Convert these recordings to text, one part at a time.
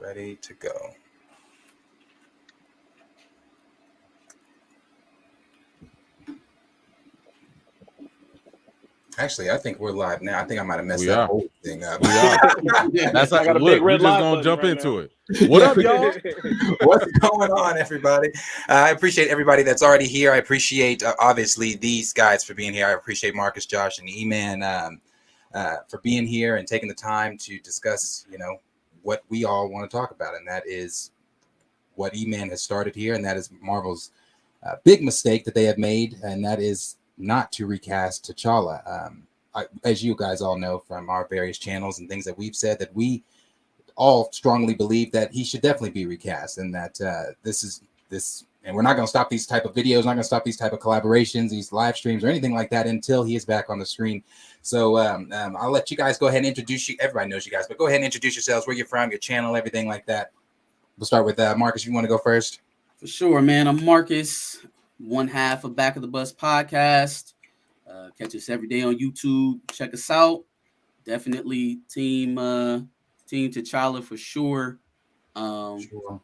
ready to go. Actually, I think we're live now. I think I might have messed that whole thing up. We are. That's like, look, we're just going to jump into it. What up, y'all? What's going on, everybody? I appreciate everybody that's already here. I appreciate, obviously, these guys for being here. I appreciate Marcus, Josh, and E-Man for being here and taking the time to discuss, what we all want to talk about. And that is what E-Man has started here. And that is Marvel's big mistake that they have made. And that is not to recast T'Challa. As you guys all know from our various channels and things that we've said, that we all strongly believe that he should definitely be recast, and that this, and we're not going to stop these type of videos, not going to stop these type of collaborations, these live streams or anything like that until he is back on the screen. So I'll let you guys go ahead and introduce you. Everybody knows you guys, but go ahead and introduce yourselves, where you're from, your channel, everything like that. We'll start with Marcus. You want to go first? For sure, man. I'm Marcus, one half of Back of the Bus podcast. Catch us every day on YouTube. Check us out. Definitely team T'Challa for sure. Sure.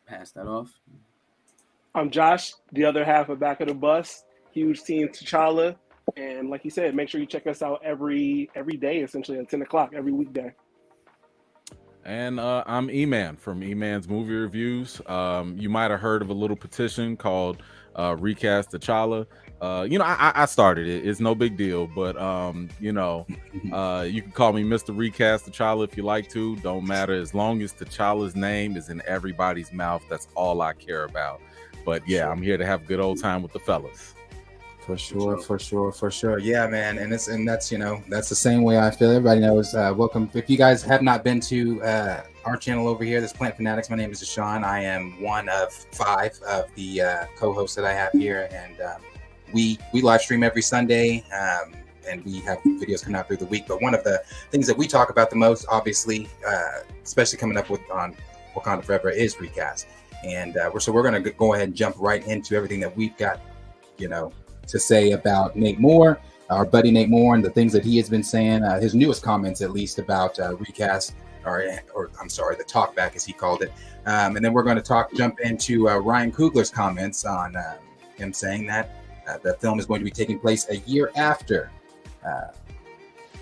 Pass that off. I'm Josh, the other half of Back of the Bus. Huge team T'Challa. And like you said, make sure you check us out every day, essentially at 10 o'clock, every weekday. And I'm E-Man from E-Man's Movie Reviews. You might have heard of a little petition called Recast T'Challa. I started it. It's no big deal, but you can call me Mr. Recast T'Challa if you like to. Don't matter, as long as T'Challa's name is in everybody's mouth. That's all I care about. But yeah, I'm here to have a good old time with the fellas. For sure. Yeah, man. And that's the same way I feel. Everybody knows. Welcome. If you guys have not been to our channel over here, this Plant Fanatics, my name is Deshaun. I am one of 5 of the co-hosts that I have here, and we live stream every Sunday, and we have videos coming out through the week. But one of the things that we talk about the most, obviously, especially coming up on Wakanda Forever, is Recast. And we're going to go ahead and jump right into everything that we've got, to say about Nate Moore, our buddy Nate Moore, and the things that he has been saying, his newest comments, at least, about Recast, or I'm sorry, the talkback, as he called it. And then we're going to jump into Ryan Coogler's comments on him saying that the film is going to be taking place a year after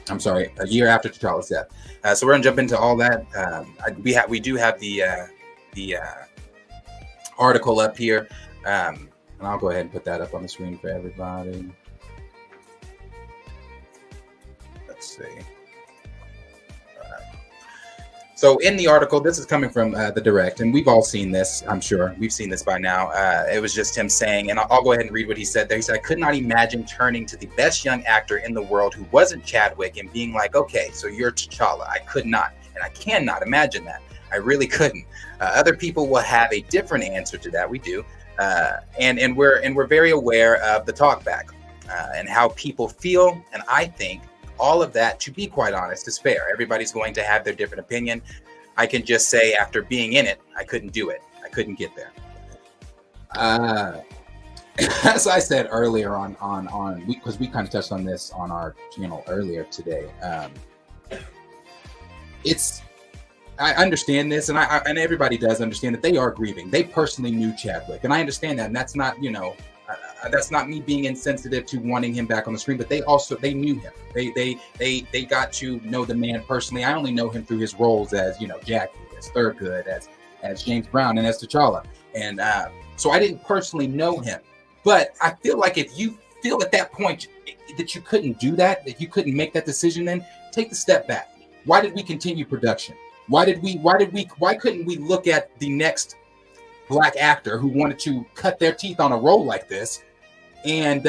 T'Challa's death. So we're going to jump into all that. We do have the article up here. And I'll go ahead and put that up on the screen for everybody. Let's see. So in the article, this is coming from the Direct, and we've all seen this, I'm sure. We've seen this by now. It was just him saying, and I'll go ahead and read what he said there. He said, "I could not imagine turning to the best young actor in the world who wasn't Chadwick and being like, okay, so you're T'Challa." I could not, and I cannot imagine that. I really couldn't. Other people will have a different answer to that. We do. And we're very aware of the talkback and how people feel, and I think all of that, to be quite honest, is fair. Everybody's going to have their different opinion. I can just say, after being in it, I couldn't do it. I couldn't get there. As I said earlier on because we kind of touched on this on our channel earlier today. I understand this, and and everybody does understand that they are grieving. They personally knew Chadwick, and I understand that. And that's not, that's not me being insensitive to wanting him back on the screen. But they knew him. They got to know the man personally. I only know him through his roles as Jackie, as Thurgood, as James Brown, and as T'Challa. And so I didn't personally know him. But I feel like if you feel at that point that you couldn't do that you couldn't make that decision, then take the step back. Why did we continue production? Why couldn't we look at the next black actor who wanted to cut their teeth on a role like this and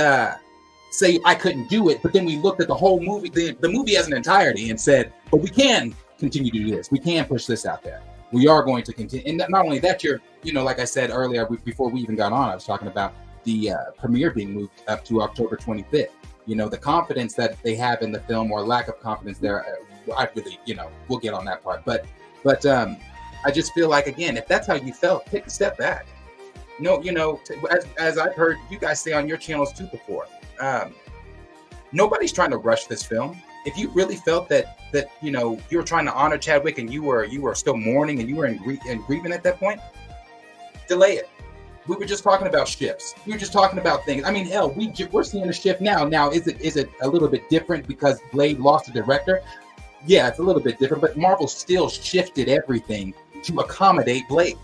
say I couldn't do it? But then we looked at the whole movie, the movie as an entirety, and said, but we can continue to do this. We can push this out there. We are going to continue. And not only that, like I said earlier, before we even got on, I was talking about the premiere being moved up to October 25th. The confidence that they have in the film, or lack of confidence there, I really, we'll get on that part. But I just feel like, again, if that's how you felt, take a step back. As I've heard you guys say on your channels too before, nobody's trying to rush this film. If you really felt that that, you know, you were trying to honor Chadwick and you were still mourning and you were in grieving at that point, delay it. We were just talking about shifts. We were just talking about things. I mean, hell, we're seeing a shift now. Now, is it a little bit different because Blade lost a director? Yeah, it's a little bit different, but Marvel still shifted everything to accommodate Blade.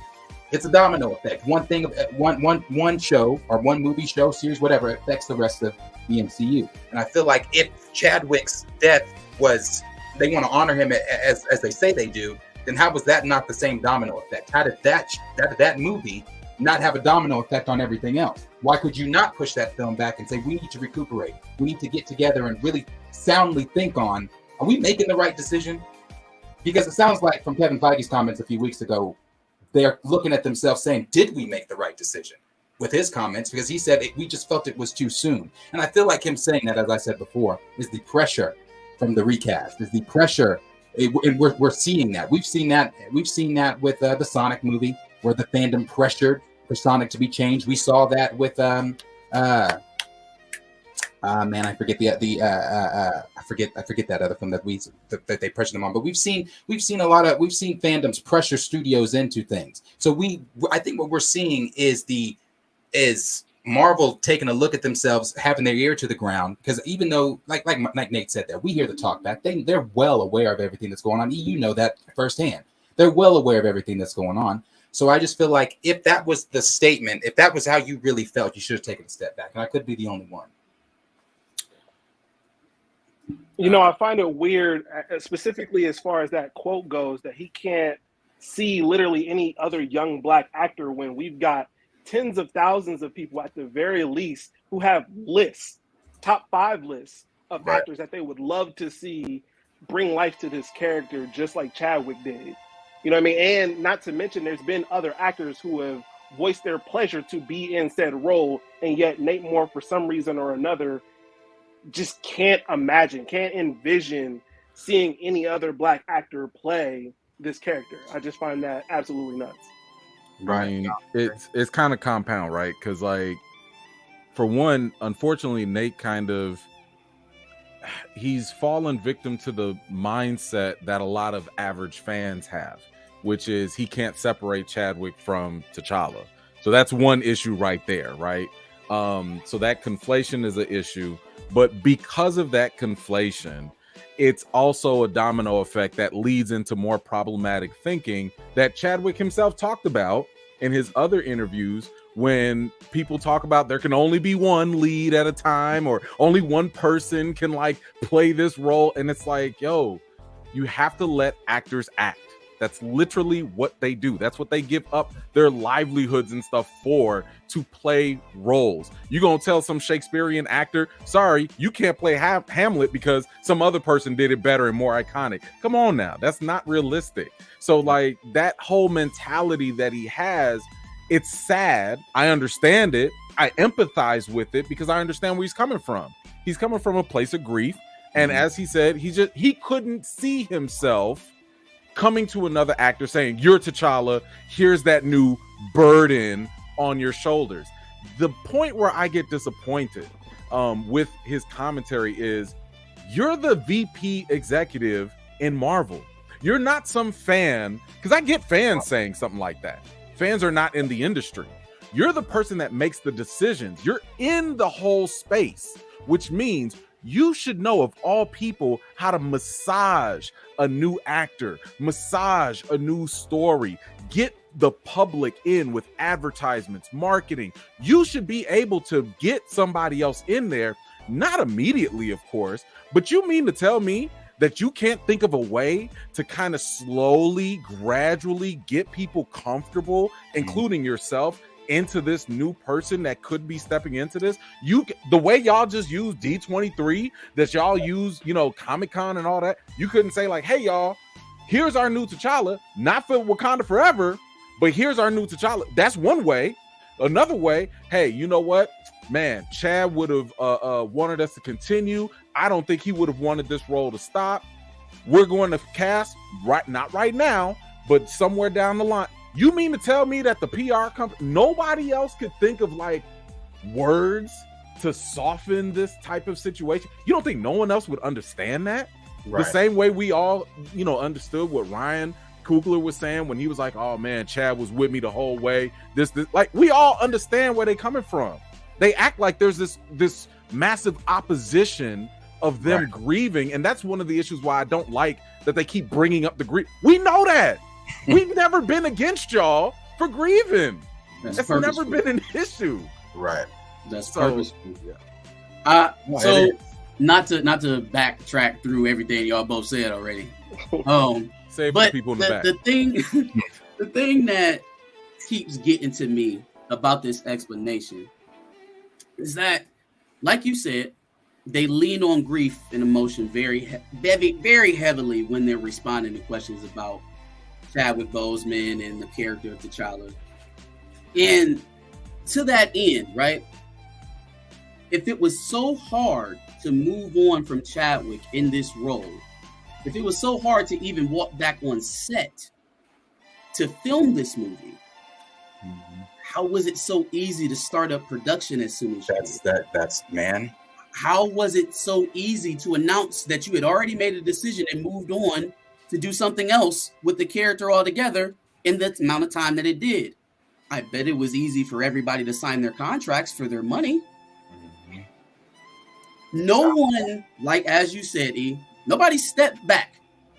It's a domino effect. One thing, one show or one movie, show, series, whatever, affects the rest of the MCU. And I feel like if Chadwick's death was, they want to honor him as they say they do, then how was that not the same domino effect? How did that movie not have a domino effect on everything else? Why could you not push that film back and say, we need to recuperate, we need to get together and really soundly think on, are we making the right decision? Because it sounds like from Kevin Feige's comments a few weeks ago, they're looking at themselves saying, did we make the right decision? With his comments, because he said, we just felt it was too soon. And I feel like him saying that, as I said before, is the pressure from the recast, is the pressure. And we're seeing that. We've seen that with the Sonic movie, where the fandom pressured for Sonic to be changed. We saw that with I forget that other film that they pressured them on. But we've seen fandoms pressure studios into things. So I think what we're seeing is Marvel taking a look at themselves, having their ear to the ground, because even though, like Nate said, that we hear the talk back, they're well aware of everything that's going on. You know that firsthand. They're well aware of everything that's going on. So I just feel like if that was the statement, if that was how you really felt, you should have taken a step back. And I could be the only one. You know, I find it weird, specifically as far as that quote goes, that he can't see literally any other young black actor when we've got tens of thousands of people at the very least who have lists, top 5 lists of actors that they would love to see bring life to this character just like Chadwick did. You know what I mean? And not to mention, there's been other actors who have voiced their pleasure to be in said role, and yet Nate Moore, for some reason or another, just can't envision seeing any other black actor play this character. I just find that absolutely nuts. Right. It's kind of compound, right? Because, like, for one, unfortunately, Nate he's fallen victim to the mindset that a lot of average fans have, which is he can't separate Chadwick from T'Challa. So that's one issue right there, right? So that conflation is an issue. But because of that conflation, it's also a domino effect that leads into more problematic thinking that Chadwick himself talked about in his other interviews, when people talk about there can only be one lead at a time, or only one person can like play this role. And it's like, yo, you have to let actors act. That's literally what they do. That's what they give up their livelihoods and stuff for, to play roles. You gonna tell some Shakespearean actor, sorry, you can't play Hamlet because some other person did it better and more iconic. Come on now, that's not realistic. So like that whole mentality that he has, it's sad. I understand it. I empathize with it because I understand where he's coming from. He's coming from a place of grief. And as he said, he couldn't see himself coming to another actor saying, you're T'Challa, here's that new burden on your shoulders. The point where I get disappointed with his commentary is, you're the VP executive in Marvel. You're not some fan, because I get fans saying something like that. Fans are not in the industry. You're the person that makes the decisions. You're in the whole space, which means you should know, of all people, how to massage a new actor, massage a new story, get the public in with advertisements, marketing. You should be able to get somebody else in there, not immediately, of course, but you mean to tell me that you can't think of a way to kind of slowly, gradually get people comfortable, including yourself, into this new person that could be stepping into this? The way y'all just use D23, that y'all use, Comic-Con and all that, you couldn't say like, hey y'all, here's our new T'Challa, not for Wakanda Forever, but here's our new T'Challa. That's one way. Another way, hey, you know what, man, Chad would have wanted us to continue. I don't think he would have wanted this role to stop. We're going to cast, not right now, but somewhere down the line. You mean to tell me that the PR company, nobody else could think of like words to soften this type of situation? You don't think no one else would understand that? The same way we all, understood what Ryan Coogler was saying when he was like, "Oh man, Chad was with me the whole way." This, like, we all understand where they're coming from. They act like there's this massive opposition of them grieving, and that's one of the issues why I don't like that they keep bringing up the grief. We know that. We've never been against y'all for grieving. That's never been an issue. Right. That's purposeful. Yeah. So not to backtrack through everything y'all both said already. Save the people in the back. The thing that keeps getting to me about this explanation is that, like you said, they lean on grief and emotion very, very heavily when they're responding to questions about Chadwick Boseman and the character of T'Challa. And to that end, right? If it was so hard to move on from Chadwick in this role, if it was so hard to even walk back on set to film this movie, how was it so easy to start up production as soon as that's man? How was it so easy to announce that you had already made a decision and moved on to do something else with the character altogether in the amount of time that it did? I bet it was easy for everybody to sign their contracts for their money. No one, like as you said, nobody stepped back.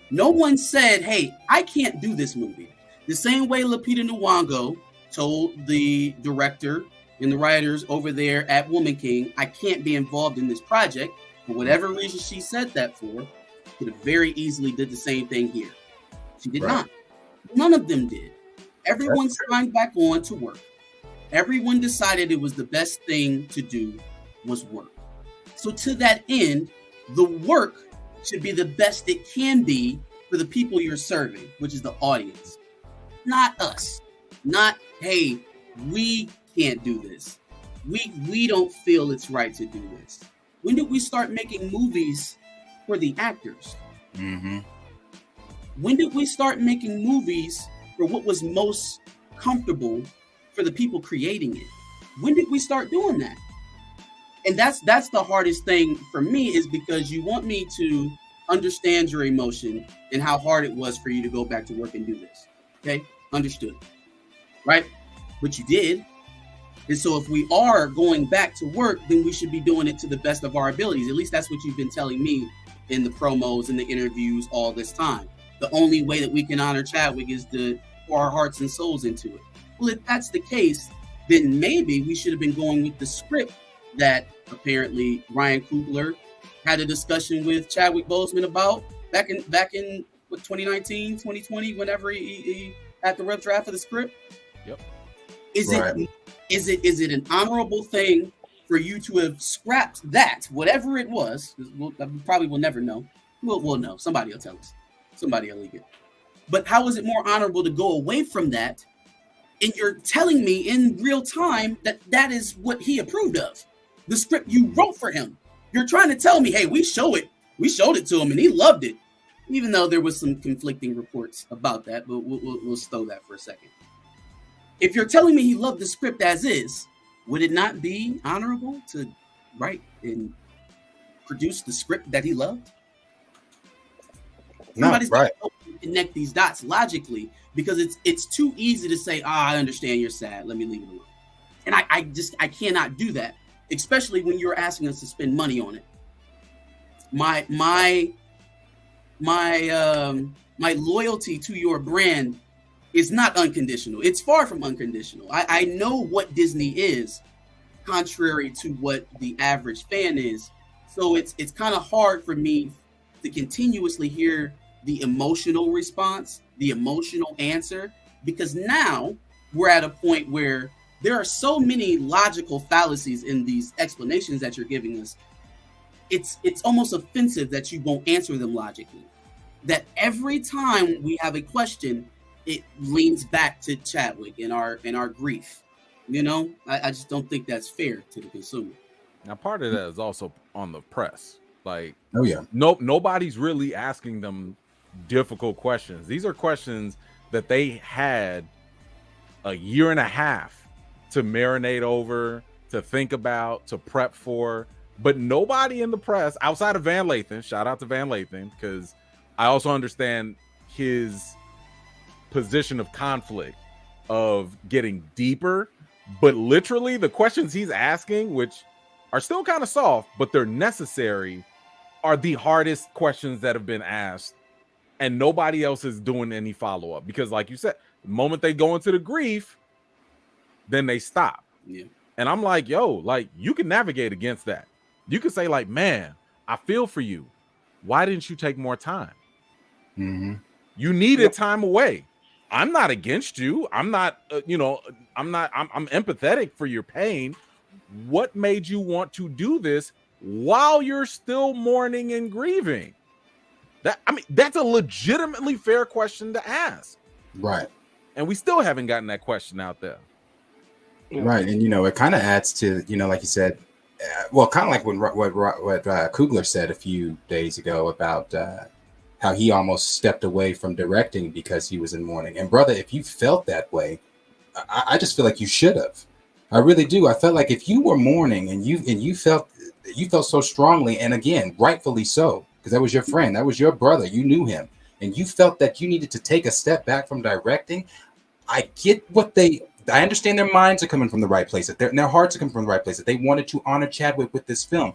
No one said, "Hey, I can't do this movie." The same way Lupita Nyong'o told the director and the writers over there at Woman King, "I can't be involved in this project." For whatever reason she said that for, could have very easily did the same thing here. She did not. None of them did. Everyone signed back on to work. Everyone decided it was the best thing to do was work. So to that end, the work should be the best it can be for the people you're serving, which is the audience. Not us. Not, "Hey, we can't do this. We don't feel it's right to do this." When did we start making movies for the actors? When did we start making movies for what was most comfortable for the people creating it? When did we start doing that? And that's the hardest thing for me, is because you want me to understand your emotion and how hard it was for you to go back to work and do this. Okay? Understood. Right? But you did. And so if we are going back to work, then we should be doing it to the best of our abilities. At least that's what you've been telling me in the promos and the interviews all this time. The only way that we can honor Chadwick is to pour our hearts and souls into it. Well, if that's the case, then maybe we should have been going with the script that apparently Ryan Coogler had a discussion with Chadwick Boseman about back in 2019, 2020, whenever he had the rough draft of the script. Yep. Is it an honorable thing for you to have scrapped that, whatever it was? We probably will never know. We'll know. Somebody will tell us. Somebody will leak it. But how is it more honorable to go away from that? And you're telling me in real time that is what he approved of. The script you wrote for him. You're trying to tell me, "Hey, we showed it to him and he loved it." Even though there was some conflicting reports about that, but we'll stow that for a second. If you're telling me he loved the script as is, would it not be honorable to write and produce the script that he loved? Somebody's got to connect these dots logically, because it's too easy to say, "I understand you're sad. Let me leave it alone." And I cannot do that, especially when you're asking us to spend money on it. My loyalty to your brand is not unconditional. It's far from unconditional. I know what Disney is, contrary to what the average fan is. So it's kind of hard for me to continuously hear the emotional response, the emotional answer, because now we're at a point where there are so many logical fallacies in these explanations that you're giving us. It's almost offensive that you won't answer them logically. That every time we have a question, it leans back to Chadwick and our grief. I just don't think that's fair to the consumer. Now, part of that is also on the press. Like, nobody's really asking them difficult questions. These are questions that they had a year and a half to marinate over, to think about, to prep for. but nobody in the press outside of Van Lathan, shout out to Van Lathan, because I also understand his position of conflict of getting deeper, but literally the questions he's asking, which are still kind of soft, but they're necessary, are the hardest questions that have been asked, and nobody else is doing any follow-up because, like you said, the moment they go into the grief, then they stop. Yeah. And I'm like, yo, like, you can navigate against that. You can say, like, man, I feel for you. Why didn't you take more time? Mm-hmm. You needed time away. I'm not against you. I'm not, I'm empathetic for your pain. What made you want to do this while you're still mourning and grieving? That's a legitimately fair question to ask. Right. And we still haven't gotten that question out there. Right. And, it kind of adds to, like you said, kind of like what Coogler said a few days ago about how he almost stepped away from directing because he was in mourning. And brother, if you felt that way, I just feel like you should have. I really do. I felt like if you were mourning and you felt so strongly, and again, rightfully so, because that was your friend, that was your brother, you knew him, and you felt that you needed to take a step back from directing. I get I understand their minds are coming from the right place, that their hearts are coming from the right place, that they wanted to honor Chadwick with this film.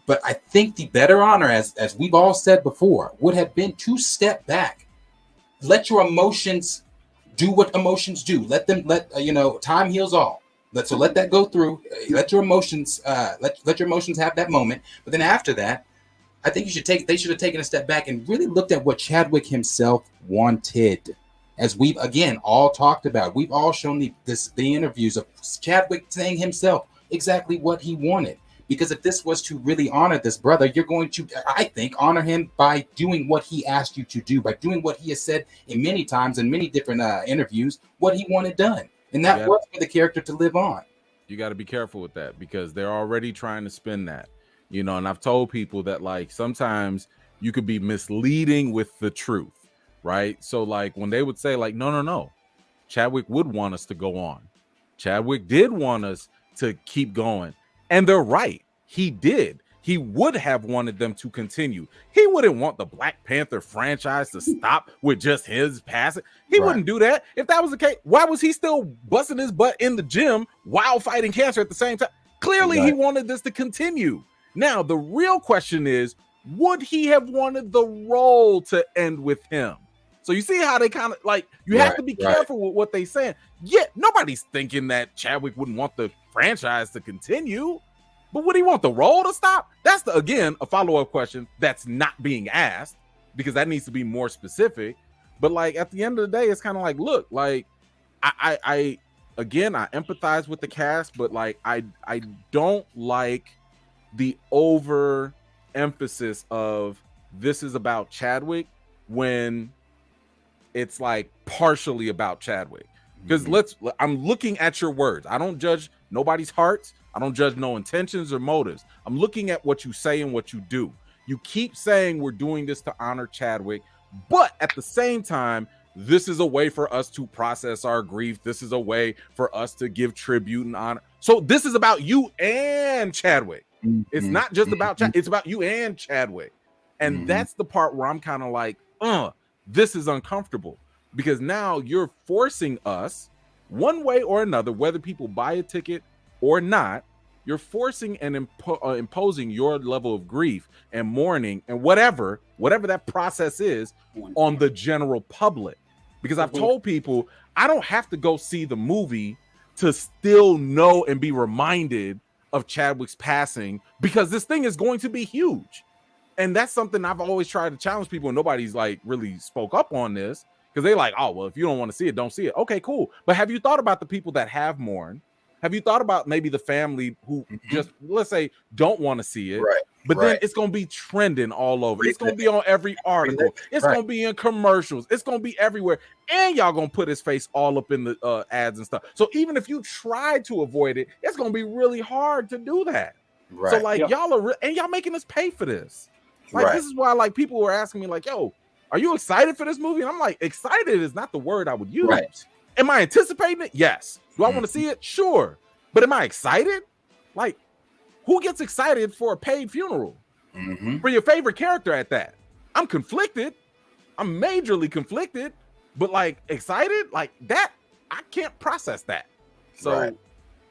But I think the better honor, as we've all said before, would have been to step back. Let your emotions do what emotions do. Let time heals all. So let that go through. Let your emotions let your emotions have that moment. But then after that, I think they should have taken a step back and really looked at what Chadwick himself wanted. As we've again all talked about, we've all shown the interviews of Chadwick saying himself exactly what he wanted. Because if this was to really honor this brother, you're going to, I think, honor him by doing what he asked you to do, by doing what he has said in many times in many different interviews, what he wanted done. And that was for the character to live on. You got to be careful with that because they're already trying to spin that, and I've told people that, like, sometimes you could be misleading with the truth, right? So, like, when they would say, like, no, Chadwick would want us to go on. Chadwick did want us to keep going. And they're right. He did. He would have wanted them to continue. He wouldn't want the Black Panther franchise to stop with just his passing. He wouldn't do that. If that was the case, why was he still busting his butt in the gym while fighting cancer at the same time? Clearly, he wanted this to continue. Now, the real question is, would he have wanted the role to end with him? So you see how they kind of, like, you have to be careful with what they saying. Yeah, nobody's thinking that Chadwick wouldn't want the franchise to continue, but would he want the role to stop? That's again a follow-up question that's not being asked because that needs to be more specific. But, like, at the end of the day, it's kind of like, look, like, I empathize with the cast, but, like, I don't like the over emphasis of this is about Chadwick when it's like partially about Chadwick. Because I'm looking at your words. I don't judge nobody's hearts. I don't judge no intentions or motives. I'm looking at what you say and what you do. You keep saying we're doing this to honor Chadwick, but at the same time, this is a way for us to process our grief. This is a way for us to give tribute and honor. So this is about you and Chadwick. It's not just about Chadwick. It's about you and Chadwick. And that's the part where I'm kind of like, this is uncomfortable. Because now you're forcing us one way or another, whether people buy a ticket or not, you're forcing and imposing your level of grief and mourning and whatever that process is on the general public. Because I've told people I don't have to go see the movie to still know and be reminded of Chadwick's passing because this thing is going to be huge. And that's something I've always tried to challenge people, and nobody's like really spoke up on this. Because they're like, oh, well, if you don't want to see it, don't see it. Okay, cool. But have you thought about the people that have mourned? Have you thought about maybe the family who just, let's say, don't want to see it? Right. But then it's going to be trending all over. It's going to be on every article. It's going to be in commercials. It's going to be everywhere. And y'all going to put his face all up in the ads and stuff. So even if you try to avoid it, it's going to be really hard to do that. Right. So, like, y'all are, and y'all making us pay for this. Like, this is why, like, people were asking me, like, yo, are you excited for this movie? And I'm like, excited is not the word I would use. Right. Am I anticipating it? Yes. Do I want to see it? Sure. But am I excited? Like, who gets excited for a paid funeral for your favorite character at that? I'm conflicted. I'm majorly conflicted, but like excited like that, I can't process that. So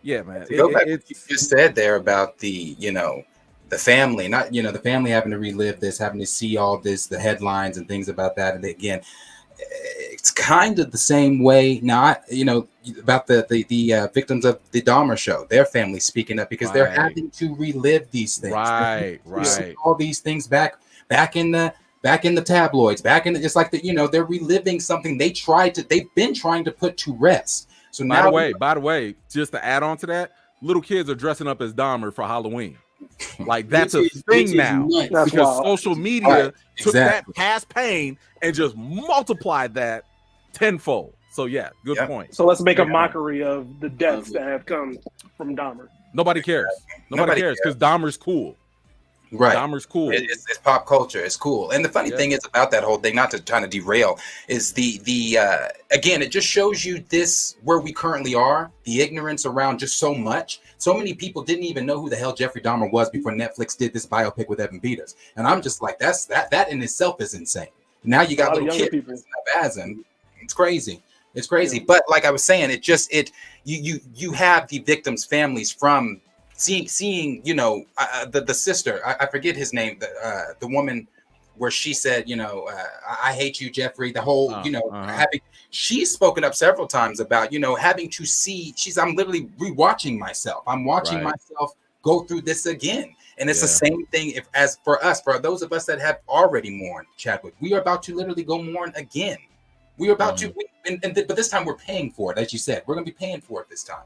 yeah, man. Go back to what you just said there about the, the family, not, the family having to relive this, having to see all this, the headlines and things about that. And again, it's kind of the same way now, about the victims of the Dahmer show, their family speaking up because they're having to relive these things. Right. All these things back in the tabloids, it's like they're reliving something they've been trying to put to rest. So now, by the way, just to add on to that, little kids are dressing up as Dahmer for Halloween. Like that's a thing now because social media took that past pain and just multiplied that tenfold. So yeah, good point. So let's make a mockery of the deaths that have come from Dahmer. Nobody cares. Nobody cares because Dahmer's cool. Right. Dahmer's cool. It's pop culture. It's cool. And the funny thing is about that whole thing, not to kind of derail, is the again, it just shows you this where we currently are, the ignorance around just so much. So many people didn't even know who the hell Jeffrey Dahmer was before Netflix did this biopic with Evan Peters. And I'm just like, that in itself is insane. Now you got little kids as him. It's crazy. It's crazy. Yeah. But like I was saying, you have the victims' families from seeing the sister, I forget his name, the woman where she said, I hate you, Jeffrey, the whole, having, she's spoken up several times about, having to see, I'm literally rewatching myself. I'm watching myself go through this again. And it's the same thing as for those of us that have already mourned Chadwick, we are about to literally go mourn again. We are about to, but this time we're paying for it. As you said, we're going to be paying for it this time.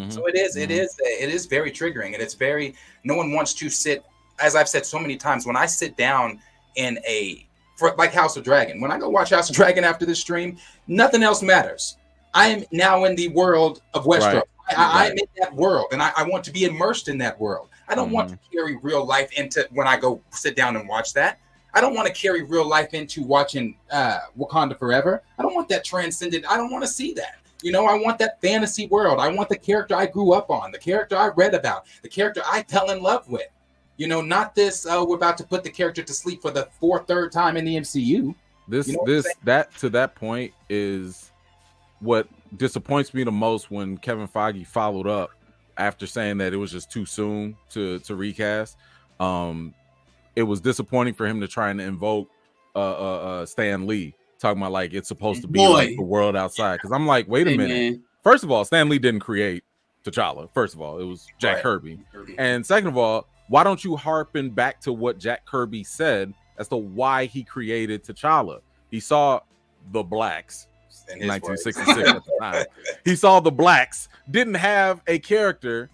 So it is very triggering, and it's very, no one wants to sit, as I've said so many times, when I sit down like House of Dragon, when I go watch House of Dragon after this stream, nothing else matters. I am now in the world of Westeros. I'm in that world, and I want to be immersed in that world. I don't want to carry real life into when I go sit down and watch that. I don't want to carry real life into watching Wakanda Forever. I don't want that transcendent. I don't want to see that. I want that fantasy world. I want the character I grew up on, the character I read about, the character I fell in love with. Not this, we're about to put the character to sleep for the third time in the MCU. To that point is what disappoints me the most when Kevin Feige followed up after saying that it was just too soon to recast. It was disappointing for him to try and invoke Stan Lee. Talking about like it's supposed to be like the world outside, because I'm like, wait a minute. Man. First of all, Stan Lee didn't create T'Challa. First of all, it was Jack Kirby. And second of all, why don't you harpen back to what Jack Kirby said as to why he created T'Challa? He saw the blacks in 1966 at the time. He saw the blacks didn't have a character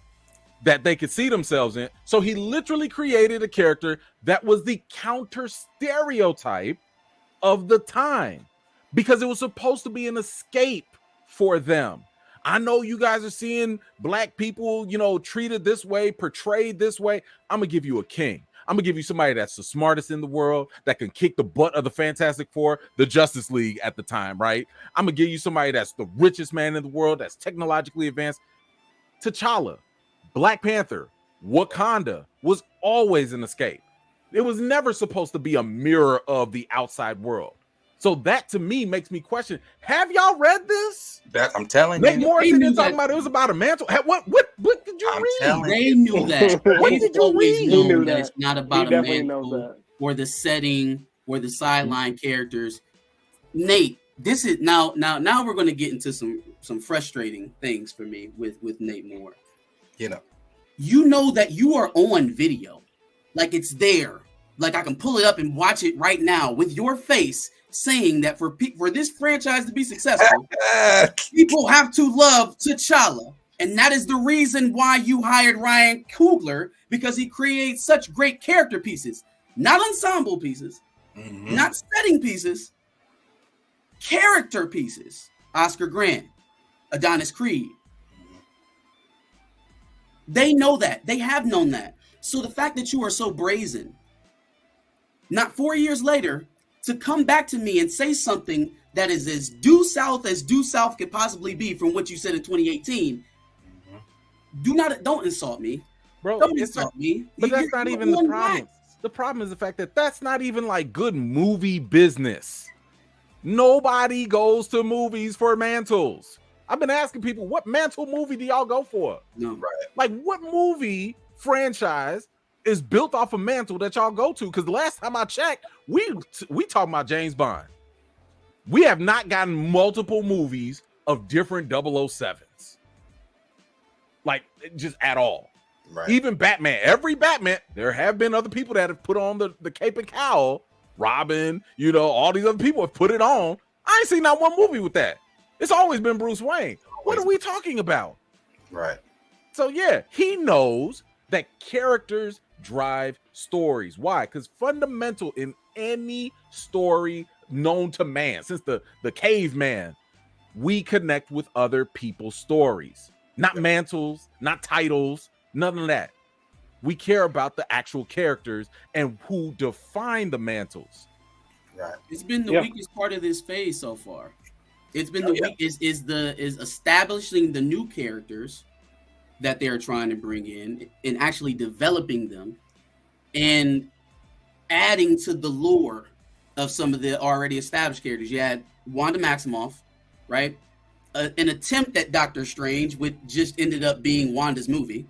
that they could see themselves in, so he literally created a character that was the counter stereotype of the time, because it was supposed to be an escape for them. I know you guys are seeing black people, treated this way, portrayed this way. I'm gonna give you a king. I'm gonna give you somebody that's the smartest in the world, that can kick the butt of the Fantastic Four, the Justice League at the time, right? I'm gonna give you somebody that's the richest man in the world, that's technologically advanced. T'Challa, Black Panther, Wakanda was always an escape. It was never supposed to be a mirror of the outside world. So that to me makes me question, have y'all read this? That I'm telling you. Morrison didn't talk about it was about a mantle. What did you read? They knew that. What did you read? They knew that it's not about a mantle or the setting or the sideline characters. Nate, this is now we're going to get into some frustrating things for me with Nate Moore. You know that you are on video. Like it's there. Like I can pull it up and watch it right now with your face saying that for this franchise to be successful, people have to love T'Challa. And that is the reason why you hired Ryan Coogler, because he creates such great character pieces, not ensemble pieces, not setting pieces, character pieces. Oscar Grant, Adonis Creed. They know that. They have known that. So the fact that you are so brazen, not 4 years later, to come back to me and say something that is as due south could possibly be from what you said in 2018, don't insult me. bro. Don't It's not, insult me. but that's not even the problem. The problem is the fact that that's not even like good movie business. Nobody goes to movies for mantles. I've been asking people, what mantle movie do y'all go for? No, Right. Like, what movie franchise is built off a mantle that y'all go to? Because the last time I checked, we talking about James Bond. We have not gotten multiple movies of different 007s. Like, just at all. Right. Even Batman. Every Batman, there have been other people that have put on the cape and cowl. Robin, you know, all these other people have put it on. I ain't seen not one movie with that. It's always been Bruce Wayne. What are we talking about? Right. So yeah, he knows that characters drive stories. Why? Because fundamental in any story known to man, since the caveman, we connect with other people's stories. Not mantles, not titles, none of that. We care about the actual characters and who define the mantles. Right. It's been the weakest part of this phase so far. It's been the weakest is establishing the new characters that they're trying to bring in and actually developing them and adding to the lore of some of the already established characters. You had Wanda Maximoff, right? An attempt at Doctor Strange, which just ended up being Wanda's movie.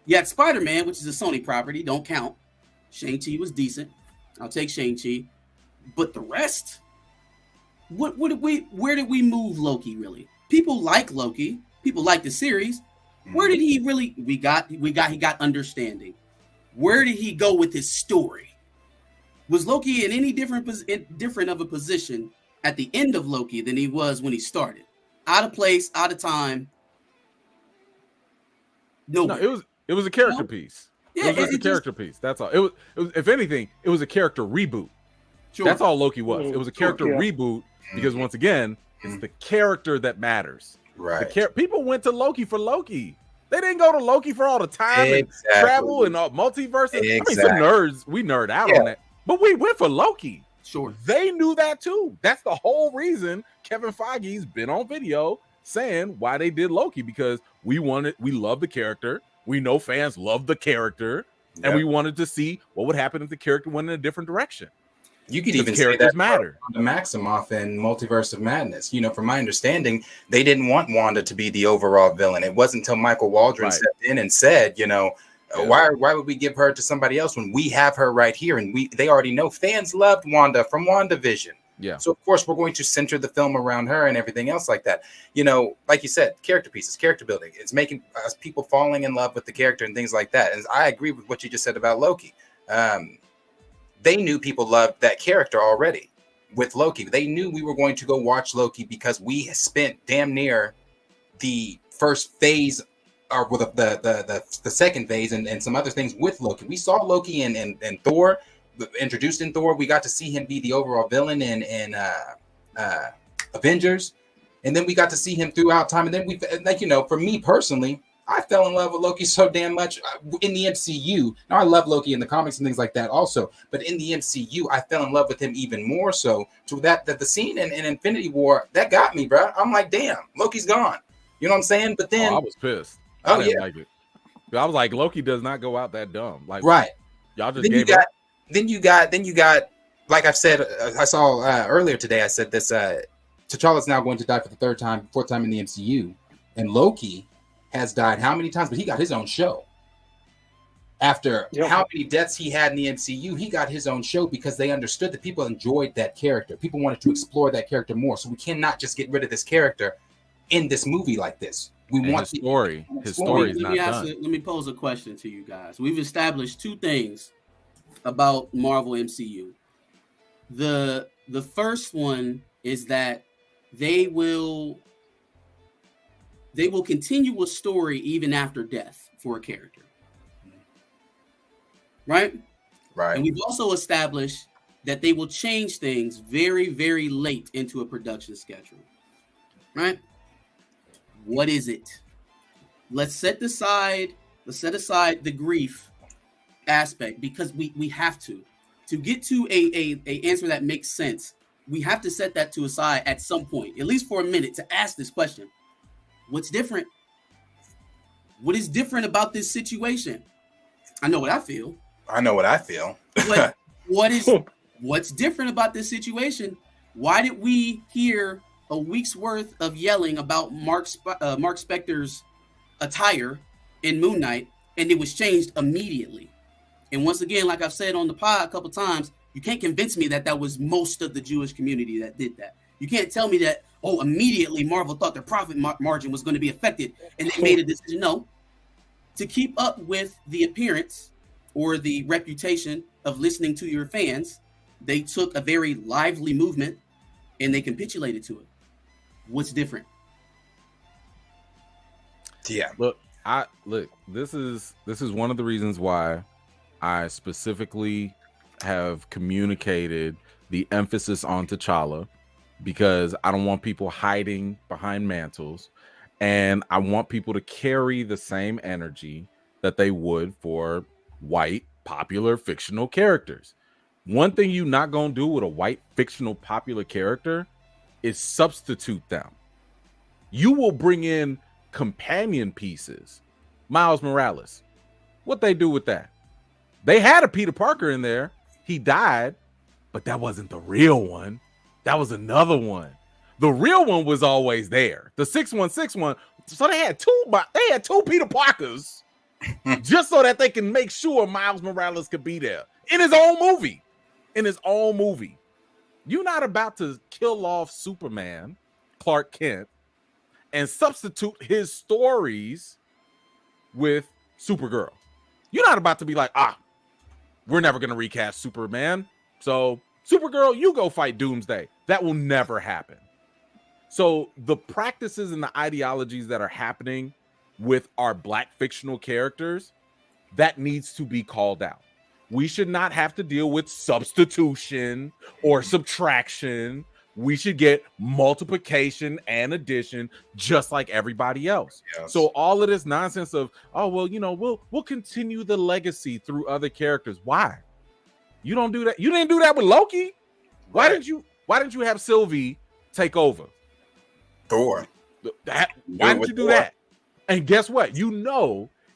You had Spider-Man, which is a Sony property, don't count. Shang-Chi was decent. I'll take Shang-Chi. But the rest, where did we move Loki really? People like Loki. People like the series. Where did he really? He got understanding. Where did he go with his story? Was Loki in any different of a position at the end of Loki than he was when he started? Out of place, out of time. No, it was a character piece. Yeah, it was just a character piece. That's all. It was if anything, it was a character reboot. Sure. That's all Loki was. It was a character reboot because once again, it's the character that matters. Right. People went to Loki for Loki. They didn't go to Loki for all the time and travel and multiverse. I mean, some nerds, we nerd out on that. But we went for Loki. Sure. They knew that too. That's the whole reason Kevin Feige's been on video saying why they did Loki, because we love the character. We know fans love the character, and we wanted to see what would happen if the character went in a different direction. You could even say that matter. The Maximoff and Multiverse of Madness. You know, from my understanding, they didn't want Wanda to be the overall villain. It wasn't until Michael Waldron stepped in and said, you know, why would we give her to somebody else when we have her right here? And they already know fans loved Wanda from WandaVision. Yeah. So of course we're going to center the film around her and everything else like that. You know, like you said, character pieces, character building. It's making us people falling in love with the character and things like that. And I agree with what you just said about Loki. They knew people loved that character already with Loki. They knew we were going to go watch Loki because we spent damn near the first phase or with the second phase and some other things with Loki. We saw Loki and Thor, introduced in Thor. We got to see him be the overall villain in Avengers. And then we got to see him throughout time. And then we, like, you know, for me personally, I fell in love with Loki so damn much in the MCU. Now, I love Loki in the comics and things like that also, but in the MCU, I fell in love with him even more so. To that the scene in Infinity War, that got me, bro. I'm like, damn, Loki's gone. You know what I'm saying? But then I was pissed. I didn't like it. I was like, Loki does not go out that dumb. Like, right? Y'all just gave up. Then you got. Like I've said, I saw earlier today. I said this. T'Challa's now going to die for the fourth time in the MCU, and Loki has died how many times? But he got his own show. After how many deaths he had in the MCU, he got his own show because they understood that people enjoyed that character. People wanted to explore that character more. So we cannot just get rid of this character in this movie like this. We want his story. His story is not done. Let me pose a question to you guys. We've established two things about Marvel MCU. The first one is that they will continue a story even after death for a character. Right? Right. And we've also established that they will change things very, very late into a production schedule. Right? What is it? Let's set aside the grief aspect, because we have to get to a answer that makes sense. We have to set that to aside at some point, at least for a minute, to ask this question. What's different? What is different about this situation? I know what I feel. I know what I feel. But what's different about this situation? Why did we hear a week's worth of yelling about Mark Spector's attire in Moon Knight, and it was changed immediately? And once again, like I've said on the pod a couple times, you can't convince me that that was most of the Jewish community that did that. You can't tell me that, oh, immediately Marvel thought their profit margin was going to be affected and they made a decision. No. To keep up with the appearance or the reputation of listening to your fans, they took a very lively movement and they capitulated to it. What's different? Yeah. Look, this is one of the reasons why I specifically have communicated the emphasis on T'Challa, because I don't want people hiding behind mantles, and I want people to carry the same energy that they would for white popular fictional characters. One thing you're not going to do with a white fictional popular character is substitute them. You will bring in companion pieces. Miles Morales, what they do with that? They had a Peter Parker in there. He died, but that wasn't the real one. That was another one. The real one was always there. The 616 one. So they had two Peter Parkers just so that they can make sure Miles Morales could be there in his own movie. You're not about to kill off Superman, Clark Kent, and substitute his stories with Supergirl. You're not about to be like, we're never going to recast Superman. So Supergirl, you go fight Doomsday. That will never happen. So the practices and the ideologies that are happening with our black fictional characters, that needs to be called out. We should not have to deal with substitution or subtraction. We should get multiplication and addition just like everybody else. Yes. So all of this nonsense of, we'll continue the legacy through other characters. Why? You don't do that. You didn't do that with Loki. Why didn't you have Sylvie take over? Thor. Why didn't you do that? And guess what?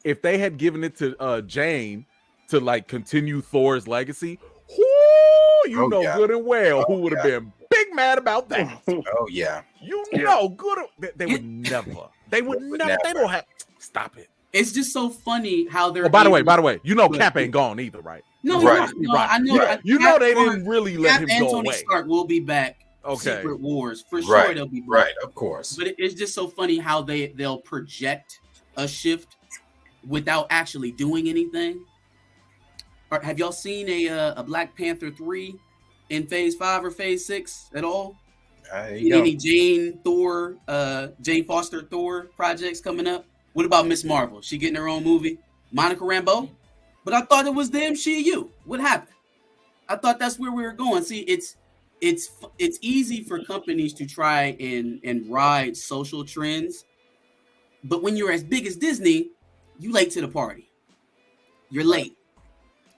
If they had given it to Jane to like continue Thor's legacy, good and well who would have been big mad about that. Oh yeah. They would never. They would never. They don't have. Stop it. It's just so funny how they're. By the way, Cap ain't gone either, right? No, right. I know. Right. They didn't really let him go away. Tony Stark will be back. Okay. Secret Wars for sure. They'll be back. Right, of course. But it's just so funny how they'll project a shift without actually doing anything. Or have y'all seen a Black Panther 3 in Phase 5 or Phase 6 at all? Any Jane Foster Thor projects coming up? What about Miss Marvel? She getting her own movie? Monica Rambeau? But I thought it was the MCU. What happened? I thought that's where we were going. See, it's easy for companies to try and ride social trends, but when you're as big as Disney, you late to the party. You're late.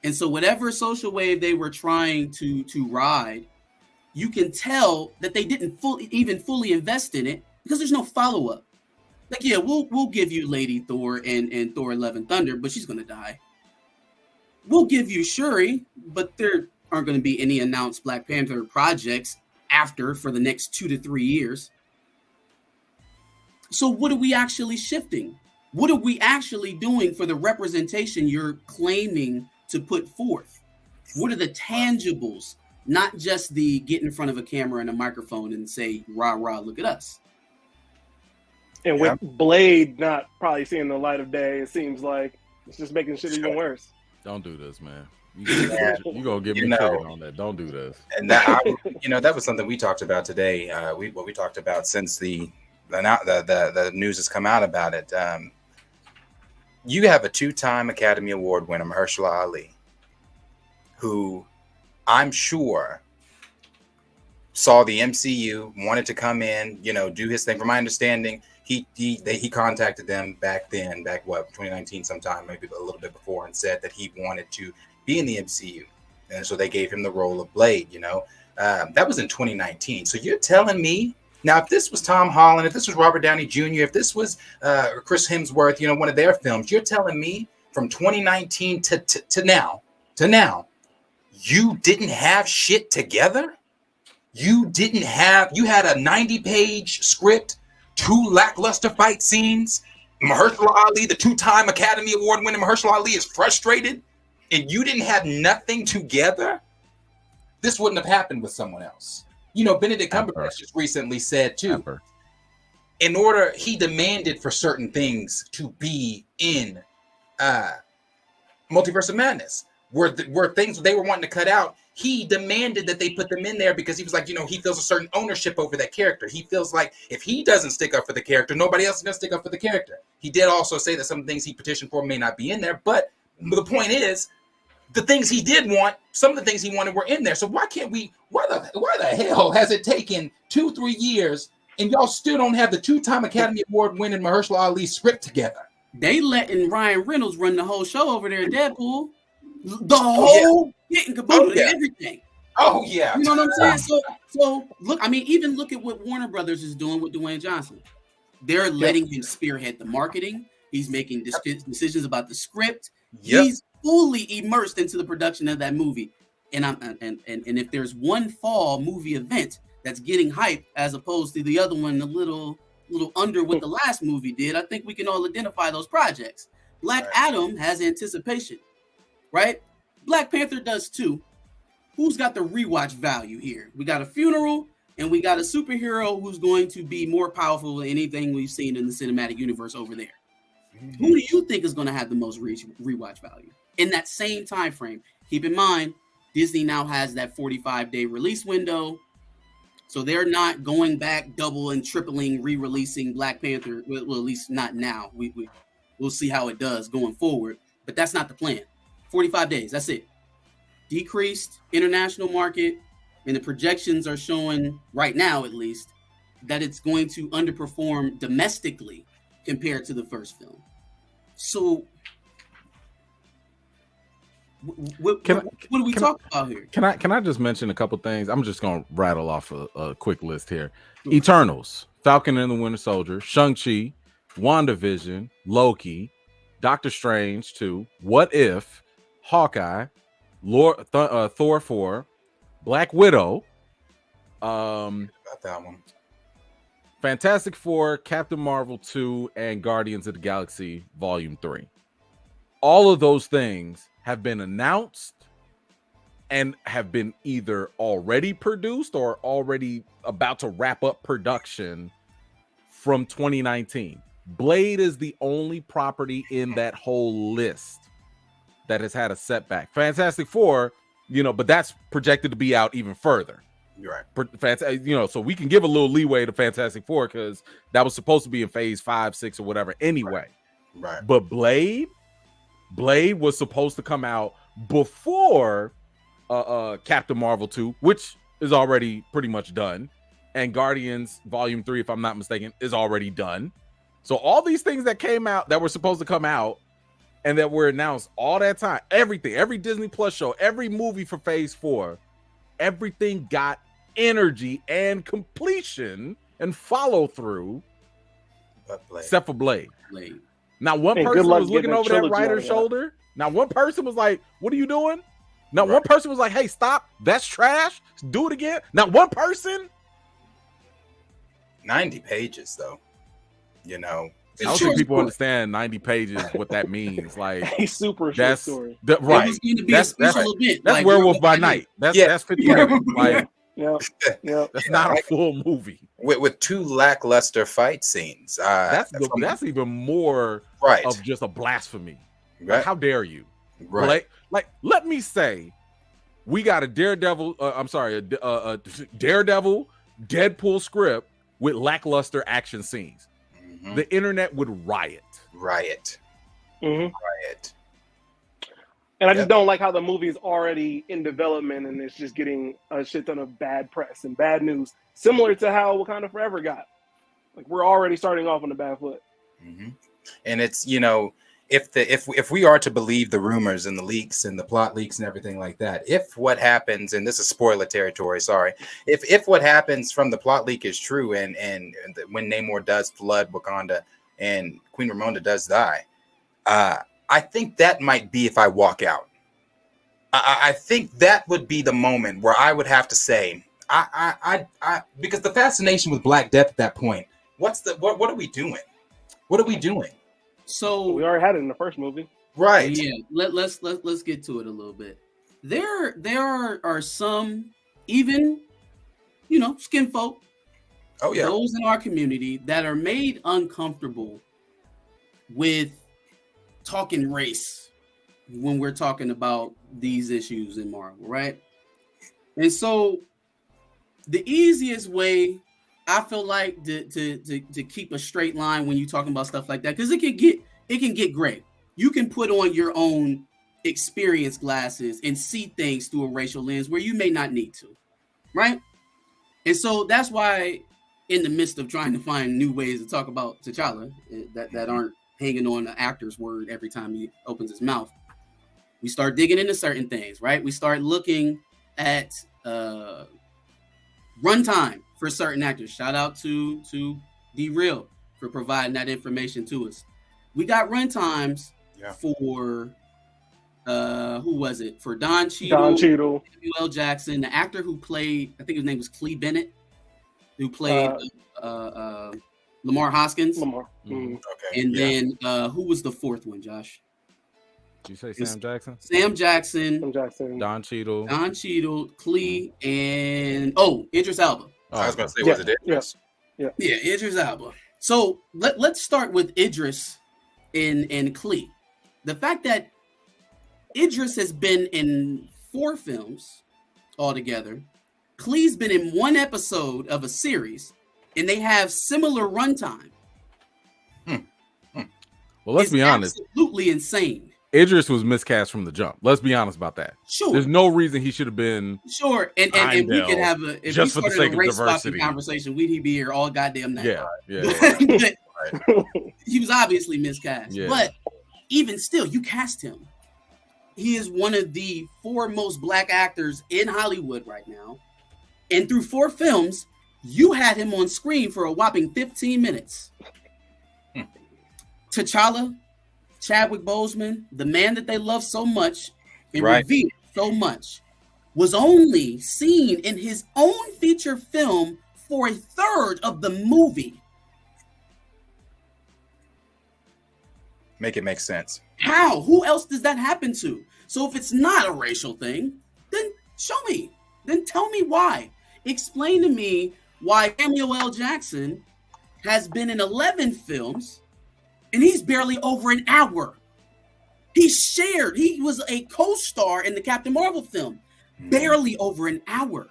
And so whatever social wave they were trying to ride, you can tell that they didn't fully invest in it because there's no follow-up. Like, yeah, we'll give you Lady Thor and Thor Love and Thunder, but she's gonna die. We'll give you Shuri, but there aren't going to be any announced Black Panther projects for the next 2 to 3 years. So what are we actually shifting? What are we actually doing for the representation you're claiming to put forth? What are the tangibles, not just the get in front of a camera and a microphone and say, rah, rah, look at us. And with Blade not probably seeing the light of day, it seems like it's just making shit even worse. Don't do this, man. You gonna get me triggered on that. Don't do this. And that, that was something we talked about today. We talked about since the news has come out about it. You have a 2-time Academy Award winner, Mahershala Ali, who I'm sure saw the MCU, wanted to come in, do his thing. From my understanding, he contacted them back 2019 sometime, maybe a little bit before, and said that he wanted to be in the MCU, and so they gave him the role of Blade. That was in 2019. So you're telling me Now, if this was Tom Holland, if this was Robert Downey Jr., if this was Chris Hemsworth, you know, one of their films, you're telling me from 2019 to now, you didn't have shit together? You had a 90-page script, 2 lackluster fight scenes. Mahershala Ali, the 2-time Academy Award winning Mahershala Ali, is frustrated, and you didn't have nothing together? This wouldn't have happened with someone else. You know, Benedict Cumberbatch just recently said too, in order, he demanded for certain things to be in Multiverse of Madness, where things they were wanting to cut out. He demanded that they put them in there because he was like, you know, he feels a certain ownership over that character. He feels like if he doesn't stick up for the character, nobody else is going to stick up for the character. He did also say that some things he petitioned for may not be in there, but the point is, the things he did want, some of the things he wanted were in there. So why can't we? Why the hell has it taken 2-3 years and y'all still don't have the 2-time Academy Award winning Mahershala Ali script together? They letting Ryan Reynolds run the whole show over there, Deadpool. The whole kit and caboodle, everything. Oh yeah, you know what I'm saying. So look, I mean, even look at what Warner Brothers is doing with Dwayne Johnson. They're letting him spearhead the marketing. He's making decisions about the script. He's fully immersed into the production of that movie. And if there's one fall movie event that's getting hype as opposed to the other one a little under what the last movie did, I think we can all identify those projects. Black Adam has anticipation, right? Black Panther does too. Who's got the rewatch value here? We got a funeral and we got a superhero who's going to be more powerful than anything we've seen in the cinematic universe over there. Mm-hmm. Who do you think is going to have the most rewatch value in that same time frame? Keep in mind, Disney now has that 45-day release window, so they're not going back double and tripling re-releasing Black Panther. Well, at least not now. We'll see how it does going forward, but that's not the plan. 45 days, that's it. Decreased international market, and the projections are showing right now, at least, that it's going to underperform domestically compared to the first film. So what do we talk about here? Can I just mention a couple things? I'm just going to rattle off a quick list here. Eternals, Falcon and the Winter Soldier, Shang-Chi, WandaVision, Loki, Doctor Strange 2, What If, Hawkeye, Thor 4, Black Widow, about that one, Fantastic Four, Captain Marvel 2, and Guardians of the Galaxy Volume 3. All of those things have been announced and have been either already produced or already about to wrap up production from 2019. Blade is the only property in that whole list that has had a setback. Fantastic Four, but that's projected to be out even further. You're right. So we can give a little leeway to Fantastic Four because that was supposed to be in phase 5, 6, or whatever anyway. Right. But Blade was supposed to come out before Captain Marvel 2, which is already pretty much done. And Guardians Volume 3, if I'm not mistaken, is already done. So all these things that came out that were supposed to come out and that were announced all that time, everything, every Disney Plus show, every movie for phase 4, everything got energy and completion and follow through except for Blade. Now one person was looking over that writer's shoulder. Now one person was like, what are you doing? Now one person was like, hey, stop, that's trash, do it again. Now one person, 90 pages though, I don't think people understand 90 pages what that means. Like a super short story. Right. That's like, Werewolf by Night. That's 50 minutes. Like, that's not a full movie. With 2 lackluster fight scenes. That's even more of just a blasphemy. Right. Like, how dare you? Right. Like let me say, we got a Daredevil. A Daredevil Deadpool script with lackluster action scenes. Mm-hmm. The internet would riot. Mm-hmm. Riot. And I just don't like how the movie is already in development and it's just getting a shit ton of bad press and bad news, similar to how Wakanda Forever got. Like, we're already starting off on a bad foot. Mm-hmm. And it's, if we are to believe the rumors and the leaks and the plot leaks and everything like that, if what happens, and this is spoiler territory, sorry, if what happens from the plot leak is true, and when Namor does flood Wakanda and Queen Ramonda does die, I think that might be if I walk out. I think that would be the moment where I would have to say, I because the fascination with Black Death at that point, what are we doing? What are we doing? So we already had it in the first movie, right? Yeah, let's get to it a little bit. There are some, even, skin folk, those in our community that are made uncomfortable with talking race when we're talking about these issues in Marvel, right? And so the easiest way, I feel like, to keep a straight line when you're talking about stuff like that, because it can get gray. You can put on your own experience glasses and see things through a racial lens where you may not need to, right? And so that's why, in the midst of trying to find new ways to talk about T'Challa that aren't hanging on the actor's word every time he opens his mouth, we start digging into certain things, right? We start looking at runtime for certain actors. Shout out to D-Real for providing that information to us. We got runtimes for who was it? For Don Cheadle, Samuel L. Jackson, the actor who played, I think his name was Clee Bennett, who played Lamar Hoskins. Lamar. Okay. And then who was the fourth one, Josh? Did you say Sam Jackson? Sam Jackson. Don Cheadle. Clee, and Idris Elba. I was going to say, was it Idris? Yeah, Idris Elba. So let's start with Idris and Clee. The fact that Idris has been in 4 films altogether. Clee's been in 1 episode of a series, and they have similar runtime. Well, let's be honest. Absolutely insane. Idris was miscast from the jump. Let's be honest about that. Sure. There's no reason he should have been. Sure. And we could have if just we for the sake of diversity conversation, we'd be here all goddamn night. Yeah. He was obviously miscast. Yeah. But even still, you cast him. He is one of the foremost Black actors in Hollywood right now. And through 4 films, you had him on screen for a whopping 15 minutes. T'Challa, Chadwick Boseman, the man that they love so much and revere so much, was only seen in his own feature film for a third of the movie. Make it make sense. How? Who else does that happen to? So if it's not a racial thing, then show me. Then tell me why. Explain to me why Samuel L. Jackson has been in 11 films and he's barely over an hour. He was a co-star in the Captain Marvel film, barely over an hour.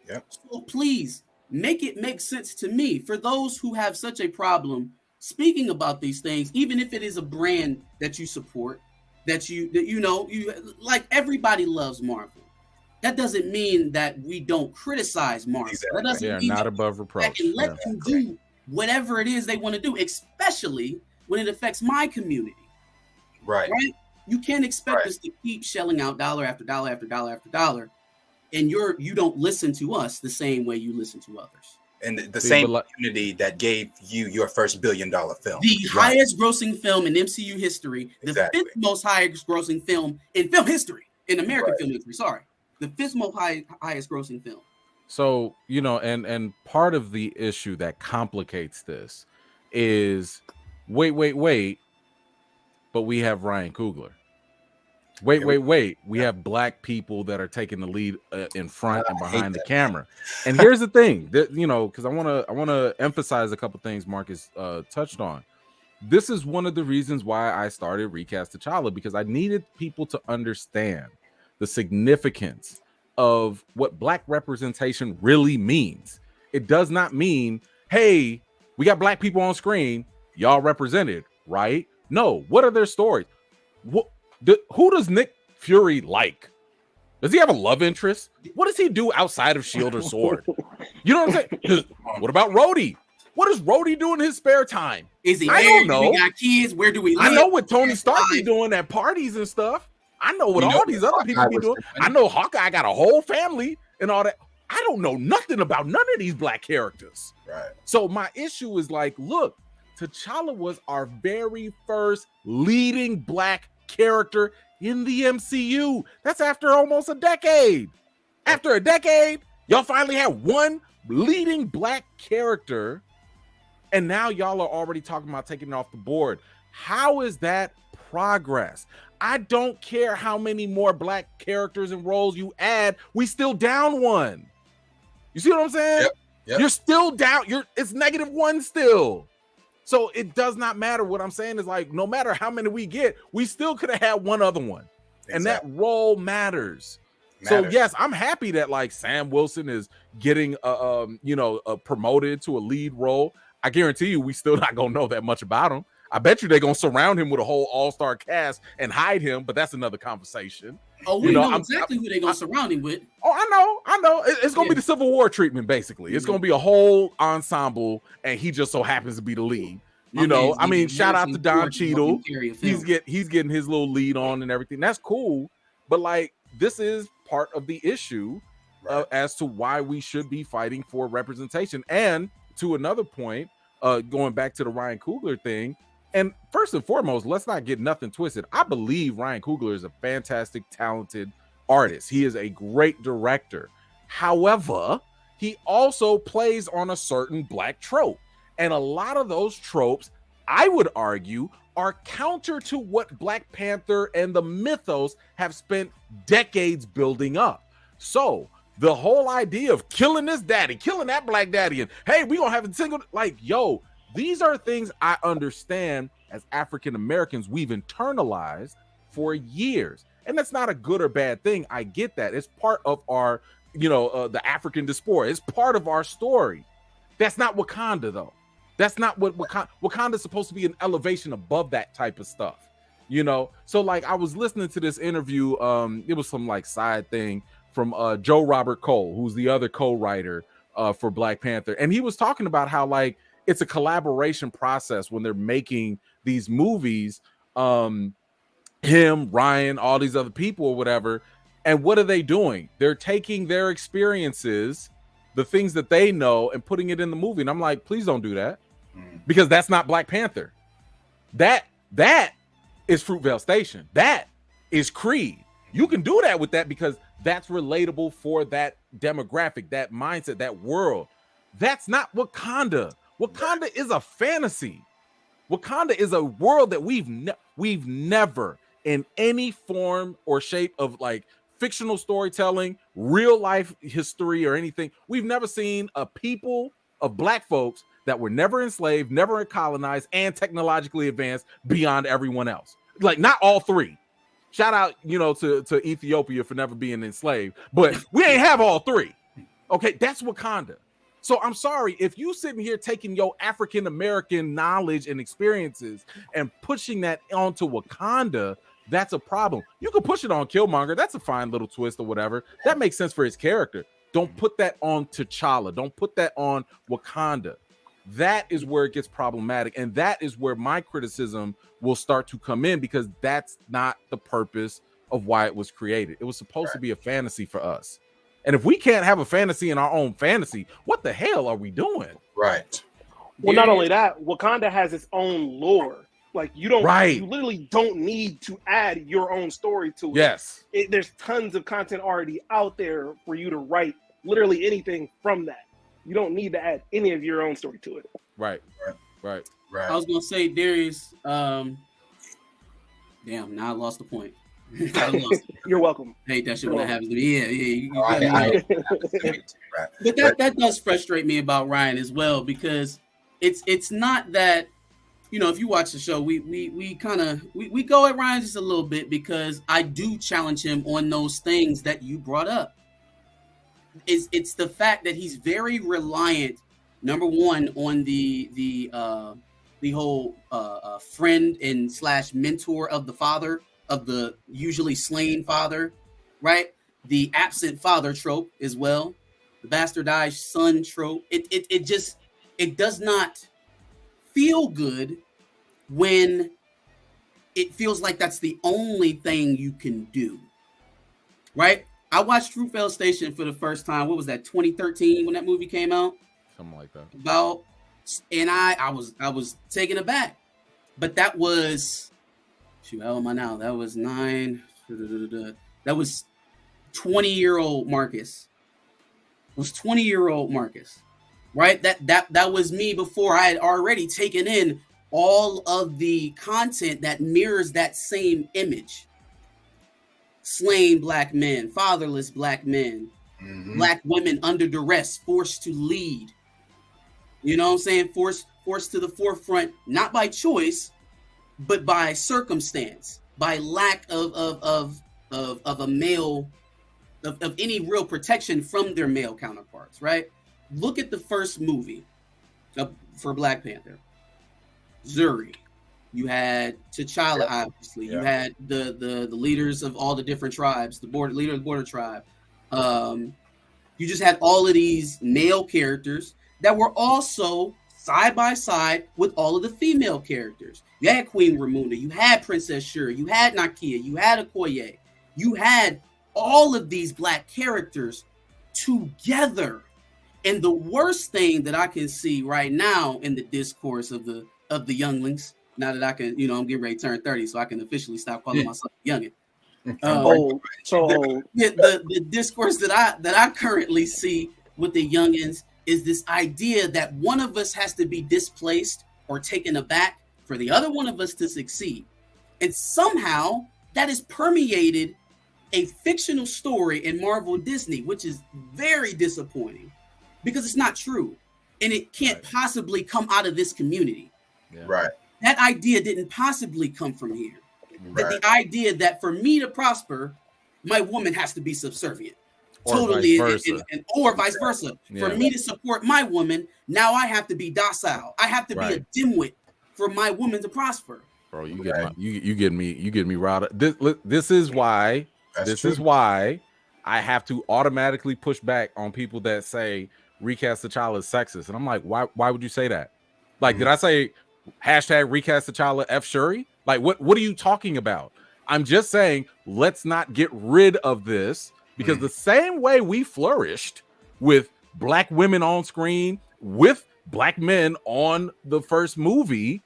Yep. So please make it make sense to me. For those who have such a problem speaking about these things, even if it is a brand that you support, that you like, everybody loves Marvel. That doesn't mean that we don't criticize Marvel. Exactly. That doesn't mean not above reproach. And let them do whatever it is they want to do, especially when it affects my community. Right? You can't expect us to keep shelling out dollar after dollar after dollar after dollar, and you don't listen to us the same way you listen to others. And the same community that gave you your first $1 billion film. The highest grossing film in MCU history, the 5th most highest grossing film in film history, in American film history, sorry. The 5th most highest grossing film. So, and part of the issue that complicates this is, wait, but we have Ryan Coogler. Wait, we have Black people that are taking the lead in front and behind the camera. And here's the thing that, because I want to emphasize a couple things Marcus touched on. This is one of the reasons why I started Recast T'Challa, because I needed people to understand the significance of what Black representation really means. It does not mean, hey, we got Black people on screen, y'all represented, right? No. What are their stories? Who does Nick Fury like? Does he have a love interest? What does he do outside of Shield or Sword? You know what I'm saying? What about Rhodey? What does Rhodey do in his spare time? Is he I married? don't know. Do we got kids? Where do we live? I know what Tony Stark be doing at parties and stuff. I know what all these other people be doing. I know Hawkeye got a whole family and all that. I don't know nothing about none of these black characters. Right. So my issue is like, look, T'Challa was our very first leading black character in the MCU. That's after almost a decade. After a decade, y'all finally had one leading black character, and now y'all are already talking about taking it off the board. How is that progress? I don't care how many more black characters and roles you add, we still down one. You see what I'm saying? Yep. You're still down. It's -1 still. So it does not matter. What I'm saying is, like, no matter how many we get, we still could have had one other one. Exactly. And that role matters. So yes, I'm happy that like Sam Wilson is getting promoted to a lead role. I guarantee you we still not gonna know that much about him. I bet you they're gonna surround him with a whole all-star cast and hide him, but that's another conversation. Oh, we know exactly who they're gonna surround him with. Oh, I know. It's gonna be the Civil War treatment, basically. It's gonna be a whole ensemble, and he just so happens to be the lead. I mean, shout out to Don Cheadle. He's getting his little lead on and everything. That's cool, but like this is part of the issue as to why we should be fighting for representation. And to another point, going back to the Ryan Coogler thing, and first and foremost, let's not get nothing twisted. I believe Ryan Coogler is a fantastic, talented artist. He is a great director. However, he also plays on a certain black trope. And a lot of those tropes, I would argue, are counter to what Black Panther and the mythos have spent decades building up. So the whole idea of killing this daddy, killing that black daddy, and hey, we gonna have a single, like, yo, these are things I understand as African Americans we've internalized for years. And that's not a good or bad thing. I get that. It's part of our, the African diaspora. It's part of our story. That's not Wakanda, though. That's not what Wakanda's supposed to be, an elevation above that type of stuff, So like I was listening to this interview. It was some like side thing from Joe Robert Cole, who's the other co-writer for Black Panther. And he was talking about how like it's a collaboration process when they're making these movies. Him, Ryan, all these other people or whatever. And what are they doing? They're taking their experiences, the things that they know, and putting it in the movie. And I'm like, please don't do that. Because that's not Black Panther. That is Fruitvale Station. That is Creed. You can do that with that because that's relatable for that demographic, that mindset, that world. That's not Wakanda. Wakanda is a fantasy. Wakanda is a world that we've never, in any form or shape of like fictional storytelling, real life history, or anything, we've never seen a people of black folks that were never enslaved, never colonized, and technologically advanced beyond everyone else. Like, not all three. Shout out, to Ethiopia for never being enslaved, but we ain't have all three. Okay, that's Wakanda. So I'm sorry, if you sitting here taking your African American knowledge and experiences and pushing that onto Wakanda, that's a problem. You can push it on Killmonger. That's a fine little twist or whatever. That makes sense for his character. Don't put that on T'Challa. Don't put that on Wakanda. That is where it gets problematic. And that is where my criticism will start to come in, because that's not the purpose of why it was created. It was supposed to be a fantasy for us. And if we can't have a fantasy in our own fantasy, what the hell are we doing? Right. Well, not only that, Wakanda has its own lore. Like, you literally don't need to add your own story to it. Yes. There's tons of content already out there for you to write literally anything from that. You don't need to add any of your own story to it. Right. I was gonna say, Darius. Damn, now I lost the point. You're welcome. I hate that shit when that happens to me. But that does frustrate me about Ryan as well, because it's not that, if you watch the show, we go at Ryan just a little bit, because I do challenge him on those things that you brought up. It's the fact that he's very reliant, number one, on the whole friend and / mentor of the father, of the usually slain father, right? The absent father trope as well, the bastardized son trope. It just, it does not feel good when it feels like that's the only thing you can do, right? I watched Fruitvale Station for the first time. What was that, 2013 when that movie came out? Something like that. And I was taken aback. But that was, how old am I now? That was 9. That was 20-year-old Marcus. It was 20-year-old Marcus, right? That was me before I had already taken in all of the content that mirrors that same image. Slain black men, fatherless black men, black women under duress, forced to lead. You know what I'm saying? Forced to the forefront, not by choice, but by circumstance, by lack of a male, of any real protection from their male counterparts, right? Look at the first movie for Black Panther. Zuri. You had T'Challa, obviously. Yeah. You had the leaders of all the different tribes, leader of the border tribe. You just had all of these male characters that were also side by side with all of the female characters. You had Queen Ramunda, you had Princess Shuri, you had Nakia, you had Okoye. You had all of these black characters together. And the worst thing that I can see right now in the discourse of the younglings, now that I can, I'm getting ready to turn 30, so I can officially stop calling myself a youngin. The discourse that I currently see with the youngins is this idea that one of us has to be displaced or taken aback for the other one of us to succeed. And somehow that has permeated a fictional story in Marvel Disney, which is very disappointing because it's not true. And it can't possibly come out of this community. Yeah. Right. That idea didn't possibly come from here. Right. That the idea that for me to prosper, my woman has to be subservient. Or totally, vice versa. Or vice versa. Yeah. For me to support my woman, now I have to be docile. I have to be a dimwit for my woman to prosper. Bro, you get me riled up. This is why is why I have to automatically push back on people that say Recast T'Challa is sexist. And I'm like, why would you say that? Like, did I say hashtag Recast T'Challa F Shuri? Like, what are you talking about? I'm just saying, let's not get rid of this, because the same way we flourished with black women on screen, with black men on the first movie,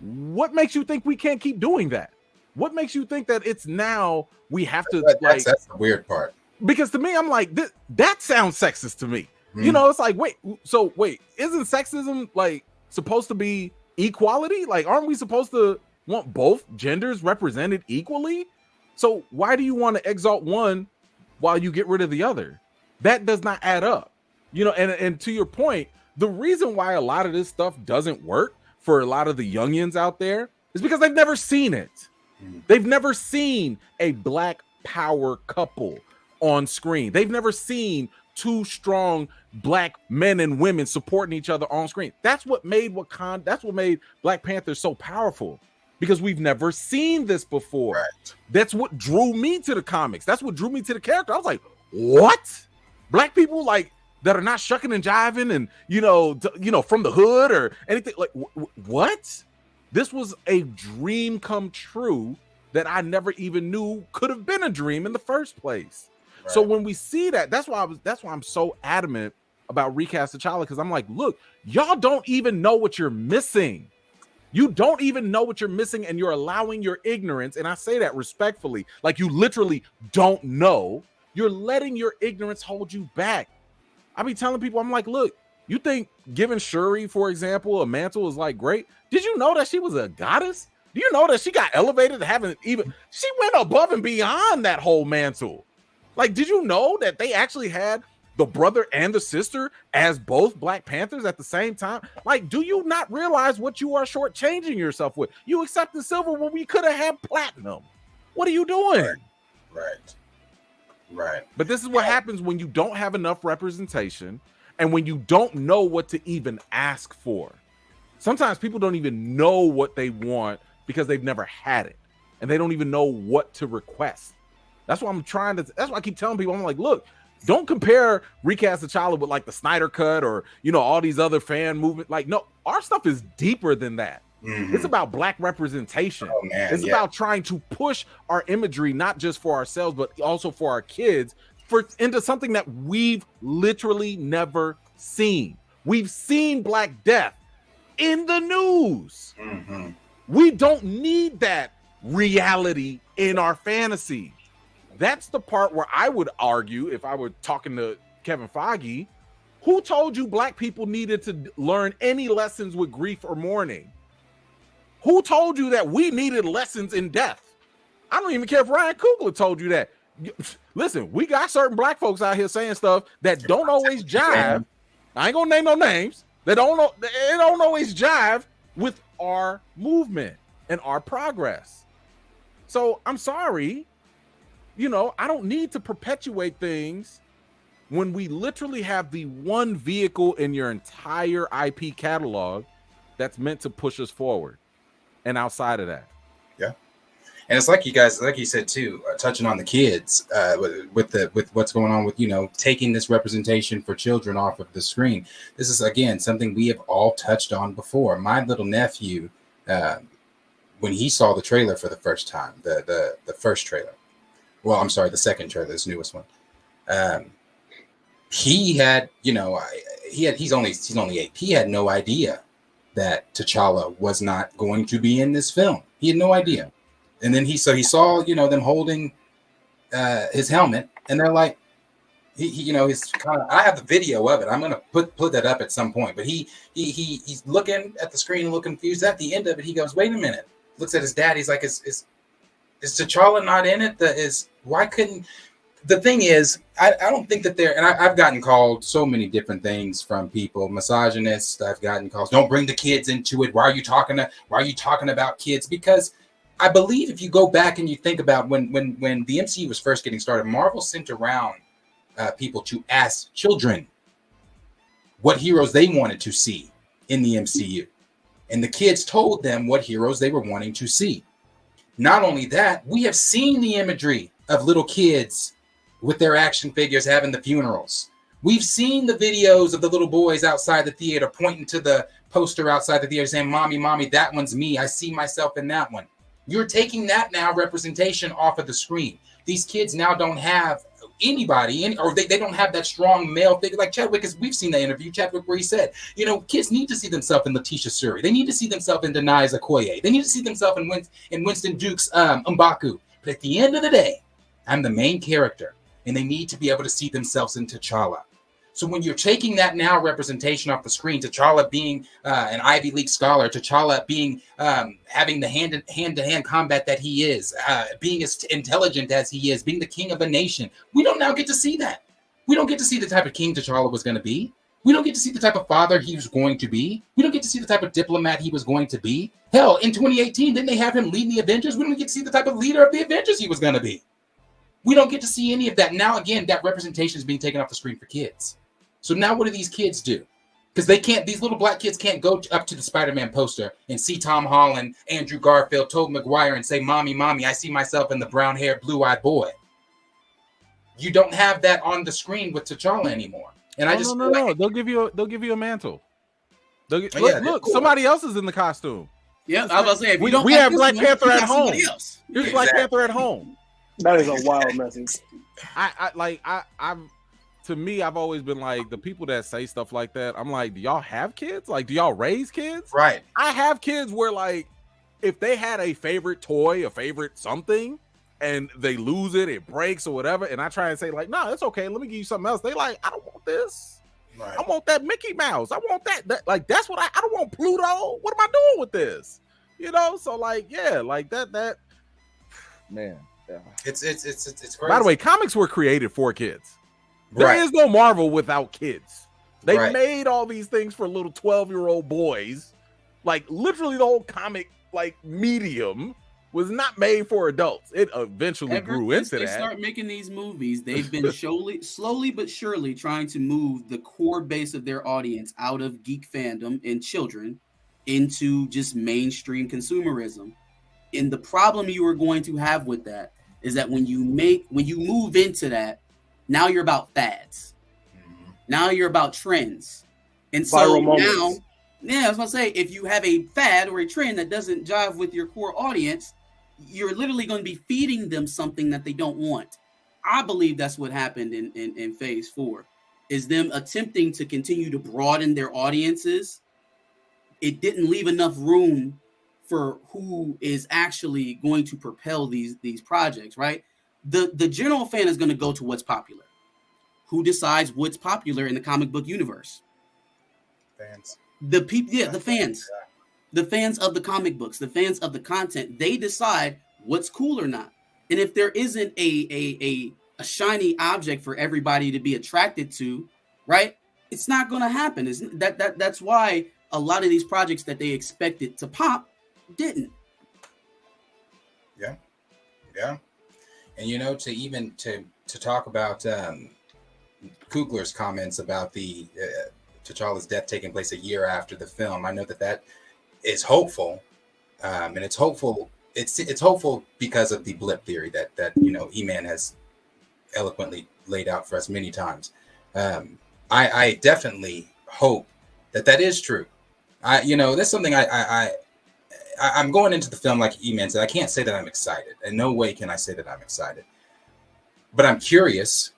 what makes you think we can't keep doing that? What makes you think that it's now we have to that's the weird part? Because to me, I'm like, that sounds sexist to me. It's like, wait, isn't sexism like supposed to be equality? Like, aren't we supposed to want both genders represented equally? So why do you want to exalt one while you get rid of the other? That does not add up. And to your point, the reason why a lot of this stuff doesn't work for a lot of the youngins out there is because they've never seen it. They've never seen a black power couple on screen. They've never seen two strong black men and women supporting each other on screen. That's what made Black Panther so powerful, because we've never seen this before. Right. That's what drew me to the comics. That's what drew me to the character. I was like, what? Black people like that are not shucking and jiving and, from the hood or anything. Like, what? This was a dream come true that I never even knew could have been a dream in the first place. Right. So when we see that, that's why I'm so adamant about Recast T'Challa, because I'm like, look, y'all don't even know what you're missing. You don't even know what you're missing, and you're allowing your ignorance, and I say that respectfully, like you literally don't know. You're letting your ignorance hold you back. I be telling people, I'm like, look, you think giving Shuri, for example, a mantle is like great? Did you know that she was a goddess? Do you know that she got elevated to she went above and beyond that whole mantle? Like, did you know that they actually had the brother and the sister as both Black Panthers at the same time? Like, do you not realize what you are shortchanging yourself with? You accepted silver when we could have had platinum. What are you doing? Right. But this is what happens when you don't have enough representation and when you don't know what to even ask for. Sometimes people don't even know what they want because they've never had it, and they don't even know what to request. That's why I keep telling people, I'm like, look, Don't compare Recast T'Challa with like the Snyder Cut or, you know, all these other fan movement. Like, no, our stuff is deeper than that. Mhm. It's about Black representation. Oh, man, it's about trying to push our imagery, not just for ourselves, but also for our kids, into something that we've literally never seen. We've seen Black Death in the news. Mm-hmm. We don't need that reality in our fantasy. That's the part where I would argue, if I were talking to Kevin Feige, who told you Black people needed to learn any lessons with grief or mourning? Who told you that we needed lessons in death? I don't even care if Ryan Coogler told you that. Listen, we got certain Black folks out here saying stuff that don't always jive. I ain't gonna name no names. They don't always jive with our movement and our progress. So I'm sorry, you know, I don't need to perpetuate things when we literally have the one vehicle in your entire IP catalog that's meant to push us forward. And outside of that, and it's like you guys, like you said too, touching on the kids, with what's going on with, you know, taking this representation for children off of the screen. This is again something we have all touched on before. My little nephew, when he saw the trailer for the first time, the first trailer, well, I'm sorry, the second trailer, this newest one, he had, you know, he's only 8. He had no idea that T'Challa was not going to be in this film. He had no idea. And then he saw, you know, them holding his helmet, and they're like, he you know, he's kind of, I have the video of it. I'm gonna put that up at some point. But he's looking at the screen, a little confused. At the end of it, he goes, "Wait a minute." Looks at his dad. He's like, "Is T'Challa not in it? Why couldn't?" The thing is, I don't think that they're, and I've gotten called so many different things from people, misogynists. I've gotten calls, "Don't bring the kids into it. Why are you talking about kids?" Because I believe if you go back and you think about when the MCU was first getting started, Marvel sent around people to ask children what heroes they wanted to see in the MCU. And the kids told them what heroes they were wanting to see. Not only that, we have seen the imagery of little kids with their action figures having the funerals. We've seen the videos of the little boys outside the theater pointing to the poster outside the theater saying, "Mommy, mommy, that one's me. I see myself in that one." You're taking that now representation off of the screen. These kids now don't have anybody, or they don't have that strong male figure like Chadwick. As we've seen the interview, Chadwick, where he said, you know, kids need to see themselves in Letitia Suri. They need to see themselves in Denai Okoye. They need to see themselves in Winston Dukes, M'Baku. But at the end of the day, I'm the main character, and they need to be able to see themselves in T'Challa. So when you're taking that now representation off the screen, T'Challa being an Ivy League scholar, T'Challa being having the hand-to-hand combat that he is, being as intelligent as he is, being the king of a nation, we don't now get to see that. We don't get to see the type of king T'Challa was going to be. We don't get to see the type of father he was going to be. We don't get to see the type of diplomat he was going to be. Hell, in 2018, didn't they have him lead the Avengers? We don't get to see the type of leader of the Avengers he was going to be. We don't get to see any of that. Now, again, that representation is being taken off the screen for kids. So now what do these kids do? Because these little Black kids can't go up to the Spider-Man poster and see Tom Holland, Andrew Garfield, Tobey Maguire, and say, "Mommy, mommy, I see myself in the brown-haired, blue-eyed boy." You don't have that on the screen with T'Challa anymore. And no. They'll give you a mantle. Look, somebody else is in the costume. Yeah, I was about to say, we have Black Panther at home. Here's Black Panther at home. That is a wild message. To me, I've always been like, the people that say stuff like that, I'm like, do y'all have kids? Like, do y'all raise kids? Right. I have kids where, like, if they had a favorite toy, a favorite something, and they lose it, it breaks or whatever, and I try and say, like, no, it's okay, let me give you something else. They like, I don't want this. Right. I want that Mickey Mouse. I want that. Like, that's what I don't want Pluto. What am I doing with this? You know? So, like, yeah, like that, man. Yeah. It's crazy. By the way, comics were created for kids. There is no Marvel without kids. They made all these things for little 12-year-old boys. Like, literally the whole comic, like, medium was not made for adults. It eventually grew into that. They start making these movies, they've been slowly but surely trying to move the core base of their audience out of geek fandom and children into just mainstream consumerism. And the problem you are going to have with that is that when you move into that, Now you're about fads. Now you're about trends. And so Viral now, moments. I was gonna say, if you have a fad or a trend that doesn't jive with your core audience, you're literally going to be feeding them something that they don't want. I believe that's what happened in phase 4, is them attempting to continue to broaden their audiences. It didn't leave enough room for who is actually going to propel these projects, right? The general fan is going to go to what's popular. Who decides what's popular in the comic book universe? Fans. The people, the fans. The fans of the comic books, the fans of the content, they decide what's cool or not. And if there isn't a shiny object for everybody to be attracted to, right? It's not going to happen. That's why a lot of these projects that they expected to pop didn't. Yeah. And to talk about Kugler's comments about the T'Challa's death taking place a year after the film, I know that is hopeful, and it's hopeful. It's hopeful because of the blip theory that E-Man has eloquently laid out for us many times. I definitely hope that is true. That's something I'm going into the film like E-Man said. I can't say that I'm excited. In no way can I say that I'm excited, but I'm curious.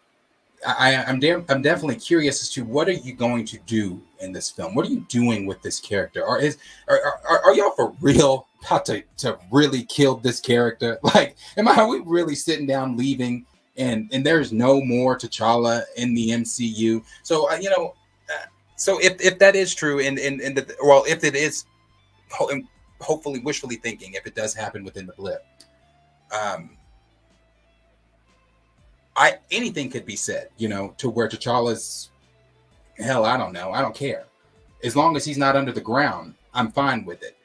I'm definitely curious as to what are you going to do in this film? What are you doing with this character? Are y'all for real about to really kill this character? Like, are we really sitting down leaving and there's no more T'Challa in the MCU? So so if that is true and if it is, hopefully wishfully thinking, if it does happen within the blip, anything could be said, to where T'Challa's, hell, I don't know. I don't care. As long as he's not under the ground, I'm fine with it.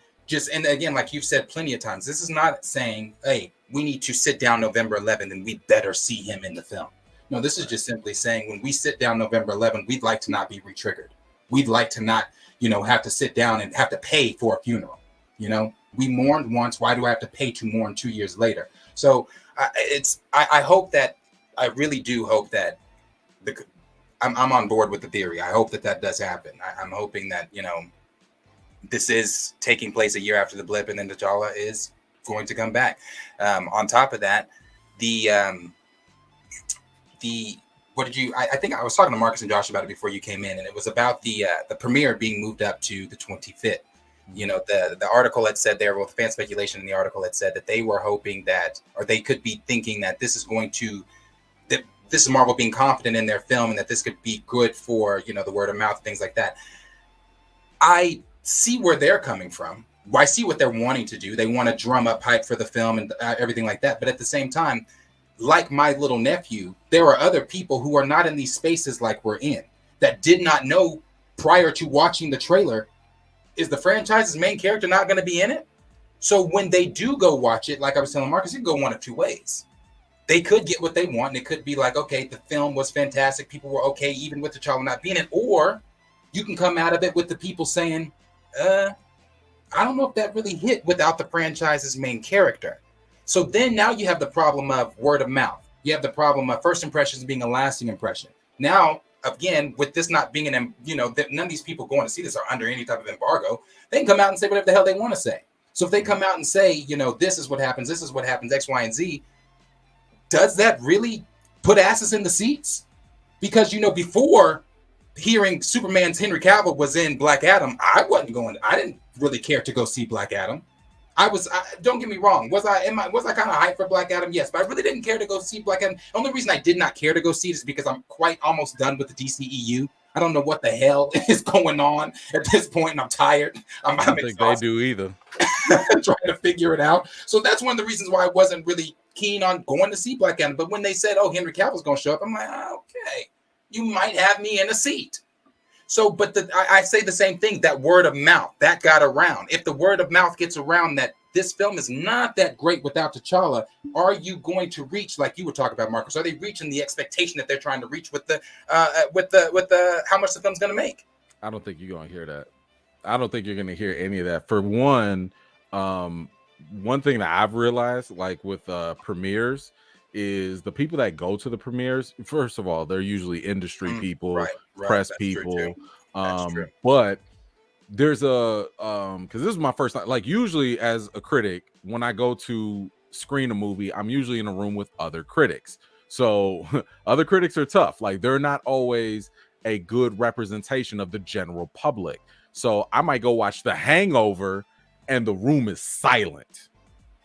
And again, like you've said plenty of times, this is not saying, hey, we need to sit down November 11th and we better see him in the film. No, this is just simply saying when we sit down November 11th, we'd like to not be re-triggered. We'd like to not, have to sit down and have to pay for a funeral. We mourned once. Why do I have to pay to mourn 2 years later? So I hope that, I really do hope that I'm on board with the theory. I hope that does happen. I'm hoping that, this is taking place a year after the blip and then T'Challa is going to come back. On top of that, I think I was talking to Marcus and Josh about it before you came in, and it was about the premiere being moved up to the 25th. The article had said there, with fan speculation in the article had said that they were hoping that, or they could be thinking that this is this is Marvel being confident in their film and that this could be good for, the word of mouth, things like that. I see where they're coming from. I see what they're wanting to do. They want to drum up hype for the film and everything like that. But at the same time, like my little nephew, there are other people who are not in these spaces like we're in, that did not know prior to watching the trailer, is the franchise's main character not going to be in it? So when they do go watch it, like I was telling Marcus, it can go one of two ways. They could get what they want, and it could be like, okay, the film was fantastic. People were okay, even with T'Challa not being in it. Or you can come out of it with the people saying, I don't know if that really hit without the franchise's main character. So then now you have the problem of word of mouth. You have the problem of first impressions being a lasting impression. Now, again, with this not being none of these people going to see this are under any type of embargo. They can come out and say whatever the hell they want to say. So if they come out and say, this is what happens, X, Y, and Z, does that really put asses in the seats? Because, before hearing Superman's Henry Cavill was in Black Adam, I didn't really care to go see Black Adam. Don't get me wrong. Was I kind of hyped for Black Adam? Yes, but I really didn't care to go see Black Adam. The only reason I did not care to go see it is because I'm quite almost done with the DCEU. I don't know what the hell is going on at this point, and I'm tired. I don't think they do either. Trying to figure it out. So that's one of the reasons why I wasn't really keen on going to see Black Adam. But when they said, "Oh, Henry Cavill's going to show up," I'm like, okay, you might have me in a seat. So, but I say the same thing. That word of mouth that got around. If the word of mouth gets around that this film is not that great without T'Challa, are you going to reach, like you were talking about, Marcus? Are they reaching the expectation that they're trying to reach with the how much the film's going to make? I don't think you're going to hear that. I don't think you're going to hear any of that. For one thing that I've realized, like with premieres, is the people that go to the premieres. First of all, they're usually industry people, press That's people. true. But there's a because this is my first time. Like usually, as a critic, when I go to screen a movie, I'm usually in a room with other critics. So other critics are tough. Like they're not always a good representation of the general public. So I might go watch The Hangover, and the room is silent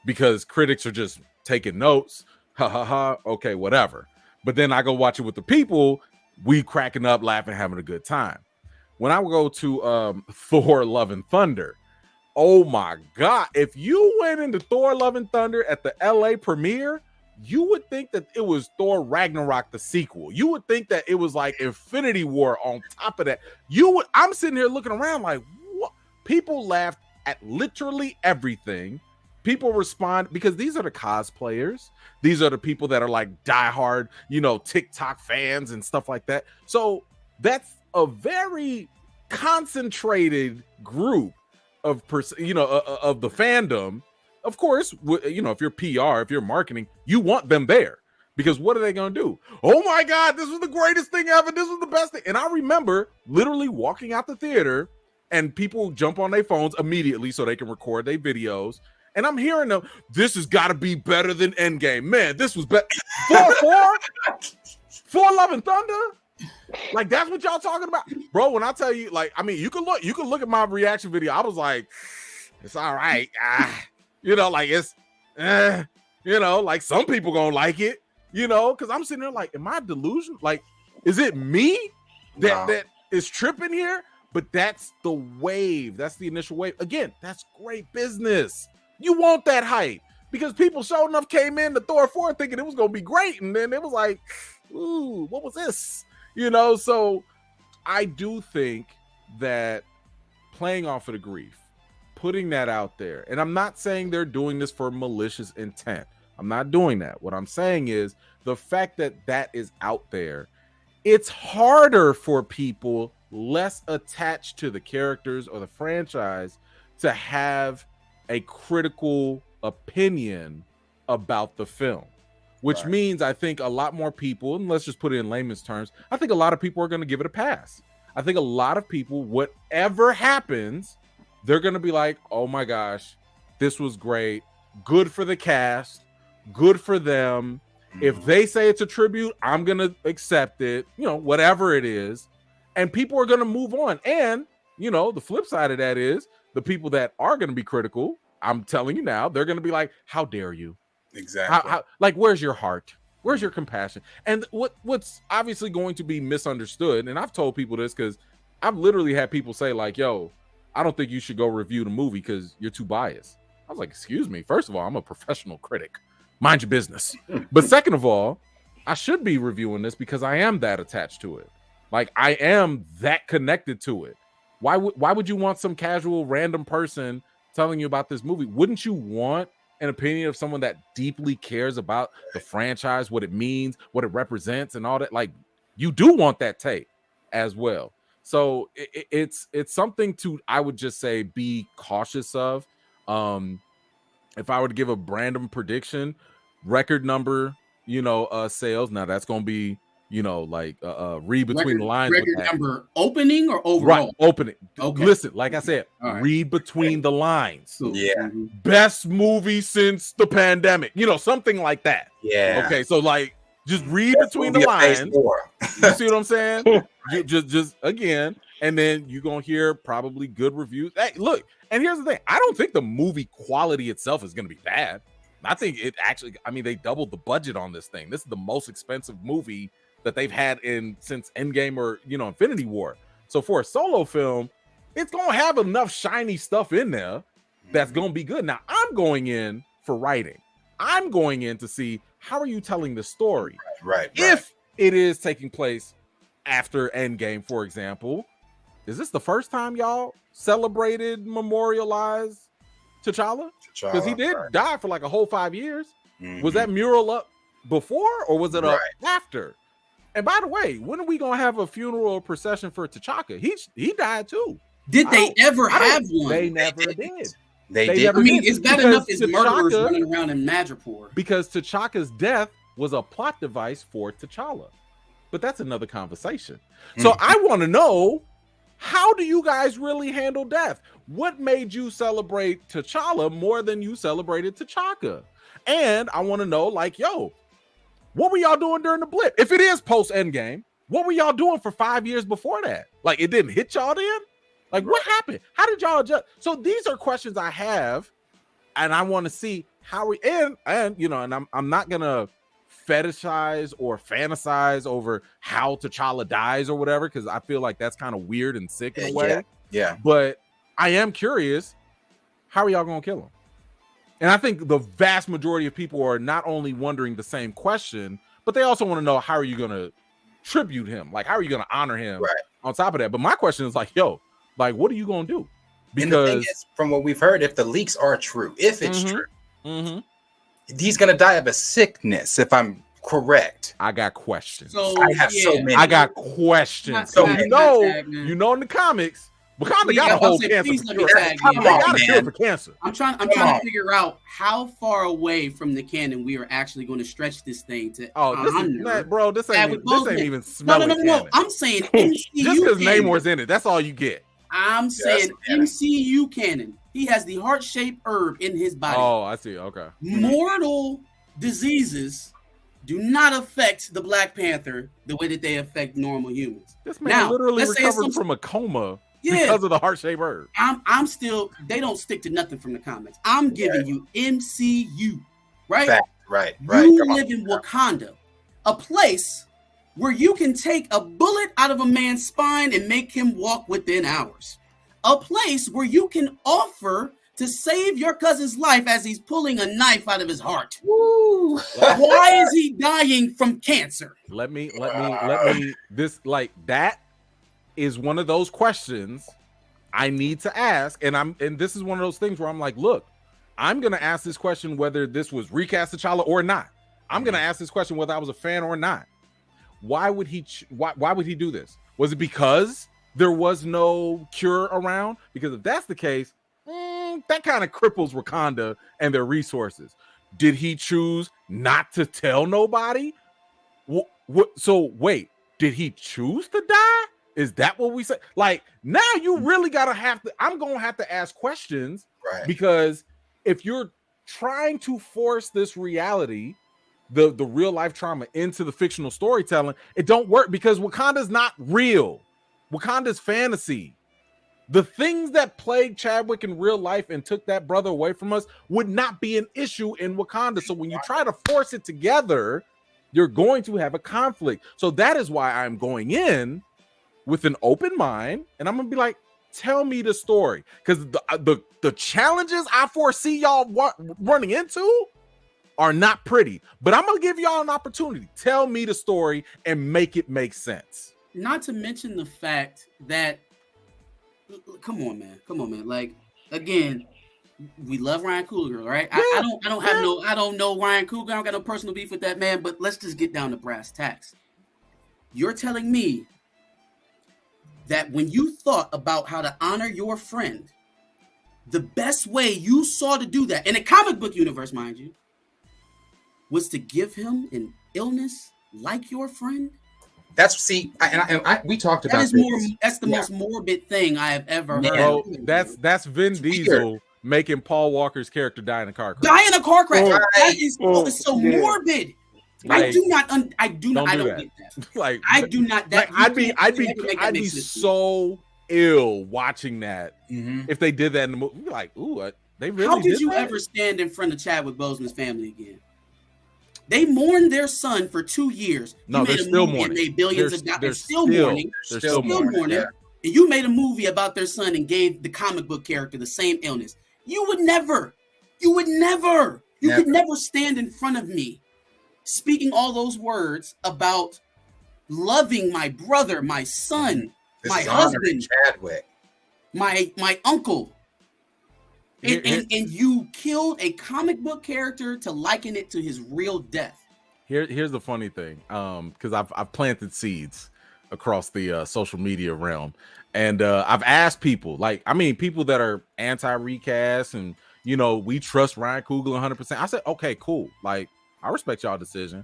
because critics are just taking notes. Ha ha ha. Okay, whatever. But then I go watch it with the people. We cracking up, laughing, having a good time. When I go to Thor: Love and Thunder, oh my God! If you went into Thor: Love and Thunder at the LA premiere, you would think that it was Thor Ragnarok, the sequel. You would think that it was like Infinity War on top of that. I'm sitting here looking around like, what? People laughed at literally everything. People respond because these are the cosplayers. These are the people that are like diehard, TikTok fans and stuff like that. So that's a very concentrated group of of the fandom. Of course, if you're PR, if you're marketing, you want them there because what are they going to do? Oh my God, this was the greatest thing ever. This was the best thing. And I remember literally walking out the theater and people jump on their phones immediately so they can record their videos. And I'm hearing them, this has got to be better than Endgame. Man, this was better. Thor: Love and Thunder? Like, that's what y'all talking about? Bro, when I tell you, you can look at my reaction video. I was like, it's all right. Like some people gonna like it, because I'm sitting there like, am I delusional? Like, is it me that is tripping here? But that's the wave. That's the initial wave. Again, that's great business. You want that hype because people sure enough came in to Thor 4 thinking it was going to be great. And then it was like, ooh, what was this? So I do think that playing off of the grief, putting that out there, and I'm not saying they're doing this for malicious intent. I'm not doing that. What I'm saying is the fact that that is out there, it's harder for people less attached to the characters or the franchise to have a critical opinion about the film, which means I think a lot more people, and let's just put it in layman's terms, I think a lot of people are going to give it a pass. I think a lot of people, whatever happens, they're going to be like, oh my gosh, this was great. Good for the cast. Good for them. If they say it's a tribute, I'm going to accept it, whatever it is. And people are going to move on. And, the flip side of that is the people that are going to be critical, I'm telling you now, they're going to be like, how dare you? Exactly. Like, where's your heart? Where's your compassion? And what's obviously going to be misunderstood, and I've told people this because I've literally had people say like, yo, I don't think you should go review the movie because you're too biased. I was like, excuse me. First of all, I'm a professional critic. Mind your business. But second of all, I should be reviewing this because I am that attached to it. Like, I am that connected to it. Why would you want some casual random person telling you about this movie? Wouldn't you want an opinion of someone that deeply cares about the franchise, what it means, what it represents, and all that? Like, you do want that take as well. So it's something to, I would just say, be cautious of. If I were to give a random prediction, record number, sales. Now that's going to be, read between the lines. Record number opening or overall? Right, opening. Okay. Listen, like I said, read between the lines. Yeah. Best movie since the pandemic. Something like that. Yeah. Okay, so like just read between the lines. You see what I'm saying? just again, and then you're gonna hear probably good reviews. Hey, look, and here's the thing: I don't think the movie quality itself is gonna be bad. I think it actually, they doubled the budget on this thing. This is the most expensive movie that they've had since Endgame or Infinity War. So for a solo film, it's gonna have enough shiny stuff in there that's gonna be good. Now I'm going in for writing. I'm going in to see how are you telling the story. Right. If it is taking place after Endgame, for example, is this the first time y'all celebrated, memorialized T'Challa? Because he did die for like a whole 5 years. Was that mural up before or was it up after? And by the way, when are we gonna have a funeral or procession for T'Chaka? He died too. Did they ever have one? They never did. They did. Is that enough as murderers running around in Madripoor? Because T'Chaka's death was a plot device for T'Challa. But that's another conversation. So I want to know, how do you guys really handle death? What made you celebrate T'Challa more than you celebrated T'Chaka? And I want to know, like, yo, what were y'all doing during the blip? If it is post Endgame, what were y'all doing for 5 years before that? Like, it didn't hit y'all then? Like, what happened? How did y'all adjust? So these are questions I have, and I want to see how we and you know, and I'm not gonna fetishize or fantasize over how T'Challa dies or whatever, because I feel like that's kind of weird and sick in a way. Yeah. But I am curious, how are y'all gonna kill him? And I think the vast majority of people are not only wondering the same question, but they also want to know, how are you gonna tribute him? Like, how are you gonna honor him on top of that? But my question is like, yo, like, what are you gonna do? Because and the thing is, from what we've heard, if the leaks are true, if it's true, he's gonna die of a sickness, if I'm correct. I got questions. So I have so many. I got questions. So you know in the comics, Wakanda got a whole cancer. They got a cure for cancer. I'm trying to figure out how far away from the canon we are actually going to stretch this thing to. This ain't even smelling. No. I'm saying MCU. Just because Namor's in it, that's all you get. I'm saying MCU canon. He has the heart-shaped herb in his body. Oh, I see. Okay. Mortal diseases do not affect the Black Panther the way that they affect normal humans. This man literally recovered from a coma because of the heart-shaped herb. I'm still, they don't stick to nothing from the comics. I'm giving you MCU, right? Right. You live in Wakanda, a place where you can take a bullet out of a man's spine and make him walk within hours. A place where you can offer to save your cousin's life as he's pulling a knife out of his heart. Woo. Why is he dying from cancer? Let me this, like, that is one of those questions I need to ask. And this is one of those things where I'm like, look, I'm gonna ask this question whether this was recast T'Challa or not. I'm gonna ask this question whether I was a fan or not. Why would he do this? Was it because there was no cure around? Because if that's the case, that kind of cripples Wakanda and their resources. Did he choose not to tell nobody? So wait, did he choose to die? Is that what we say? Like, now you really I'm gonna have to ask questions, right? Because if you're trying to force this reality, the real life trauma into the fictional storytelling, it don't work, because Wakanda's not real. Wakanda's fantasy. The things that plagued Chadwick in real life and took that brother away from us would not be an issue in Wakanda. So when you try to force it together, you're going to have a conflict. So that is why I'm going in with an open mind, and I'm gonna be like, tell me the story, because the challenges I foresee y'all running into are not pretty. But I'm gonna give y'all an opportunity. Tell me the story and make it make sense. Not to mention the fact that, come on, man. Like, again, we love Ryan Coogler, right? Yeah, I don't know Ryan Coogler. I don't got no personal beef with that man. But let's just get down to brass tacks. You're telling me that when you thought about how to honor your friend, the best way you saw to do that in a comic book universe, mind you, was to give him an illness like your friend? We talked about this. That's the most morbid thing I have ever heard. Bro, that's Vin Diesel making Paul Walker's character die in a car crash. That is so morbid. Like, I don't get that. Like, I do not. That I'd be so ill watching that if they did that in the movie. We'd be like, ooh, they really. How did you ever stand in front of Chadwick Boseman's family again? They mourned their son for 2 years. No, they're still mourning. Made billions of dollars. They're still mourning. They're still mourning. Yeah. And you made a movie about their son and gave the comic book character the same illness. You could never stand in front of me speaking all those words about loving my brother, my son, my husband, Chadwick, my uncle. And you killed a comic book character to liken it to his real death. Here's the funny thing, because I've planted seeds across the social media realm, and I've asked people, people that are anti-recast, and we trust Ryan Coogler 100%. I said, okay, cool, like, I respect y'all decision.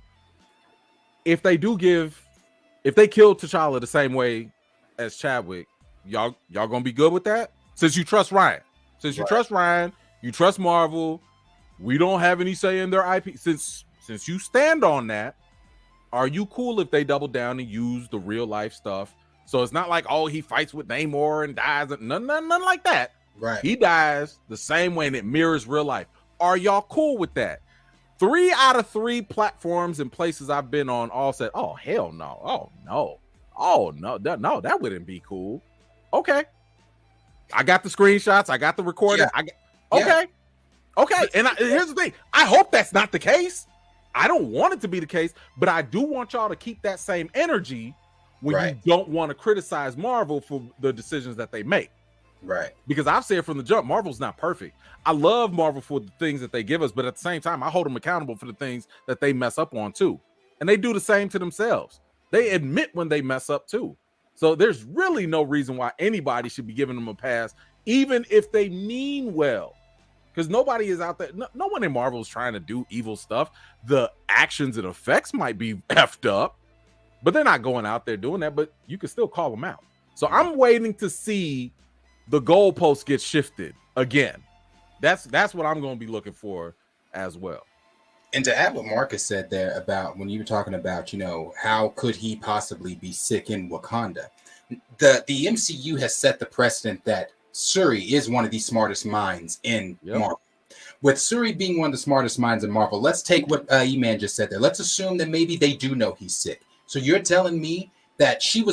if they kill T'Challa the same way as Chadwick, y'all gonna be good with that? Since you trust Ryan, you trust Marvel. We don't have any say in their IP. Since you stand on that, are you cool if they double down and use the real life stuff? So it's not like, oh, he fights with Namor and dies. None like that. Right. He dies the same way and it mirrors real life. Are y'all cool with that? 3 out of 3 platforms and places I've been on all said, oh, hell no. Oh, no, that wouldn't be cool. Okay. I got the screenshots. I got the recording. Yeah. Okay. And here's the thing. I hope that's not the case. I don't want it to be the case, but I do want y'all to keep that same energy when you don't want to criticize Marvel for the decisions that they make. Right. Because I've said from the jump, Marvel's not perfect. I love Marvel for the things that they give us, but at the same time, I hold them accountable for the things that they mess up on too. And they do the same to themselves. They admit when they mess up too. So there's really no reason why anybody should be giving them a pass, even if they mean well. Because nobody is out there. No one in Marvel is trying to do evil stuff. The actions and effects might be effed up, but they're not going out there doing that. But you can still call them out. So I'm waiting to see the goalpost get shifted again. That's what I'm going to be looking for as well. And to add what Marcus said there about when you were talking about, how could he possibly be sick in Wakanda? The MCU has set the precedent that Shuri is one of the smartest minds in Marvel. With Shuri being one of the smartest minds in Marvel, let's take what E-Man just said there. Let's assume that maybe they do know he's sick. So you're telling me that she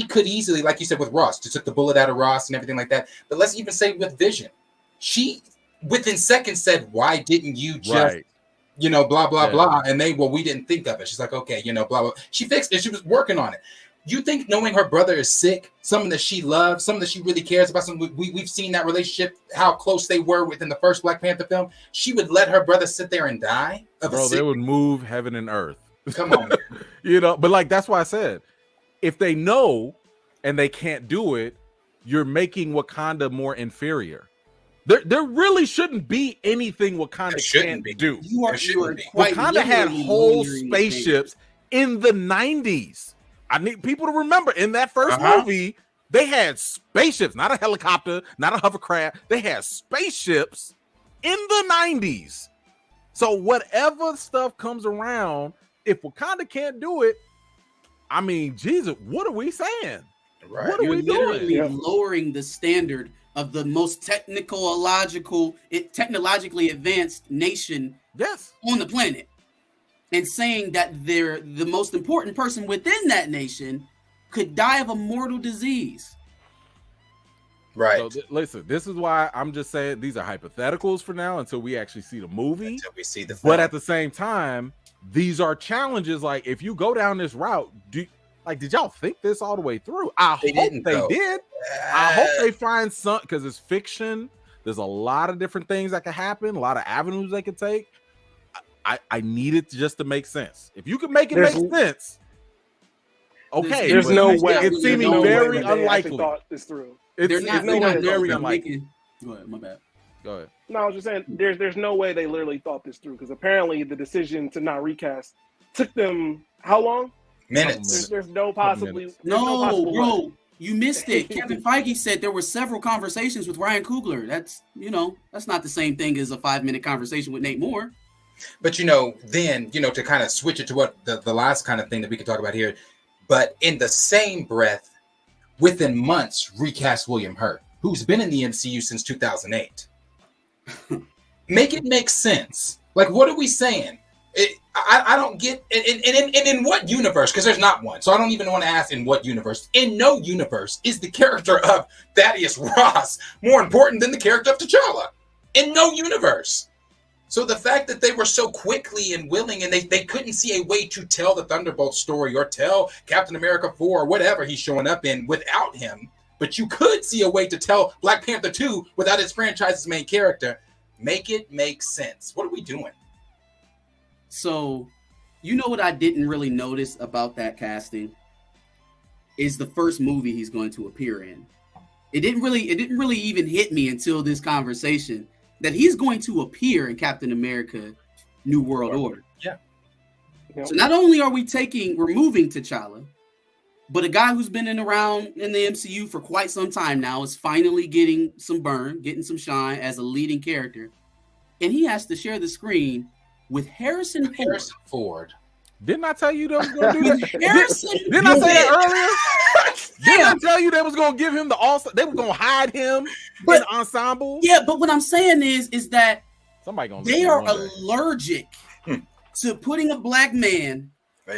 could easily, like you said with Ross, just took the bullet out of Ross and everything like that. But let's even say with Vision, she within seconds said, "Why didn't you just, blah blah blah?" And we didn't think of it. She's like, okay, blah blah. She fixed it. She was working on it. You think knowing her brother is sick, someone that she loves, someone that she really cares about, we've seen that relationship, how close they were within the first Black Panther film, she would let her brother sit there and die? They would move heaven and earth. Come on. But like, that's why I said, if they know and they can't do it, you're making Wakanda more inferior. There really shouldn't be anything Wakanda can't do. Wakanda had whole spaceships in the 90s. I need people to remember in that first movie, they had spaceships, not a helicopter, not a hovercraft. They had spaceships in the 90s. So whatever stuff comes around, if Wakanda can't do it, I mean, Jesus, what are we saying? Right. What are we doing? Lowering the standard of the most technologically advanced nation on the planet. And saying that they're the most important person within that nation could die of a mortal disease. Right. So listen, this is why I'm just saying these are hypotheticals for now until we actually see the movie. Until we see the film. But at the same time, these are challenges. Like, if you go down this route, did y'all think this all the way through? I hope they did. I hope they find some, because it's fiction. There's a lot of different things that could happen, a lot of avenues they could take. I need it just to make sense. If you can make it make sense, okay. There's no way. It's seeming very unlikely. Thought this through. It's not very unlikely. Go ahead, my bad. Go ahead. No, I was just saying there's no way they literally thought this through, because apparently the decision to not recast took them how long? Minutes. There's no possibly. Bro. You missed it. Kevin Feige said there were several conversations with Ryan Coogler. That's not the same thing as a 5-minute conversation with Nate Moore. But then to kind of switch it to what the last kind of thing that we could talk about here, but in the same breath, within months, recast William Hurt, who's been in the MCU since 2008. Make it make sense. Like, what are we saying? I don't get. And in what universe? Because there's not one, so I don't even want to ask in what universe. In no universe is the character of Thaddeus Ross more important than the character of T'Challa. In no universe. So the fact that they were so quickly and willing, and they couldn't see a way to tell the Thunderbolt story or tell Captain America 4 or whatever he's showing up in without him, but you could see a way to tell Black Panther 2 without its franchise's main character. Make it make sense. What are we doing? So, what I didn't really notice about that casting is the first movie he's going to appear in. It didn't really even hit me until this conversation that he's going to appear in Captain America New World Order. Yeah. So not only are we removing T'Challa, but a guy who's been around in the MCU for quite some time now is finally getting some shine as a leading character. And he has to share the screen with Harrison Ford. Didn't I tell you they was going to do that? Didn't I say that earlier? Didn't I tell you they was going to give him the all-star? They were going to hide him in ensemble? Yeah, but what I'm saying is that they are allergic to putting a black man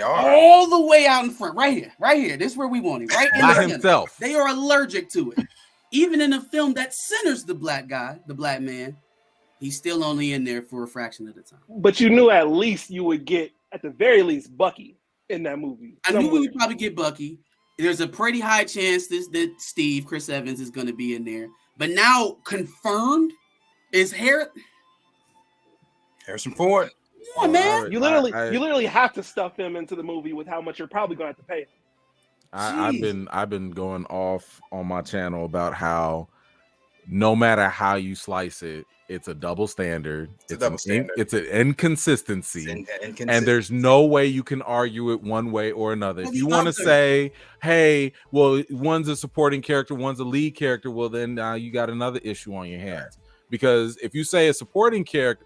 all the way out in front, right here. This is where we want him, right in the himself. They are allergic to it. Even in a film that centers the black guy, the black man, he's still only in there for a fraction of the time. But you knew at least you would get, at the very least, Bucky in that movie. I knew we would probably get Bucky. There's a pretty high chance that Chris Evans is going to be in there. But now confirmed is Harrison Ford. Come on, man. You literally have to stuff him into the movie with how much you're probably going to have to pay him. I've been going off on my channel about how no matter how you slice it, it's a double standard. It's an inconsistency. And there's no way you can argue it one way or another. If you want to say, hey, well, one's a supporting character, one's a lead character, well, then you got another issue on your hands. Because if you say a supporting character,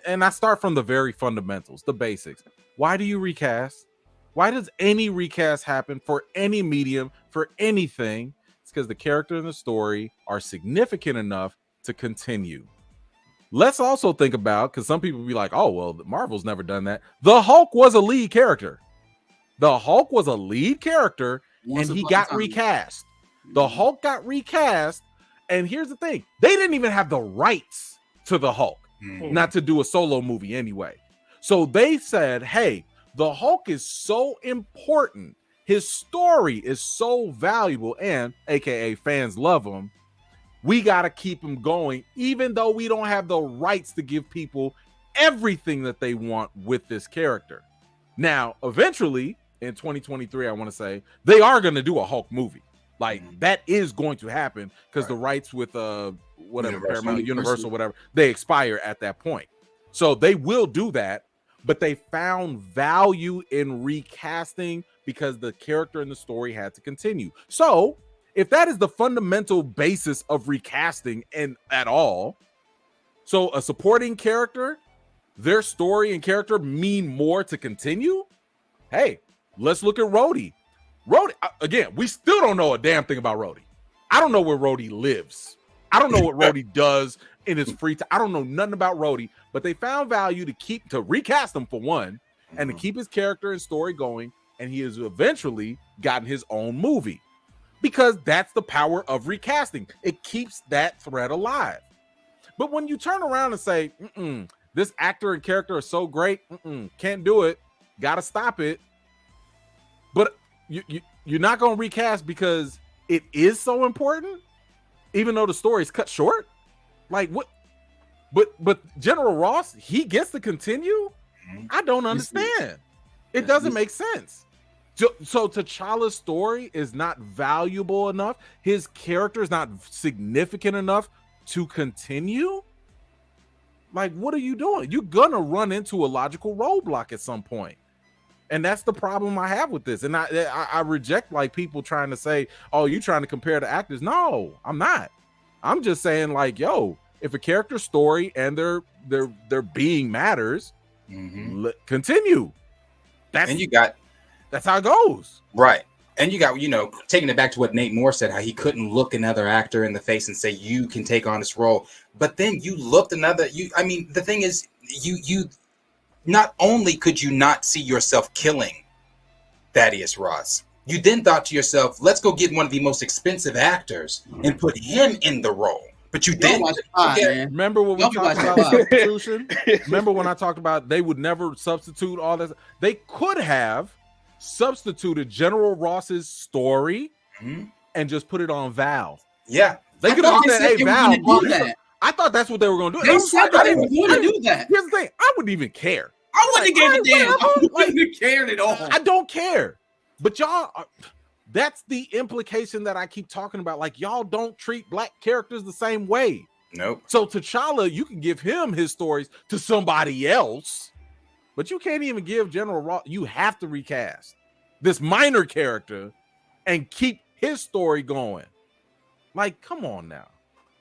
and I start from the very fundamentals, the basics. Why do you recast? Why does any recast happen for any medium, for anything? It's because the character and the story are significant enough to continue. Let's also think about, because some people be like, oh, well, Marvel's never done that. The Hulk was a lead character. And he got recast. The Hulk got recast. And here's the thing. They didn't even have the rights to the Hulk. Not to do a solo movie anyway. So they said, hey, the Hulk is so important. His story is so valuable, and AKA fans love him. We got to keep him going, even though we don't have the rights to give people everything that they want with this character. Now, eventually, in 2023, I want to say, they are going to do a Hulk movie. Like, that is going to happen because the rights with Universal, whatever, they expire at that point. So they will do that, but they found value in recasting because the character and the story had to continue. So if that is the fundamental basis of recasting and at all, so a supporting character, their story and character mean more to continue. Hey, let's look at Rhodey. Again, we still don't know a damn thing about Rhodey. I don't know where Rhodey lives. I don't know what Rhodey does in his free time. I don't know nothing about Rhodey, but they found value to recast him for one, and to keep his character and story going, and he has eventually gotten his own movie because that's the power of recasting. It keeps that thread alive. But when you turn around and say, this actor and character are so great, can't do it, gotta stop it. But you're not going to recast because it is so important, even though the story is cut short. Like what? But General Ross, he gets to continue. I don't understand. It doesn't make sense. So T'Challa's story is not valuable enough. His character is not significant enough to continue. Like, what are you doing? You're gonna run into a logical roadblock at some point. And that's the problem I have with this. And I reject like people trying to say, oh, you trying to compare the actors. No, I'm not. I'm just saying like, yo, if a character's story and their being matters, continue. That's how it goes. Right. And you got, taking it back to what Nate Moore said, how he couldn't look another actor in the face and say, you can take on this role. But then you looked the thing is, you not only could you not see yourself killing Thaddeus Ross, you then thought to yourself, let's go get one of the most expensive actors and put him in the role. But you didn't. Remember what we talked about substitution? Remember when I talked about they would never substitute all this? They could have substituted General Ross's story and just put it on Val. Yeah. They could have said, hey, Val, I thought that's what they were going to do. They said that they were going to do that. Here's the thing. I wouldn't even care. I wouldn't have gave a damn. I wouldn't have cared at all. I don't care. But y'all, that's the implication that I keep talking about. Like, y'all don't treat black characters the same way. Nope. So T'Challa, you can give him his stories to somebody else. but you can't even give General Ross. You have to recast this minor character and keep his story going. Like, come on now.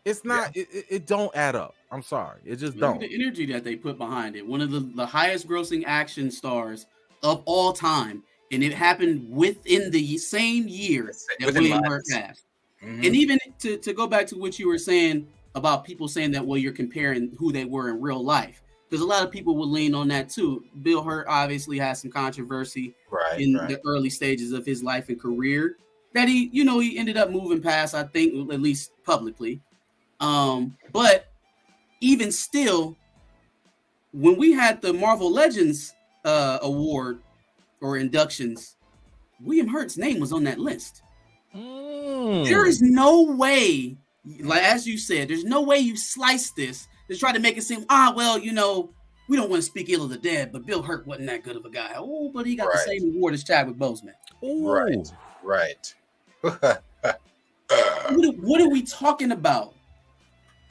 It's not, it don't add up. I'm sorry. It just don't. The energy that they put behind it. One of the highest grossing action stars of all time. And it happened within the same year that William Hurt passed. And even to go back to what you were saying about people saying that, well, you're comparing who they were in real life. Because a lot of people would lean on that too. Bill Hurt obviously has some controversy in the early stages of his life and career that he ended up moving past, I think, at least publicly. But even still, when we had the Marvel Legends award or inductions, William Hurt's name was on that list. There is no way, like as you said, there's no way you slice this to try to make it seem, well, we don't want to speak ill of the dead, but Bill Hurt wasn't that good of a guy. Oh, but he got the same award as Chadwick Boseman. Ooh. Right. What are we talking about?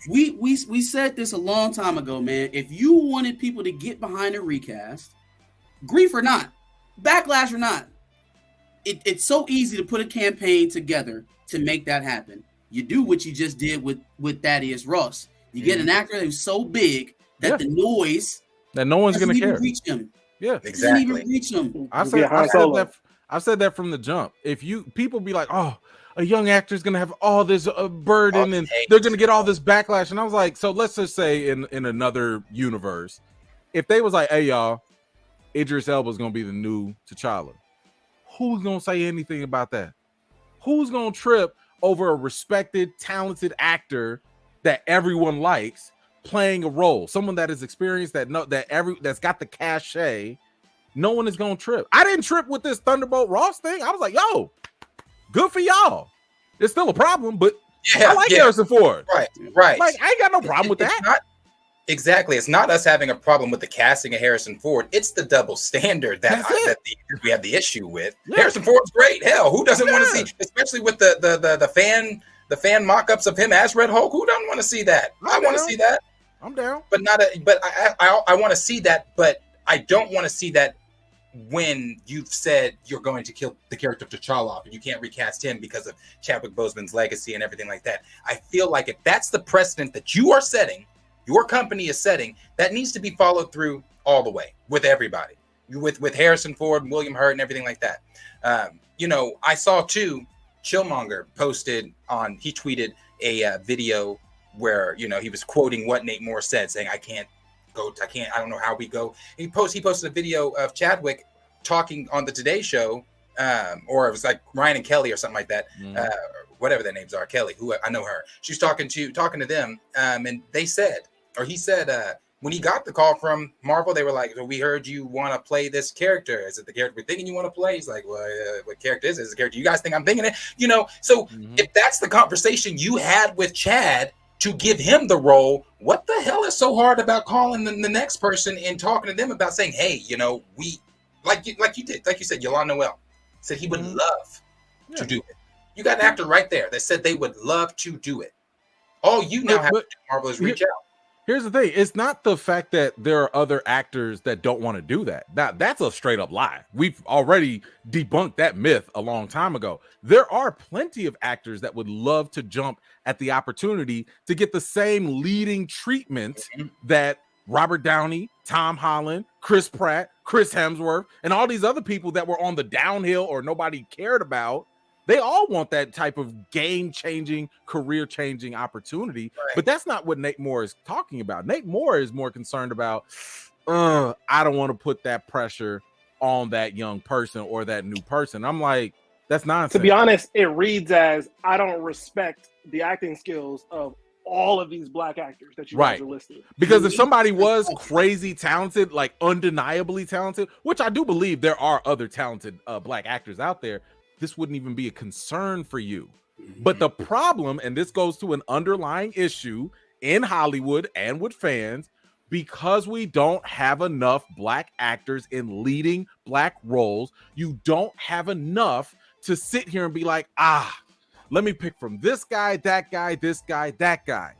We said this a long time ago, man. If you wanted people to get behind a recast, grief or not, backlash or not, it's so easy to put a campaign together to make that happen. You do what you just did with Thaddeus Ross. You get an actor who's so big that the noise that no one's going to care. Reach him. Yeah, exactly. Doesn't even reach him. I said that from the jump. If people be like, oh, a young actor is going to have all this burden and they're going to get all this backlash. And I was like, so let's just say in another universe, if they was like, hey, y'all, Idris Elba is going to be the new T'Challa, who's going to say anything about that? Who's going to trip over a respected, talented actor that everyone likes playing a role? Someone that is experienced, that's got the cachet. No one is going to trip. I didn't trip with this Thunderbolt Ross thing. I was like, yo, good for y'all. It's still a problem, but I like Harrison Ford. Right. Like, I ain't got no problem with that. Exactly. It's not us having a problem with the casting of Harrison Ford. It's the double standard that we have the issue with. Yeah. Harrison Ford's great. Hell, who doesn't want to see, especially with the fan mock-ups of him as Red Hulk? Who doesn't want to see that? I want to see that. I'm down. But I want to see that, but I don't want to see that when you've said you're going to kill the character of T'Challa off and you can't recast him because of Chadwick Boseman's legacy and everything like that. I feel like if that's the precedent that you are setting, your company is setting, that needs to be followed through all the way with everybody, with Harrison Ford and William Hurt and everything like that. I saw too, Chillmonger he tweeted a video where, he was quoting what Nate Moore said, saying, I don't know how we go. He posted a video of Chadwick talking on the Today Show, or it was like Ryan and Kelly or something like that. Whatever their names are, Kelly, who I know her. She's talking to them, and he said, when he got the call from Marvel, they were like, so we heard you want to play this character. Is it the character we're thinking you want to play? He's like, well, what character is it? Is it the character you guys think I'm thinking it? So if that's the conversation you had with Chad to give him the role, what the hell is so hard about calling the next person and talking to them about saying, hey, we like you said, Yolanda Noel said he would love to do it. You got an actor right there that said they would love to do it. All you now have to do, Marvel, is reach out. Here's the thing. It's not the fact that there are other actors that don't want to do that. That's a straight up lie. We've already debunked that myth a long time ago. There are plenty of actors that would love to jump at the opportunity to get the same leading treatment that Robert Downey, Tom Holland, Chris Pratt, Chris Hemsworth, and all these other people that were on the downhill or nobody cared about. They all want that type of game-changing, career-changing opportunity, but that's not what Nate Moore is talking about. Nate Moore is more concerned about, I don't want to put that pressure on that young person or that new person. I'm like, that's nonsense. To be honest, it reads as, I don't respect the acting skills of all of these black actors that you guys are listed. Because if somebody was crazy talented, like undeniably talented, which I do believe there are other talented black actors out there, this wouldn't even be a concern for you. But the problem, and this goes to an underlying issue in Hollywood and with fans, because we don't have enough black actors in leading black roles, you don't have enough to sit here and be like, let me pick from this guy, that guy, this guy, that guy.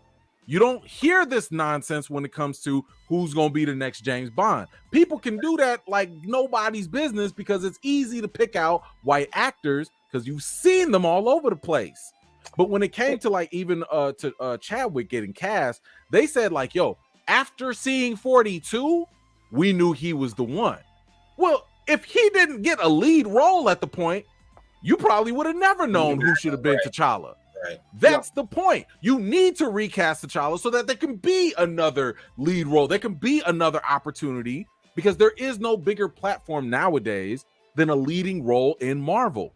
You don't hear this nonsense when it comes to who's going to be the next James Bond. People can do that like nobody's business because it's easy to pick out white actors because you've seen them all over the place. But when it came to like even to Chadwick getting cast, they said like, yo, after seeing 42, we knew he was the one. Well, if he didn't get a lead role at the point, you probably would have never known who should have been T'Challa. Right. That's the point. You need to recast T'Challa so that there can be another lead role. There can be another opportunity because there is no bigger platform nowadays than a leading role in Marvel.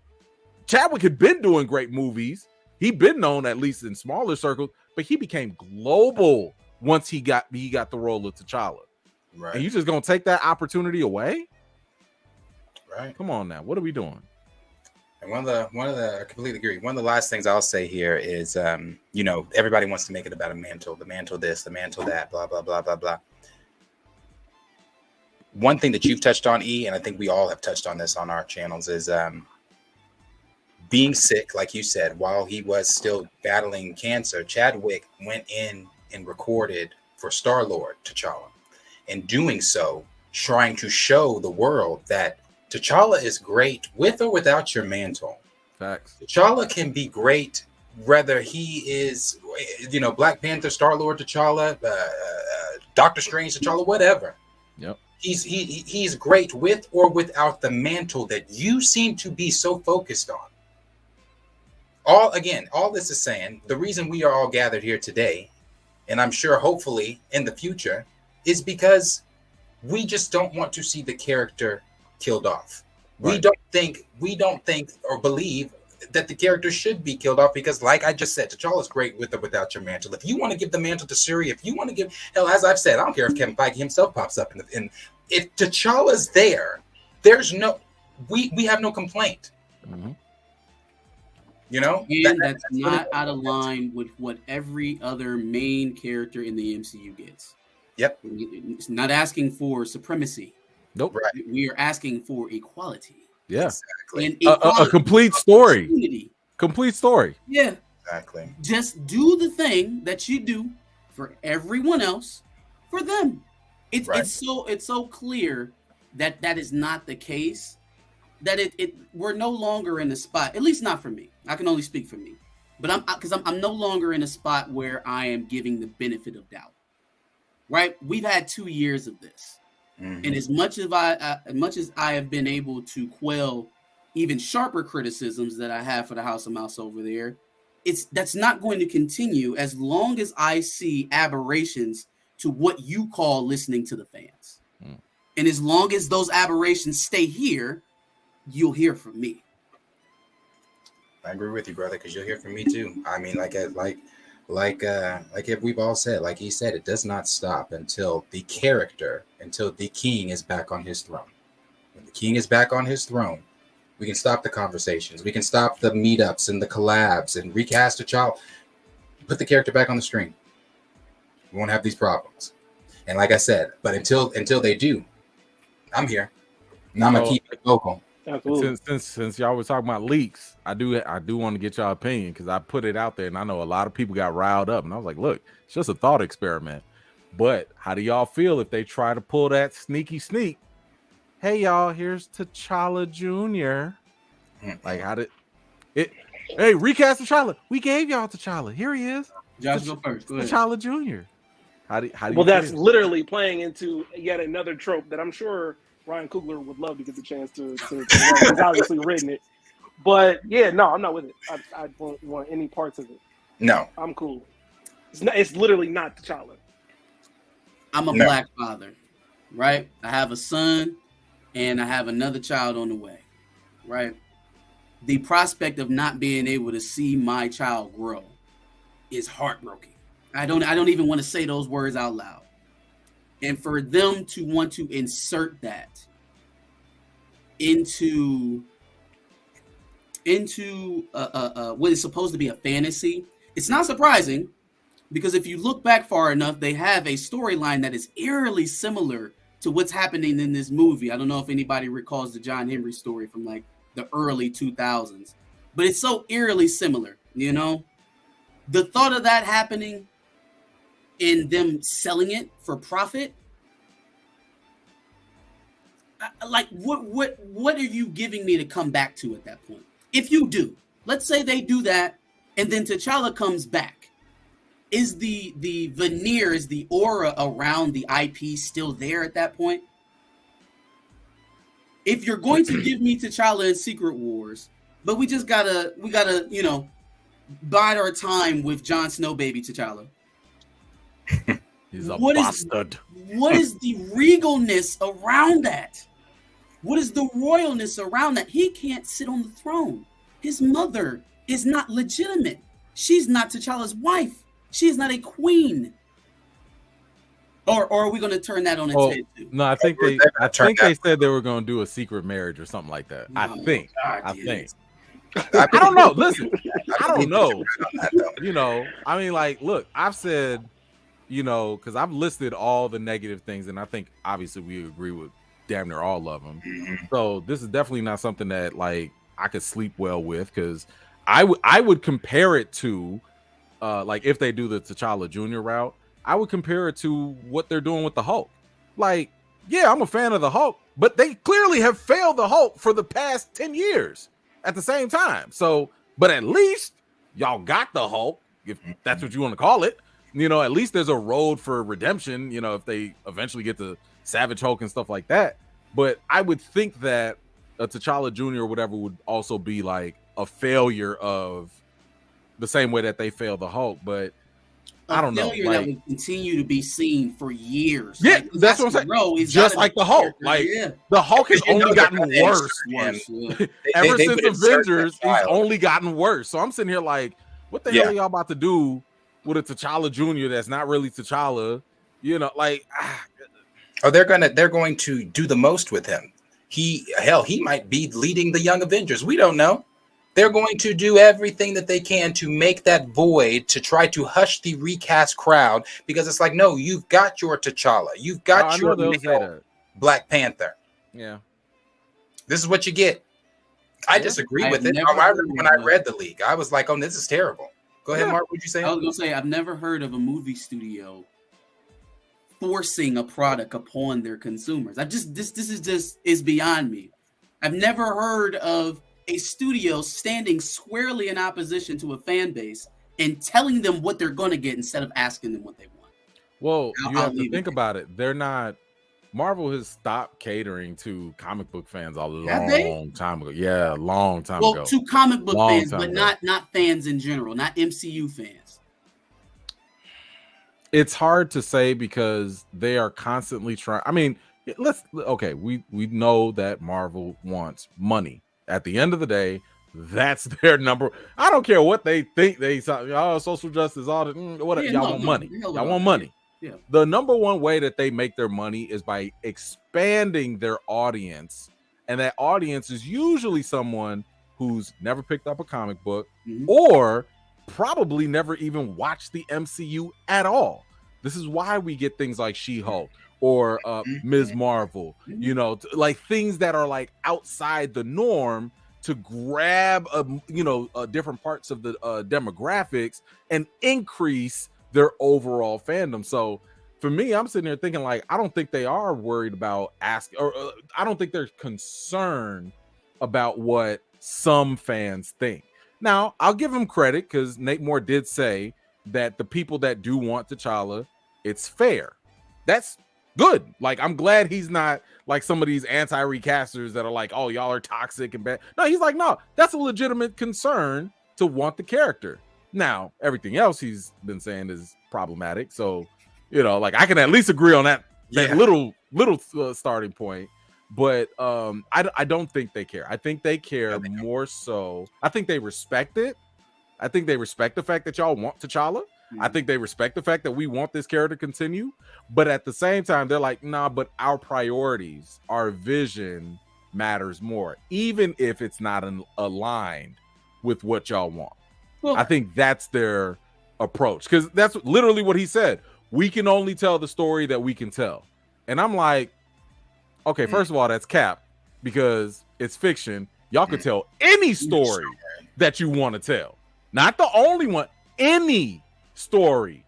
Chadwick had been doing great movies. He'd been known at least in smaller circles, but he became global once he got the role of T'Challa. Right. And you just gonna take that opportunity away? Right. Come on now. What are we doing? And one of the I completely agree. One of the last things I'll say here is, everybody wants to make it about a mantle, the mantle this, the mantle that, blah, blah, blah, blah, blah. One thing that you've touched on, E, and I think we all have touched on this on our channels, is being sick, like you said, while he was still battling cancer. Chadwick went in and recorded for Star-Lord T'Challa. In doing so, trying to show the world that T'Challa is great with or without your mantle. Facts. T'Challa can be great whether he is, Black Panther, Star-Lord T'Challa, Doctor Strange T'Challa, whatever. Yep. He's great with or without the mantle that you seem to be so focused on. All this is saying, the reason we are all gathered here today, and I'm sure hopefully in the future, is because we just don't want to see the character killed off. Right. We don't think or believe that the character should be killed off because, like I just said, T'Challa's great with or without your mantle. If you want to give the mantle to Shuri, if you want to give, hell, as I've said, I don't care if Kevin Feige himself pops up and if T'Challa's there, we have no complaint. Mm-hmm. And that's not out of line with what every other main character in the MCU gets. Yep. It's not asking for supremacy. Nope. Right. We are asking for equality. Yeah. Exactly. And a complete story. Complete story. Yeah. Exactly. Just do the thing that you do for everyone else for them. It's so clear that is not the case. That we're no longer in a spot, at least not for me. I can only speak for me. But I'm no longer in a spot where I am giving the benefit of doubt. Right? We've had 2 years of this. Mm-hmm. And as much as I have been able to quell even sharper criticisms that I have for the House of Mouse over there, that's not going to continue as long as I see aberrations to what you call listening to the fans. Mm. And as long as those aberrations stay here, you'll hear from me. I agree with you, brother, because you'll hear from me too. I mean, like we've all said, like he said, it does not stop until the king is back on his throne. When the king is back on his throne, we can stop the conversations. We can stop the meetups and the collabs and recast a child. Put the character back on the screen. We won't have these problems. And like I said, but until they do, I'm here. And I'm gonna keep it vocal. Since y'all were talking about leaks, I do want to get y'all opinion because I put it out there and I know a lot of people got riled up and I was like, look, it's just a thought experiment. But how do y'all feel if they try to pull that sneak? Hey y'all, here's T'Challa Jr. Like how did it? Hey, recast T'Challa. We gave y'all T'Challa. Here he is. Josh, go first. Go ahead. T'Challa Jr. How do well, that's literally playing into yet another trope that I'm sure Ryan Coogler would love to get the chance to he's obviously written it. But yeah, no, I'm not with it. I don't want any parts of it. No. I'm cool. It's literally not T'Challa. I'm a black father, right? I have a son and I have another child on the way, right? The prospect of not being able to see my child grow is heartbreaking. I don't even want to say those words out loud. And for them to want to insert that into what is supposed to be a fantasy, it's not surprising because if you look back far enough, they have a storyline that is eerily similar to what's happening in this movie. I don't know if anybody recalls the John Henry story from like the early 2000s, but it's so eerily similar, you know? The thought of that happening in them selling it for profit. Like, what are you giving me to come back to at that point? If you do, let's say they do that, and then T'Challa comes back, is the veneer, is the aura around the IP still there at that point? If you're going to give me T'Challa in Secret Wars, but we gotta, you know, bide our time with Jon Snow baby T'Challa. He's a bastard. What is the regalness around that? What is the royalness around that? He can't sit on the throne. His mother is not legitimate. She's not T'Challa's wife. She is not a queen. Or are we going to turn that on its head too? No, I think they said they were going to do a secret marriage or something like that. I think. I don't know. Listen, I don't know. You know, I mean, like, look, I've said, you know, because I've listed all the negative things, and I think obviously we agree with damn near all of them. So this is definitely not something that like I could sleep well with, because I would compare it to like if they do the T'Challa Jr. route, I would compare it to what they're doing with the Hulk. Like, yeah, I'm a fan of the Hulk, but they clearly have failed the Hulk for the past 10 years at the same time. So, but at least y'all got the Hulk, if that's what you want to call it. You know, at least there's a road for redemption, you know, if they eventually get to Savage Hulk and stuff like that. But I would think that a T'Challa Jr. or whatever would also be like a failure of the same way that they failed the Hulk. But I don't know. Like, that would continue to be seen for years. Yeah, like, that's what I'm saying. Just like the Hulk. Like, the Hulk has only gotten worse. Ever since Avengers, he's only gotten worse. So I'm sitting here like, what the hell are y'all about to do with a T'Challa Jr. that's not really T'Challa? You know, like, they're going to do the most with him. He might be leading the Young Avengers. We don't know. They're going to do everything that they can to make that void, to try to hush the recast crowd, because it's like, no, you've got your T'Challa. You've got your Black Panther. Yeah. This is what you get. I disagree with it. I remember when I read the leak, I was like, oh, this is terrible. Go ahead, Mark. What'd you say? I was going to say, I've never heard of a movie studio forcing a product upon their consumers. This is beyond me. I've never heard of a studio standing squarely in opposition to a fan base and telling them what they're going to get instead of asking them what they want. Well, you have to think about it. They're not. Marvel has stopped catering to comic book fans a long time ago. Yeah, a long time ago. Well, to comic book fans, but not fans in general, not MCU fans. It's hard to say because they are constantly trying. I mean, we know that Marvel wants money. At the end of the day, that's their number. I don't care what they think. Social justice, all that. Whatever. Y'all want money. Y'all want money. Yeah. The number one way that they make their money is by expanding their audience, and that audience is usually someone who's never picked up a comic book or probably never even watched the MCU at all. This is why we get things like She-Hulk or Ms. Marvel, you know, like things that are like outside the norm to grab different parts of the demographics and increase their overall fandom. So for me, I'm sitting there thinking like, I don't think they are worried about asking, or I don't think they're concerned about what some fans think. Now, I'll give him credit because Nate Moore did say that the people that do want T'Challa, it's fair. That's good. Like, I'm glad he's not like some of these anti-recasters that are like, oh, y'all are toxic and bad. No, he's like, no, that's a legitimate concern to want the character. Now, everything else he's been saying is problematic. So, you know, like I can at least agree on that little starting point. But I don't think they care. I think they care more so. I think they respect it. I think they respect the fact that y'all want T'Challa. I think they respect the fact that we want this character to continue. But at the same time, they're like, nah, but our priorities, our vision matters more, even if it's not aligned with what y'all want. Well, I think that's their approach, because that's literally what he said. We can only tell the story that we can tell. And I'm like, okay, first of all, that's cap, because it's fiction. Y'all can tell any story that you want to tell. Not the only one, any story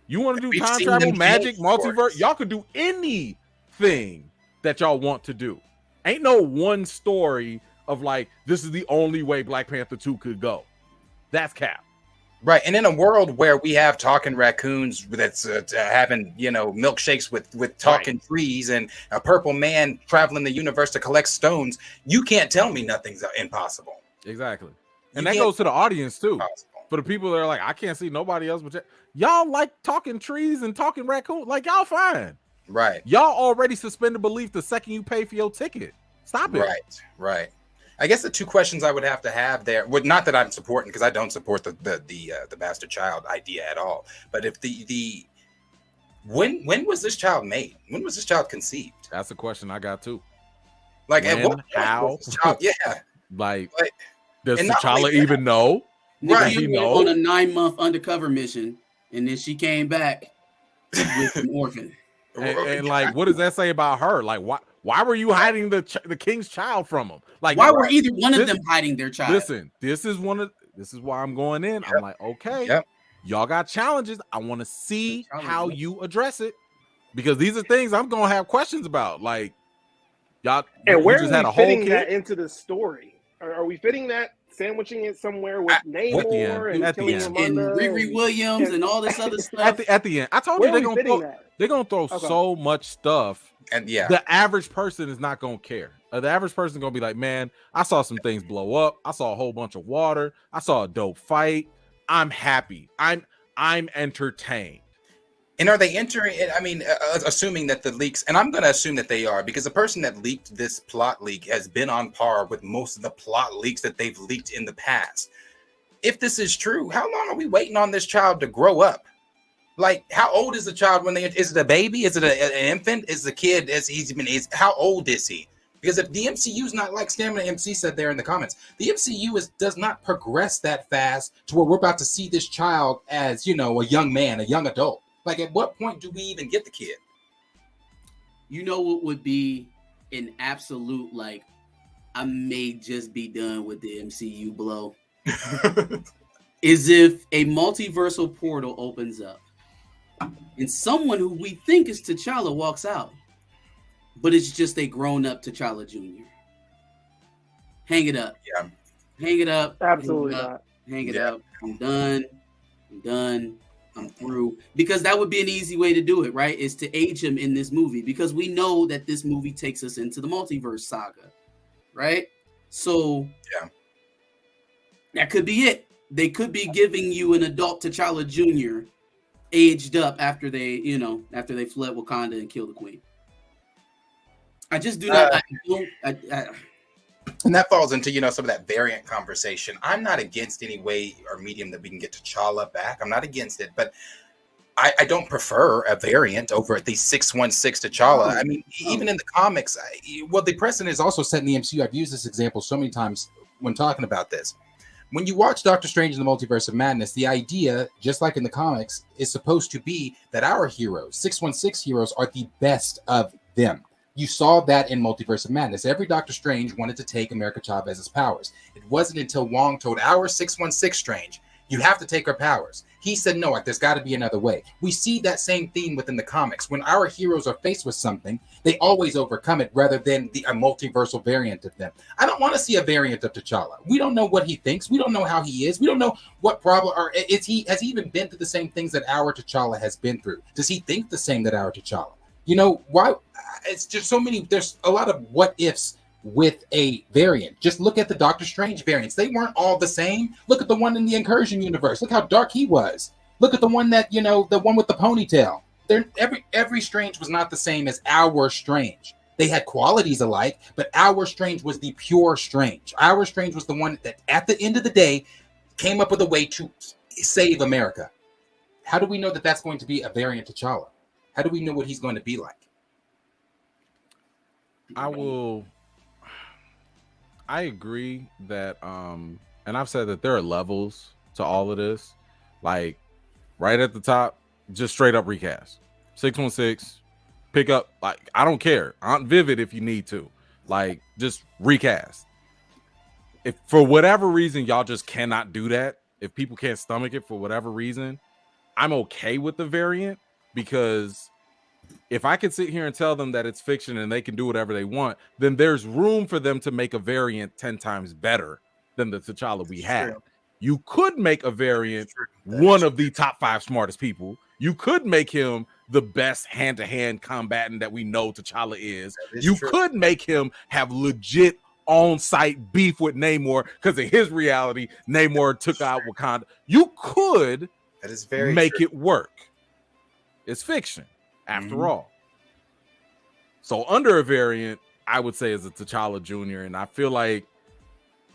You want to do We've time seen travel, them magic, change multiverse? stories. Y'all could do anything that y'all want to do. Ain't no one story of like, this is the only way Black Panther 2 could go. That's cap. Right, and in a world where we have talking raccoons that's having, you know, milkshakes with talking trees and a purple man traveling the universe to collect stones, you can't tell me nothing's impossible. Exactly. You And that can't- goes to the audience too. Impossible. For the people that are like, I can't see nobody else but y'all like talking trees and talking raccoons. Like, y'all fine. Right. Y'all already suspended belief the second you pay for your ticket. Stop it. Right. I guess the two questions I would have to have there, well, not that I'm supporting, because I don't support the bastard child idea at all. But if when was this child made? When was this child conceived? That's a question I got too. Like, when, at what point how? was this child? Yeah. Like, Like, does and not T'Challa only even know? Nigga, Does he went know? on a 9-month undercover mission, and then she came back with an orphan. And like, what does that say about her? Like, why were you hiding the king's child from him? Like, Why were either one of them hiding their child? Listen, this is why I'm going in. I'm like, okay, y'all got challenges. I want to see how you address it, because these are things I'm gonna have questions about. Like, y'all, And where just are had we a whole fitting kid? that into the story? Are we fitting that, sandwiching it somewhere with Namor and at the killing end. And Ramonda Riri Williams and all this other stuff. At the end, I told Where you are we fitting that? they're gonna throw so much stuff. And yeah, The average person is not gonna care. The average person is gonna be like, man, I saw some things blow up. I saw a whole bunch of water. I saw a dope fight. I'm happy. I'm entertained. and are they entering it? I mean, assuming that the leaks, and I'm going to assume that they are, because the person that leaked this plot leak has been on par with most of the plot leaks that they've leaked in the past. If this is true, how long are we waiting on this child to grow up? Like, how old is the child when is it a baby? Is it an infant? Is the kid, how old is he? Because if the MCU is not, like Stamina MC said there in the comments, the MCU does not progress that fast to where we're about to see this child as, you know, a young man, a young adult. Like, at what point do we even get the kid? You know what would be an absolute, like, I may just be done with the MCU blow? Is if a multiversal portal opens up and someone who we think is T'Challa walks out, but it's just a grown-up T'Challa Jr. Hang it up. Yeah. Hang it up. Absolutely hang it up, not. Hang it up. I'm done. I'm through. Because that would be an easy way to do it, right? Is to age him in this movie. Because we know that this movie takes us into the multiverse saga, right? So that could be it. They could be giving you an adult T'Challa Jr. aged up after they fled Wakanda and killed the queen. I just do not. And that falls into, you know, some of that variant conversation. I'm not against any way or medium that we can get T'Challa back. I'm not against it, but I don't prefer a variant over the 616 T'Challa. I mean, even in the comics, the precedent is also set in the MCU. I've used this example so many times when talking about this. When you watch Doctor Strange in the Multiverse of Madness, the idea, just like in the comics, is supposed to be that our heroes, 616 heroes, are the best of them. You saw that in Multiverse of Madness. Every Doctor Strange wanted to take America Chavez's powers. It wasn't until Wong told our 616 Strange, you have to take her powers. He said, no, there's got to be another way. We see that same theme within the comics. When our heroes are faced with something, they always overcome it rather than a multiversal variant of them. I don't want to see a variant of T'Challa. We don't know what he thinks. We don't know how he is. We don't know what problem, or has he even been through the same things that our T'Challa has been through? Does he think the same that our T'Challa? You know, why? It's just so many, there's a lot of what ifs with a variant. Just look at the Doctor Strange variants. They weren't all the same. Look at the one in the Incursion universe. Look how dark he was. Look at the one that, you know, the one with the ponytail. Every Strange was not the same as our Strange. They had qualities alike, but our Strange was the pure Strange. Our Strange was the one that, at the end of the day, came up with a way to save America. How do we know that that's going to be a variant T'Challa? How do we know what he's going to be like? I agree that and I've said that there are levels to all of this. Like, right at the top, just straight up recast. 616, pick up, like, I don't care. Aunt Vivid if you need to. Like, just recast. If for whatever reason y'all just cannot do that, if people can't stomach it for whatever reason, I'm okay with the variant because if I could sit here and tell them that it's fiction and they can do whatever they want, then there's room for them to make a variant 10 times better than the T'Challa we had. True. You could make a variant one of the top 5 smartest people. You could make him the best hand-to-hand combatant that we know T'Challa is. You could make him have legit on-site beef with Namor because in his reality, Namor took out Wakanda. You could make it work. It's fiction, after all. So under a variant, I would say is a T'Challa Jr. And I feel like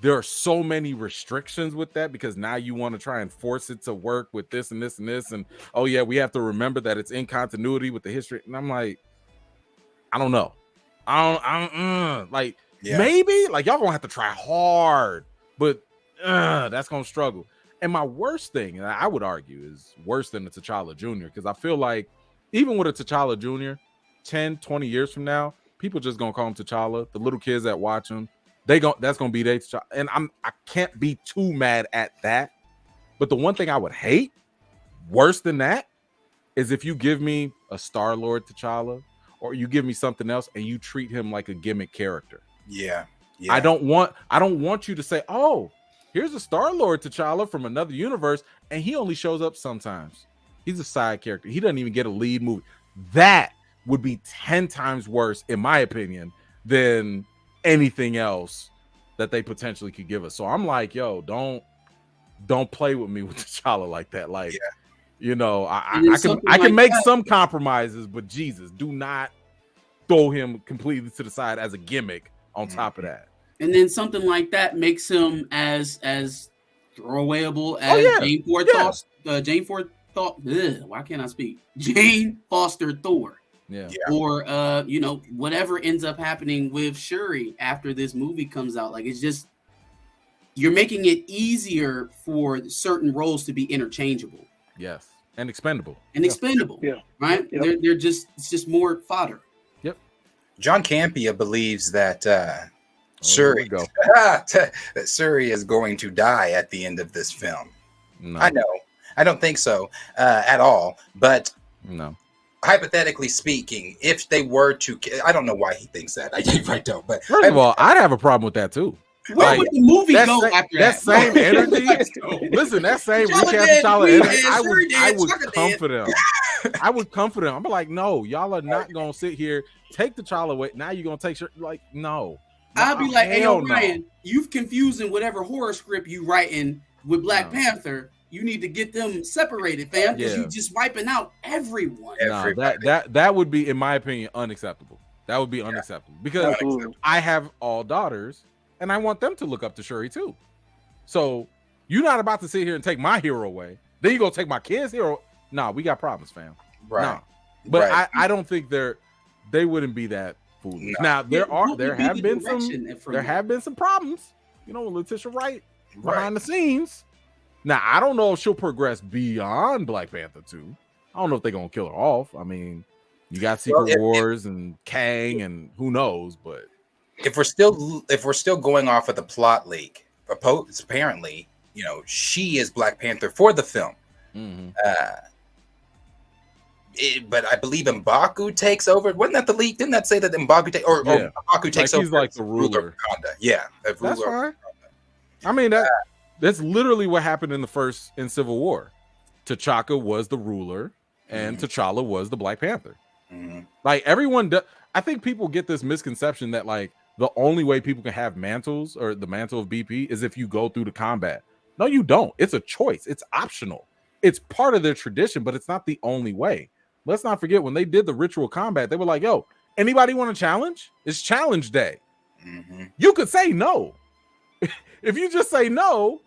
there are so many restrictions with that because now you want to try and force it to work with this and this and this. And, oh, yeah, we have to remember that it's in continuity with the history. And I'm like, I don't know. Maybe like y'all gonna have to try hard, but that's gonna struggle. And my worst thing, and I would argue, is worse than the T'Challa Jr. because I feel like even with a T'Challa Jr., 10, 20 years from now, people just gonna call him T'Challa. The little kids that watch him, that's gonna be their T'Challa. And I can't be too mad at that. But the one thing I would hate worse than that is if you give me a Star-Lord T'Challa or you give me something else and you treat him like a gimmick character. Yeah. I don't want you to say, oh, here's a Star-Lord T'Challa from another universe, and he only shows up sometimes. He's a side character. He doesn't even get a lead movie. That would be 10 times worse, in my opinion, than anything else that they potentially could give us. So I'm like, yo, don't play with me with T'Challa like that. Like, you know, I can make some compromises, but Jesus, do not throw him completely to the side as a gimmick on top of that. And then something like that makes him as throwawayable as Jane Foster Thor. Yeah. Or whatever ends up happening with Shuri after this movie comes out. Like, it's just, you're making it easier for certain roles to be interchangeable. Yes. And expendable. Yeah. Right? Yep. They're just, it's just more fodder. Yep. John Campea believes that Shuri is going to die at the end of this film. No. I know. I don't think so at all. But no. Hypothetically speaking, if they were to, I don't know why he thinks that. I don't. But first of all, I'd have a problem with that too. Where would the movie go after that? That same energy. Listen, that same recast T'Challa energy. I would comfort him. I would comfort him. I'm like, no, y'all are not gonna sit here, take T'Challa away. Now you're gonna take like, no. I'll be like, hey, Ryan, you've confusing whatever horror script you writing with Black Panther. You need to get them separated, fam, because you just wiping out everyone. No, that would be, in my opinion, unacceptable. That would be unacceptable because I have all daughters and I want them to look up to Shuri too. So you're not about to sit here and take my hero away. Then you gonna take my kid's hero. Nah, we got problems, fam. Right. Nah. But I don't think they wouldn't be that foolish. No. Now there have been some problems, you know, with Letitia Wright behind the scenes. Now I don't know if she'll progress beyond Black Panther 2. I don't know if they're gonna kill her off. I mean, you got Secret Wars and Kang and who knows, but if we're still going off of the plot leak, apparently, you know, she is Black Panther for the film. Mm-hmm. But I believe M'Baku takes over. Wasn't that the leak? Didn't that say that M'Baku M'Baku takes over? He's like the ruler. Yeah, that's fine. I mean, that's literally what happened in Civil War. T'Chaka was the ruler, and T'Challa was the Black Panther. Mm-hmm. Like everyone, I think people get this misconception that like the only way people can have mantles or the mantle of BP is if you go through the combat. No, you don't. It's a choice. It's optional. It's part of their tradition, but it's not the only way. Let's not forget when they did the ritual combat, they were like, yo, anybody want to challenge? It's challenge day. Mm-hmm. You could say no. If you just say no,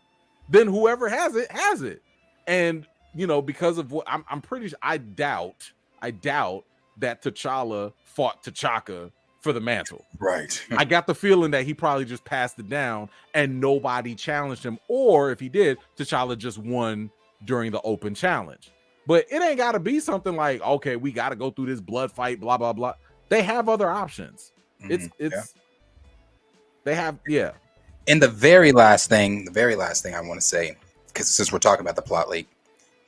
then whoever has it has it. And, you know, because of what I'm pretty sure, I doubt that T'Challa fought T'Chaka for the mantle. Right. I got the feeling that he probably just passed it down and nobody challenged him. Or if he did, T'Challa just won during the open challenge. But it ain't got to be something like, okay, we got to go through this blood fight, blah, blah, blah. They have other options. They have. And the very last thing I want to say, because since we're talking about the plot leak,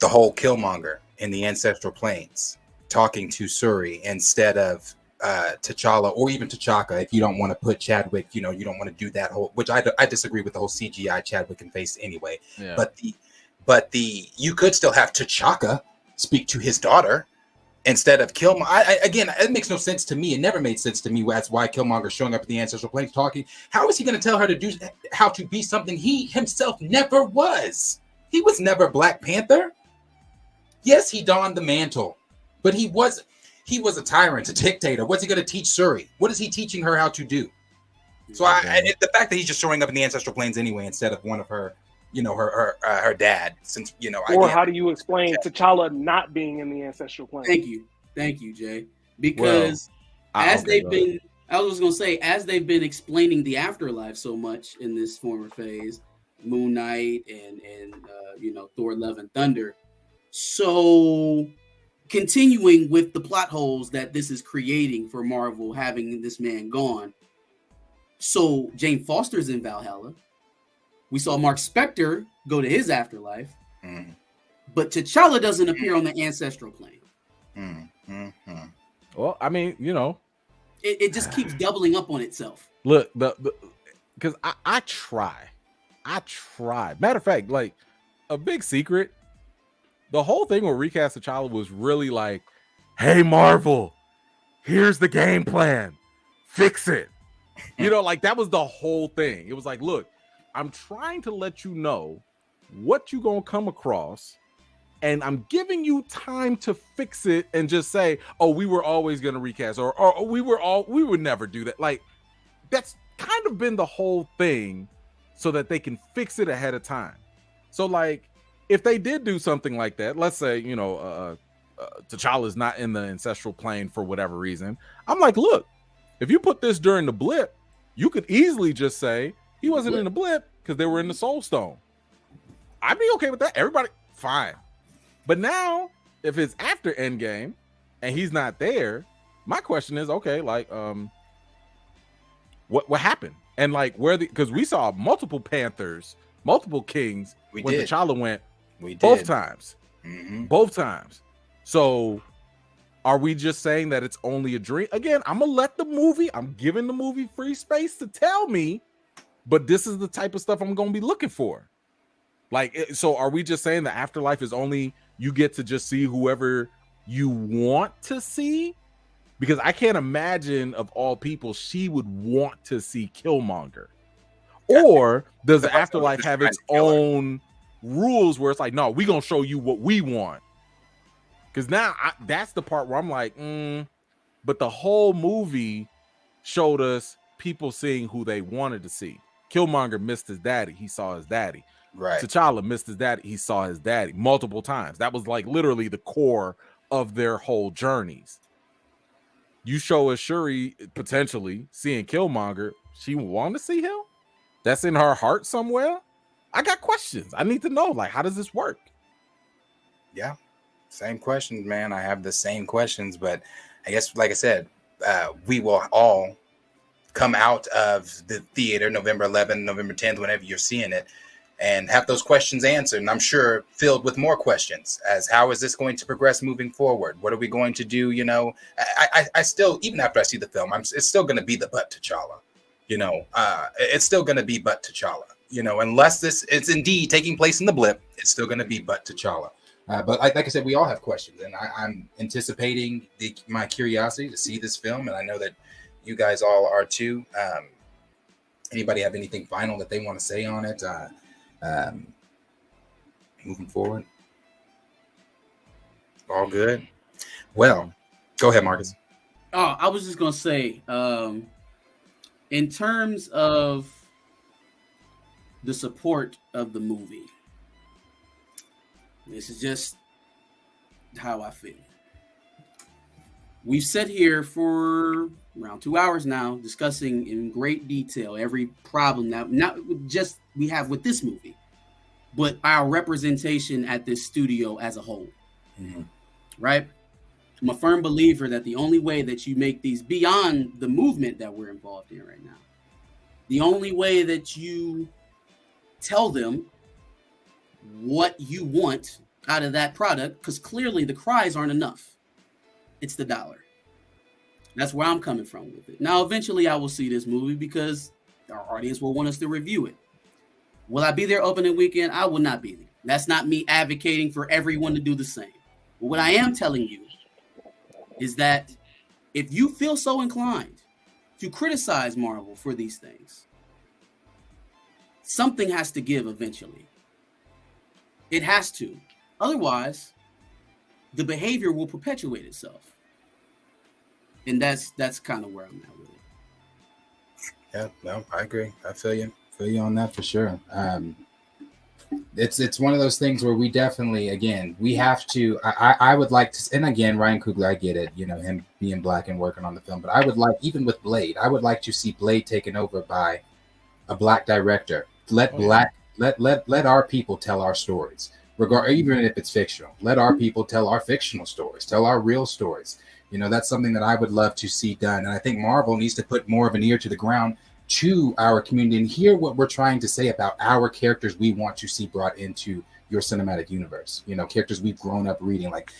the whole Killmonger in the ancestral planes talking to Shuri instead of T'Challa, or even T'Chaka, if you don't want to put Chadwick, you don't want to do that whole, which I disagree with the whole CGI Chadwick and face anyway. Yeah. But you could still have T'Chaka speak to his daughter instead of Killmonger. Again, it makes no sense to me. It never made sense to me. That's why Killmonger's showing up at the ancestral planes talking. How is he going to tell her how to be something he himself never was? He was never Black Panther. Yes, he donned the mantle, but he was a tyrant, a dictator. What's he going to teach Shuri? What is he teaching her how to do? So the fact that he's just showing up in the ancestral planes anyway instead of one of her, her dad, since Or how do you explain T'Challa not being in the ancestral plane? Thank you, Jay. Because as they've been explaining the afterlife so much in this former phase, Moon Knight and Thor: Love and Thunder. So continuing with the plot holes that this is creating for Marvel, having this man gone. So Jane Foster's in Valhalla. We saw Mark Spector go to his afterlife. But T'Challa doesn't appear on the ancestral plane. Well, I mean, it just keeps doubling up on itself. Look, because I try. Matter of fact, like a big secret, the whole thing with Recast T'Challa was really like, hey, Marvel, here's the game plan. Fix it. Like that was the whole thing. It was like, look, I'm trying to let you know what you're going to come across, and I'm giving you time to fix it and just say, oh, we were always going to recast, or we would never do that. Like, that's kind of been the whole thing so that they can fix it ahead of time. So, like, if they did do something like that, let's say, T'Challa is not in the ancestral plane for whatever reason. I'm like, look, if you put this during the blip, you could easily just say he wasn't in the blip because they were in the Soul Stone. I'd be okay with that. Everybody, fine. But now, if it's after Endgame and he's not there, my question is, okay, like, what happened? And like, because we saw multiple Panthers, multiple Kings when T'Challa went. We did. Both times. Mm-hmm. Both times. So are we just saying that it's only a dream? Again, I'm giving the movie free space to tell me, but this is the type of stuff I'm going to be looking for. Like, so are we just saying the afterlife is only you get to just see whoever you want to see? Because I can't imagine, of all people, she would want to see Killmonger. Or does the afterlife have its own rules where it's like, no, we're going to show you what we want? Because now that's the part where I'm like, but the whole movie showed us people seeing who they wanted to see. Killmonger missed his daddy. He saw his daddy. Right. T'Challa missed his daddy. He saw his daddy multiple times. That was like literally the core of their whole journeys. You show us Shuri potentially seeing Killmonger. She want to see him? That's in her heart somewhere? I got questions. I need to know, like, how does this work? Yeah. Same questions, man. I have the same questions, but I guess, like I said, we will all come out of the theater November 11th, November 10th, whenever you're seeing it, and have those questions answered. And I'm sure filled with more questions as how is this going to progress moving forward? What are we going to do? I still, even after I see the film, it's still going to be the but T'Challa. It's still going to be but T'Challa. Unless it's indeed taking place in the blip, it's still going to be but T'Challa. But like I said, we all have questions, and I'm anticipating my curiosity to see this film, and I know that you guys all are too. Anybody have anything final that they want to say on it? Moving forward, all good. Well, go ahead, Marcus. Oh, I was just gonna say, in terms of the support of the movie, this is just how I feel. We've sat here for around 2 hours now discussing in great detail every problem that not just we have with this movie, but our representation at this studio as a whole. Mm-hmm. Right? I'm a firm believer that the only way that you make these beyond the movement that we're involved in right now, the only way that you tell them what you want out of that product, because clearly the cries aren't enough. It's the dollar. That's where I'm coming from with it. Now, eventually I will see this movie because our audience will want us to review it. Will I be there opening weekend? I will not be there. That's not me advocating for everyone to do the same. But what I am telling you is that if you feel so inclined to criticize Marvel for these things, something has to give eventually. It has to. Otherwise, the behavior will perpetuate itself. And that's kind of where I'm at with it. Yeah, no, I agree. I feel you on that for sure. It's one of those things where we definitely, again, we have to. I would like to, and again, Ryan Coogler, I get it, him being black and working on the film, but I would like, even with Blade, I would like to see Blade taken over by a black director. Let our people tell our stories, even if it's fictional. Let our people tell our fictional stories, tell our real stories. That's something that I would love to see done. And I think Marvel needs to put more of an ear to the ground to our community and hear what we're trying to say about our characters we want to see brought into your cinematic universe. Characters we've grown up reading, like,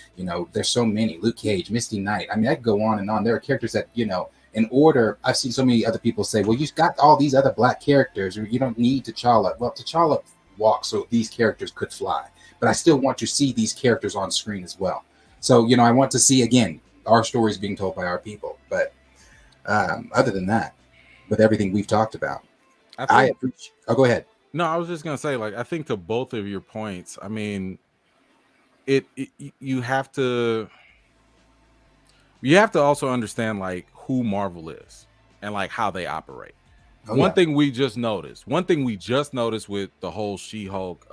there's so many. Luke Cage, Misty Knight. I mean, I could go on and on. There are characters that, in order, I've seen so many other people say, well, you've got all these other black characters, or you don't need T'Challa. Well, T'Challa walks so these characters could fly. But I still want to see these characters on screen as well. So, I want to see, again, our stories being told by our people. But other than that, with everything we've talked about, I appreciate. Oh, go ahead. No, I was just gonna say, like, I think to both of your points, I mean, you have to also understand like who Marvel is and like how they operate. One thing we just noticed with the whole She-Hulk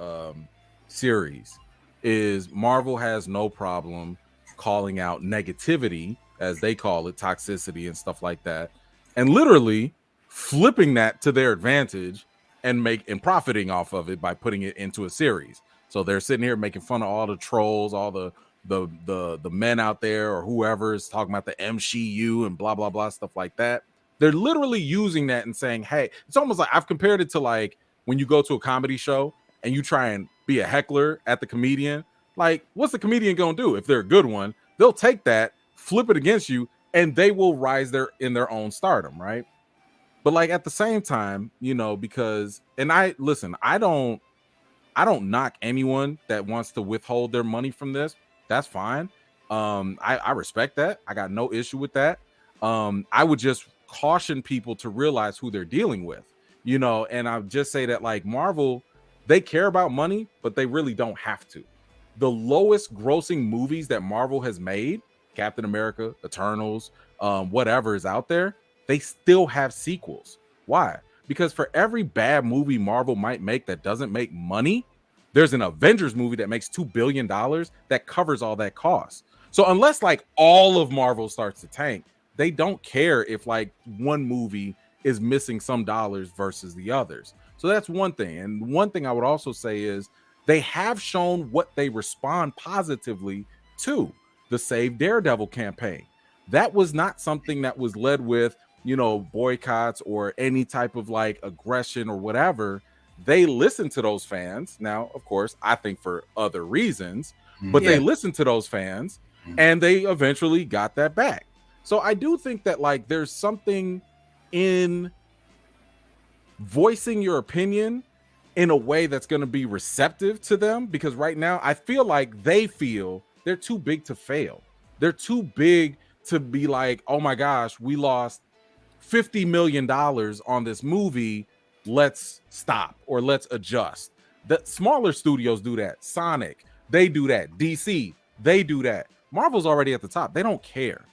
series is Marvel has no problem calling out negativity, as they call it, toxicity and stuff like that, and literally flipping that to their advantage and profiting off of it by putting it into a series. So they're sitting here making fun of all the trolls, all the men out there, or whoever is talking about the MCU and blah blah blah stuff like that. They're literally using that and saying, hey, it's almost like I've compared it to like when you go to a comedy show and you try and be a heckler at the comedian. Like, what's the comedian gonna do? If they're a good one, they'll take that, flip it against you, and they will rise in their own stardom, right? But like at the same time, because, and I don't knock anyone that wants to withhold their money from this. That's fine. I respect that. I got no issue with that. I would just caution people to realize who they're dealing with, and I just say that like Marvel, they care about money, but they really don't have to. The lowest grossing movies that Marvel has made, Captain America, Eternals, whatever is out there, they still have sequels. Why? Because for every bad movie Marvel might make that doesn't make money, there's an Avengers movie that makes $2 billion that covers all that cost. So unless like all of Marvel starts to tank, they don't care if like one movie is missing some dollars versus the others. So that's one thing. And one thing I would also say is they have shown what they respond positively to. The Save Daredevil campaign. That was not something that was led with, boycotts or any type of like aggression or whatever. They listened to those fans. Now, of course, I think for other reasons, but they listened to those fans and they eventually got that back. So I do think that like there's something in voicing your opinion in a way that's going to be receptive to them, because right now I feel like they feel they're too big to fail. They're too big to be like, oh my gosh, we lost $50 million on this movie. Let's stop or let's adjust. The smaller studios do that. Sonic, they do that. DC, they do that. Marvel's already at the top. They don't care.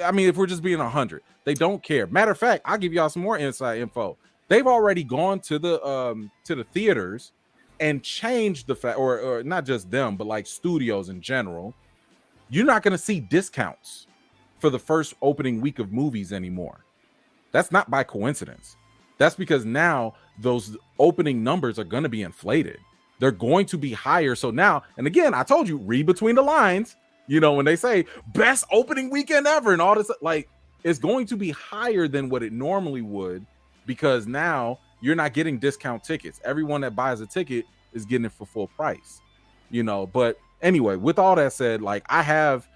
I mean, if we're just being 100, they don't care. Matter of fact, I'll give y'all some more inside info. They've already gone to the theaters and changed the fact, or not just them, but like studios in general. You're not going to see discounts for the first opening week of movies anymore. That's not by coincidence. That's because now those opening numbers are going to be inflated. They're going to be higher. So now, and again, I told you, read between the lines, when they say best opening weekend ever and all this, like it's going to be higher than what it normally would, because now you're not getting discount tickets. Everyone that buys a ticket is getting it for full price, but anyway, with all that said, like I have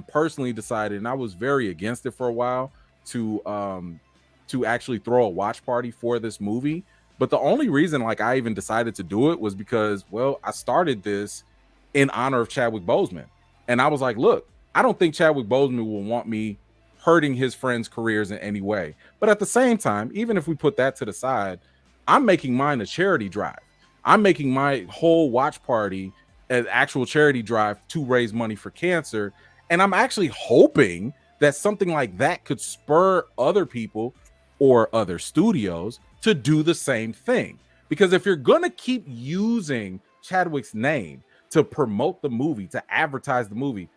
personally decided, and I was very against it for a while, to actually throw a watch party for this movie. But the only reason like I even decided to do it was because, well, I started this in honor of Chadwick Boseman. And I was like, look, I don't think Chadwick Boseman will want me hurting his friends' careers in any way. But at the same time, even if we put that to the side, I'm making mine a charity drive. I'm making my whole watch party an actual charity drive to raise money for cancer. And I'm actually hoping that something like that could spur other people or other studios to do the same thing. Because if you're going to keep using Chadwick's name to promote the movie, to advertise the movie,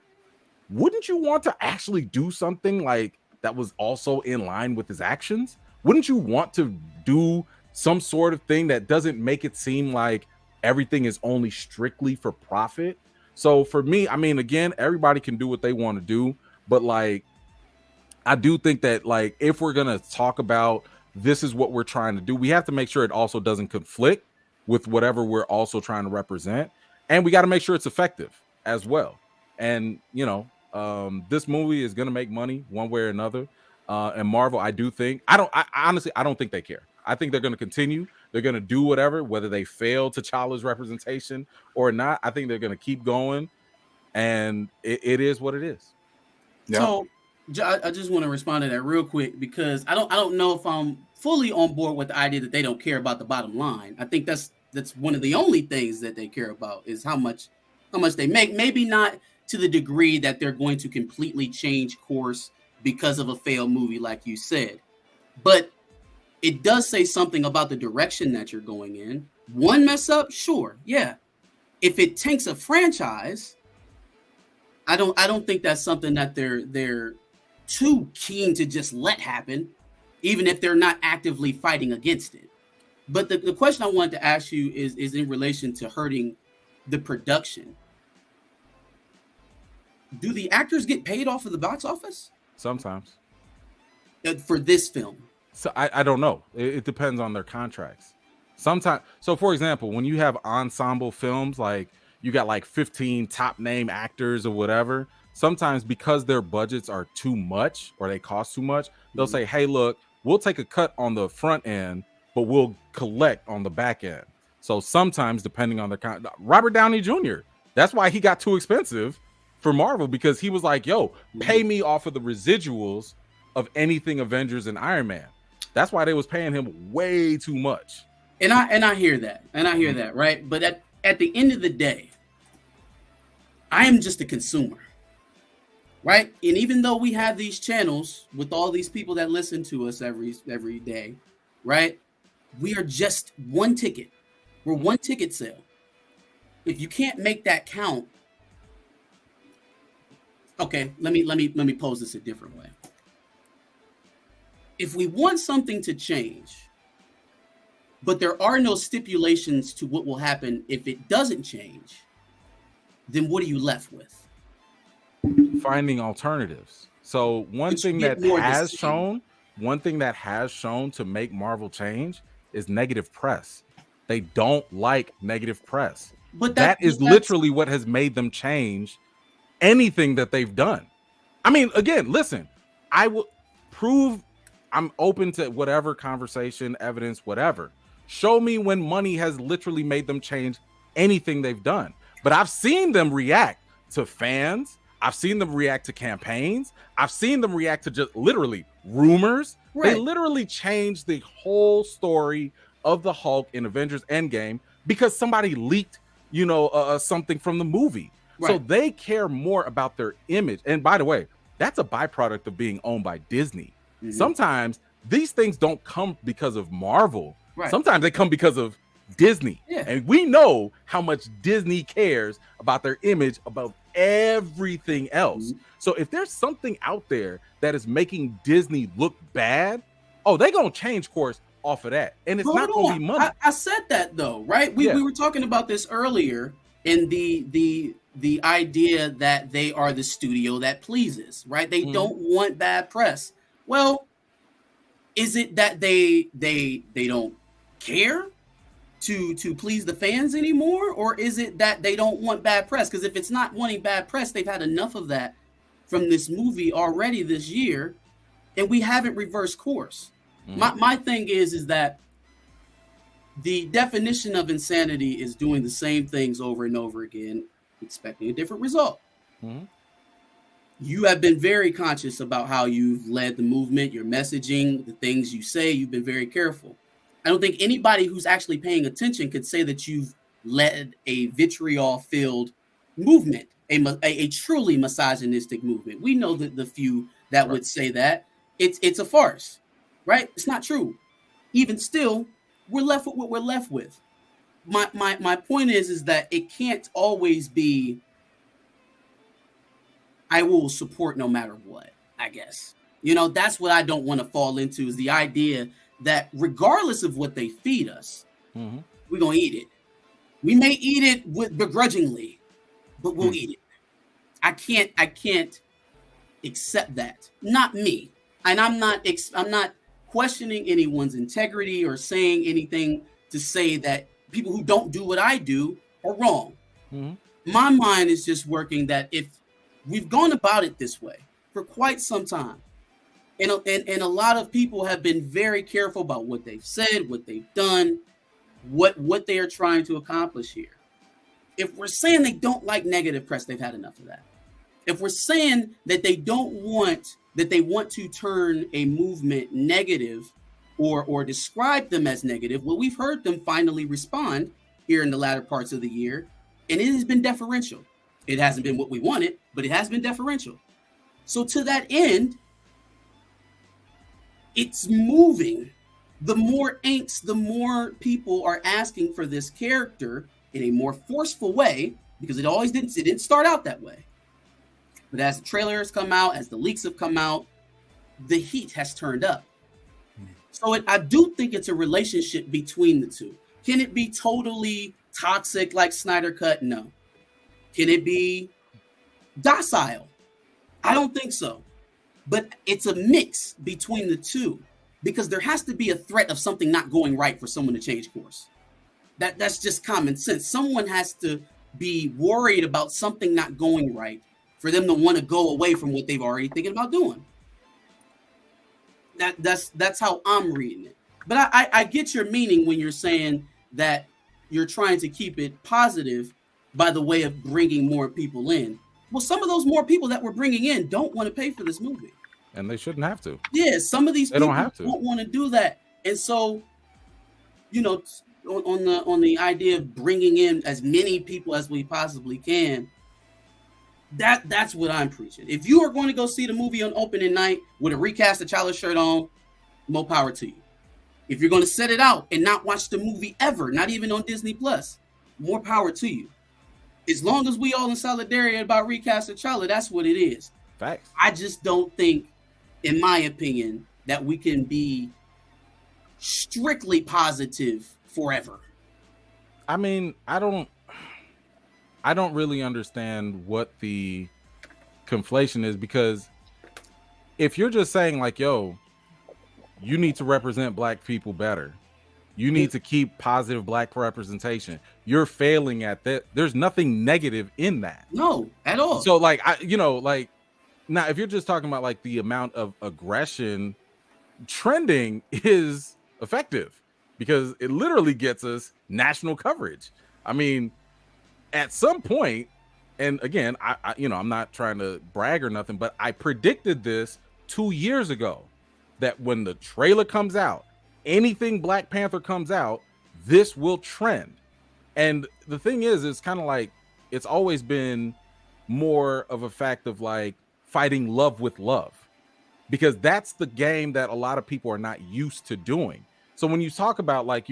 wouldn't you want to actually do something like that was also in line with his actions? Wouldn't you want to do some sort of thing that doesn't make it seem like everything is only strictly for profit? So for me, I mean, again, everybody can do what they want to do, but like, I do think that like, if we're going to talk about this is what we're trying to do, we have to make sure it also doesn't conflict with whatever we're also trying to represent. And we got to make sure it's effective as well. And, you know, this movie is going to make money one way or another. And Marvel, I honestly, I don't think they care. I think they're going to continue. They're going to do whatever, whether they fail T'Challa's representation or not. I think they're going to keep going. And it is what it is. Yeah. So I just want to respond to that real quick, because I don't know if I'm fully on board with the idea that they don't care about the bottom line. I think that's one of the only things that they care about is how much they make. Maybe not to the degree that they're going to completely change course because of a failed movie, like you said. But it does say something about the direction that you're going in. One mess up, sure, yeah. If it tanks a franchise, I don't think that's something that they're too keen to just let happen, even if they're not actively fighting against it. But the question I wanted to ask you is in relation to hurting the production. Do the actors get paid off of the box office? Sometimes. For this film? So I don't know. It depends on their contracts. Sometimes. So for example, when you have ensemble films, like you got like 15 top name actors or whatever, sometimes because their budgets are too much or they cost too much, they'll say, hey, look, we'll take a cut on the front end, but we'll collect on the back end. So sometimes, depending on the Robert Downey Jr., that's why he got too expensive for Marvel, because he was like, yo, pay me off of the residuals of anything Avengers and Iron Man. That's why they was paying him way too much. And I hear that. And I hear that, right? But at the end of the day, I am just a consumer. Right? And even though we have these channels with all these people that listen to us every day, right? We are just one ticket. We're one ticket sale. If you can't make that count, okay, let me pose this a different way. If we want something to change, but there are no stipulations to what will happen if it doesn't change, then what are you left with? Finding alternatives. So one thing that has shown to make Marvel change is negative press. They don't like negative press. But that is literally what has made them change anything that they've done. I mean, again, listen, I will prove I'm open to whatever conversation, evidence, whatever. Show me when money has literally made them change anything they've done. But I've seen them react to fans. I've seen them react to campaigns. I've seen them react to just literally rumors. Right. They literally changed the whole story of the Hulk in Avengers Endgame because somebody leaked, something from the movie. Right. So they care more about their image. And by the way, that's a byproduct of being owned by Disney. Mm-hmm. Sometimes these things don't come because of Marvel. Right. Sometimes they come because of Disney. Yeah. And we know how much Disney cares about their image above everything else. Mm-hmm. So if there's something out there that is making Disney look bad, they're gonna change course off of that. And it's not gonna be money. I said that though, right? We were talking about this earlier in the idea that they are the studio that pleases, right? They don't want bad press. Well, is it that they don't care to please the fans anymore, or is it that they don't want bad press? Because if it's not wanting bad press, they've had enough of that from this movie already this year, and we haven't reversed course. My thing is that the definition of insanity is doing the same things over and over again, expecting a different result. You have been very conscious about how you've led the movement, your messaging, the things you say. You've been very careful. I don't think anybody who's actually paying attention could say that you've led a vitriol-filled movement, a truly misogynistic movement. We know that the few that would say that it's a farce, right? It's not true. Even still, we're left with what we're left with. My point is that it can't always be, I will support no matter what, I guess. You know, that's what I don't want to fall into, is the idea that regardless of what they feed us, we're going to eat it. We may eat it begrudgingly, but we'll eat it. I can't accept that. Not me. And I'm not questioning anyone's integrity or saying anything to say that people who don't do what I do are wrong. My mind is just working that if we've gone about it this way for quite some time, and a lot of people have been very careful about what they've said, what they've done, what they are trying to accomplish here. If we're saying they don't like negative press, they've had enough of that. If we're saying that they want to turn a movement negative or describe them as negative, well, we've heard them finally respond here in the latter parts of the year, and it has been deferential. It hasn't been what we wanted, but it has been deferential. So to that end, it's moving. The more angst, the more people are asking for this character in a more forceful way, because it didn't start out that way. But as the trailers come out, as the leaks have come out, the heat has turned up. So I do think it's a relationship between the two. Can it be totally toxic like Snyder Cut? No. Can it be docile? I don't think so. But it's a mix between the two, because there has to be a threat of something not going right for someone to change course. That's just common sense. Someone has to be worried about something not going right for them to want to go away from what they've already thinking about doing. That's how I'm reading it. But I get your meaning when you're saying that you're trying to keep it positive by the way of bringing more people in. Well, some of those more people that we're bringing in don't want to pay for this movie. And they shouldn't have to. Yeah, some of these people don't have to. Don't want to do that. And so, you know, on the idea of bringing in as many people as we possibly can, that's what I'm preaching. If you are going to go see the movie on opening night with a Recast T'Challa shirt on, more power to you. If you're going to set it out and not watch the movie ever, not even on Disney Plus, more power to you. As long as we all in solidarity about Recast T'Challa, that's what it is. Facts. I just don't think, in my opinion, that we can be strictly positive forever. I mean, I don't really understand what the conflation is, because if you're just saying like, yo, you need to represent black people better, you need to keep positive black representation, you're failing at that. There's nothing negative in that. No, at all. So like, now if you're just talking about like the amount of aggression, trending is effective because it literally gets us national coverage. I mean, at some point, and again, I'm not trying to brag or nothing, but I predicted this 2 years ago that when the trailer comes out, anything Black Panther comes out, this will trend. And the thing is, it's kind of like, it's always been more of a fact of like fighting love with love, because that's the game that a lot of people are not used to doing. So when you talk about like,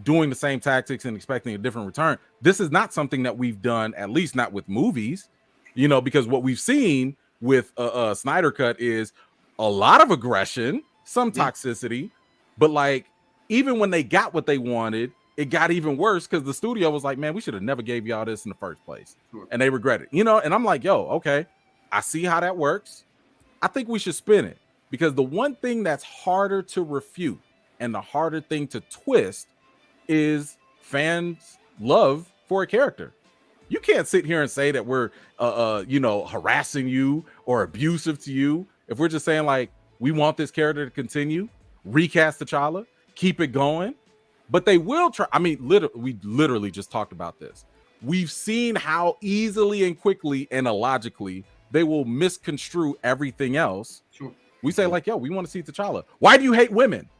doing the same tactics and expecting a different return, this is not something that we've done, at least not with movies, because what we've seen with Snyder Cut is a lot of aggression, some toxicity, but like even when they got what they wanted, it got even worse because the studio was like, man, we should have never gave y'all this in the first place. Sure. And they regret it, and I'm like, yo, okay, I see how that works. I think we should spin it, because the one thing that's harder to refute and the harder thing to twist is fans' love for a character. You can't sit here and say that we're harassing you or abusive to you. If we're just saying like we want this character to continue, recast T'Challa, keep it going. But they will try. I mean, we literally just talked about this. We've seen how easily and quickly and illogically they will misconstrue everything else. Sure. We say like, yo, we want to see T'Challa. Why do you hate women?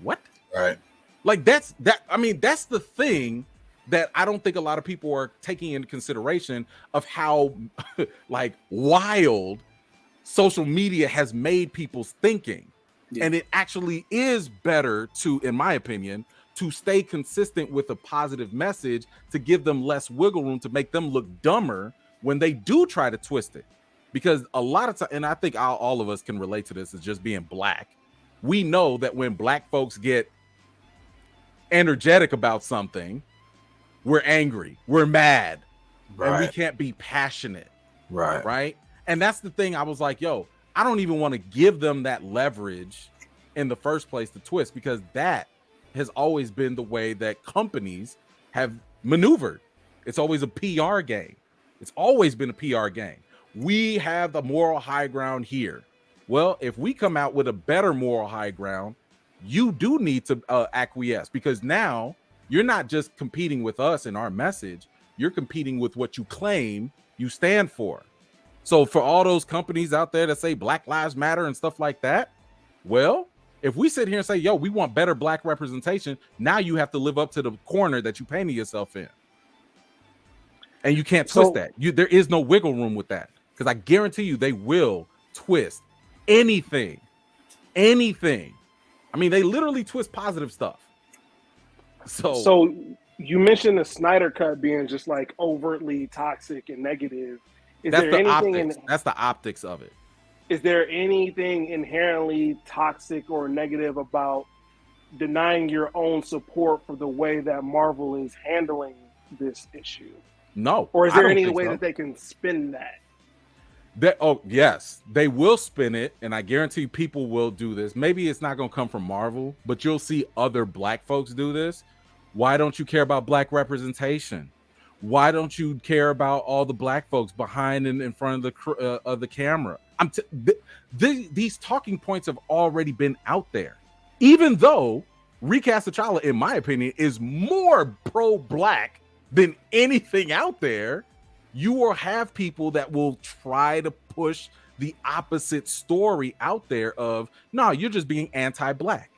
What? Right. Like that's the thing that I don't think a lot of people are taking into consideration of how like wild social media has made people's thinking. Yeah. And it actually is better to, in my opinion, to stay consistent with a positive message to give them less wiggle room to make them look dumber when they do try to twist it. Because a lot of time, and I think all of us can relate to this, is just being black. We know that when black folks get energetic about something, we're angry, we're mad, right, and we can't be passionate. Right. And that's the thing. I was like, yo, I don't even want to give them that leverage in the first place to twist, because that has always been the way that companies have maneuvered. It's always a PR game. It's always been a PR game. We have the moral high ground here. Well, if we come out with a better moral high ground, you do need to acquiesce, because now you're not just competing with us and our message. You're competing with what you claim you stand for. So for all those companies out there that say Black Lives Matter and stuff like that, well, if we sit here and say, yo, we want better black representation, now you have to live up to the corner that you painted yourself in. And you can't twist that. There is no wiggle room with that, because I guarantee you they will twist anything. I mean, they literally twist positive stuff. So you mentioned the Snyder Cut being just like overtly toxic and negative. That's the optics of it. Is there anything inherently toxic or negative about denying your own support for the way that Marvel is handling this issue? No. Or is there any way that they can spin that? Yes, they will spin it, and I guarantee people will do this. Maybe it's not going to come from Marvel, but you'll see other black folks do this. Why don't you care about black representation? Why don't you care about all the black folks behind and in front of the camera? These talking points have already been out there. Even though Recast T'Challa, in my opinion, is more pro-black than anything out there, you will have people that will try to push the opposite story out there of, no, you're just being anti-black.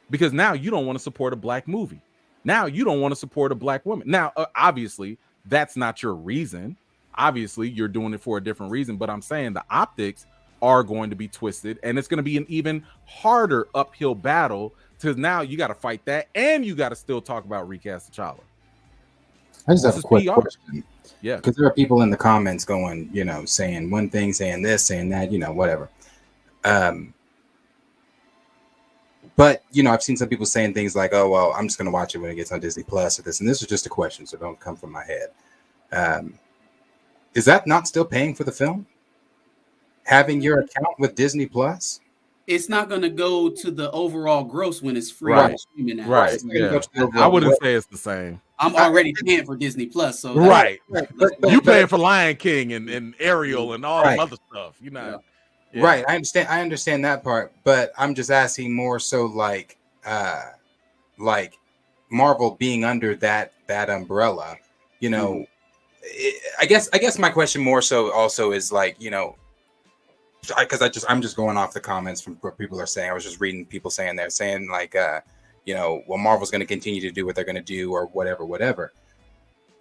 Because now you don't want to support a black movie. Now you don't want to support a black woman. Now, obviously, that's not your reason. Obviously, you're doing it for a different reason. But I'm saying the optics are going to be twisted, and it's going to be an even harder uphill battle, because now you got to fight that, and you got to still talk about Recast T'Challa. I just have a quick question. Yeah, because there are people in the comments going, saying one thing, saying this, saying that, whatever. But, I've seen some people saying things like, oh, well, I'm just going to watch it when it gets on Disney Plus or this. And this is just a question, so don't come from my head. Is that not still paying for the film? Having your account with Disney Plus? It's not going to go to the overall gross when it's free. Right. Streaming now. Right. Yeah. I wouldn't say it's the same. I'm already paying for Disney Plus. So right. But you paying for Lion King and Ariel and all the other stuff. Yeah. Right, I understand that part, but I'm just asking more so like Marvel being under that umbrella, I guess my question more so also is like, because I'm just going off the comments from what people are saying. I was just reading people saying like, well, Marvel's going to continue to do what they're going to do or whatever.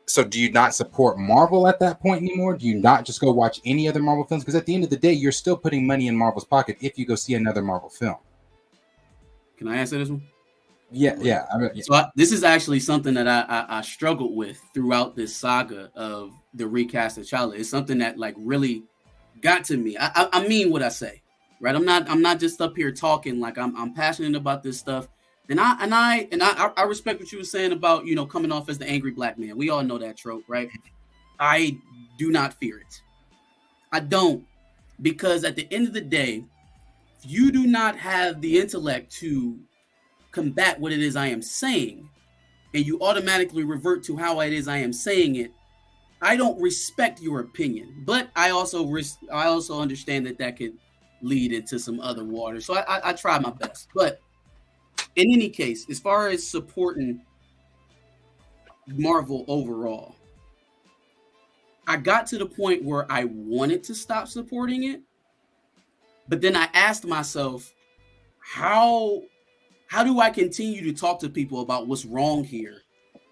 So do you not support Marvel at that point anymore? Do you not just go watch any other Marvel films? Because at the end of the day, you're still putting money in Marvel's pocket if you go see another Marvel film. Can I answer this one? Yeah. So this is actually something that I struggled with throughout this saga of the Recast T'Challa. It's something that like really got to me. I mean what I say, right? I'm not just up here talking. Like I'm passionate about this stuff. And I respect what you were saying about, coming off as the angry black man. We all know that trope, right? I do not fear it. I don't, because at the end of the day, you do not have the intellect to combat what it is I am saying and you automatically revert to how it is I am saying it, I don't respect your opinion. But I also understand that could lead into some other water. So I try my best. But in any case, as far as supporting Marvel overall, I got to the point where I wanted to stop supporting it. But then I asked myself, how do I continue to talk to people about what's wrong here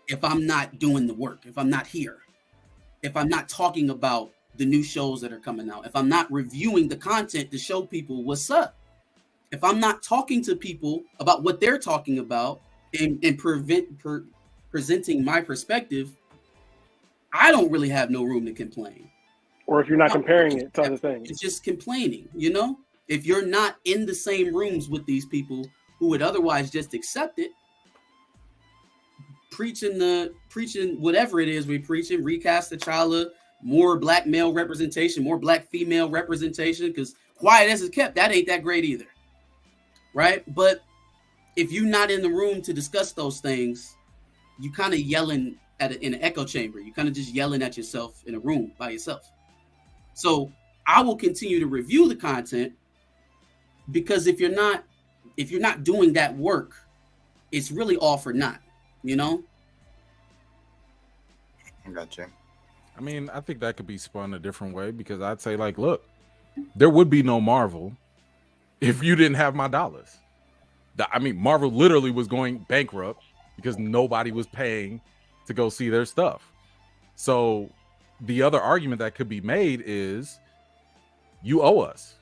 if I'm not doing the work, if I'm not here, if I'm not talking about the new shows that are coming out, if I'm not reviewing the content to show people what's up, if I'm not talking to people about what they're talking about and presenting my perspective, I don't really have no room to complain. Or if you're not comparing it to other things. It's just complaining, you know? If you're not in the same rooms with these people who would otherwise just accept it, preaching whatever it is we're preaching, recast T'Challa, more black male representation, more black female representation, because quiet as it's kept, that ain't that great either, right? But if you're not in the room to discuss those things, you kind of yelling in an echo chamber. You kind of just yelling at yourself in a room by yourself. So I will continue to review the content, because if you're not doing that work, it's really all for naught, you know? I got you. I mean, I think that could be spun a different way, because I'd say, like, look, there would be no Marvel if you didn't have my dollars. I mean, Marvel literally was going bankrupt because nobody was paying to go see their stuff. So the other argument that could be made is you owe us.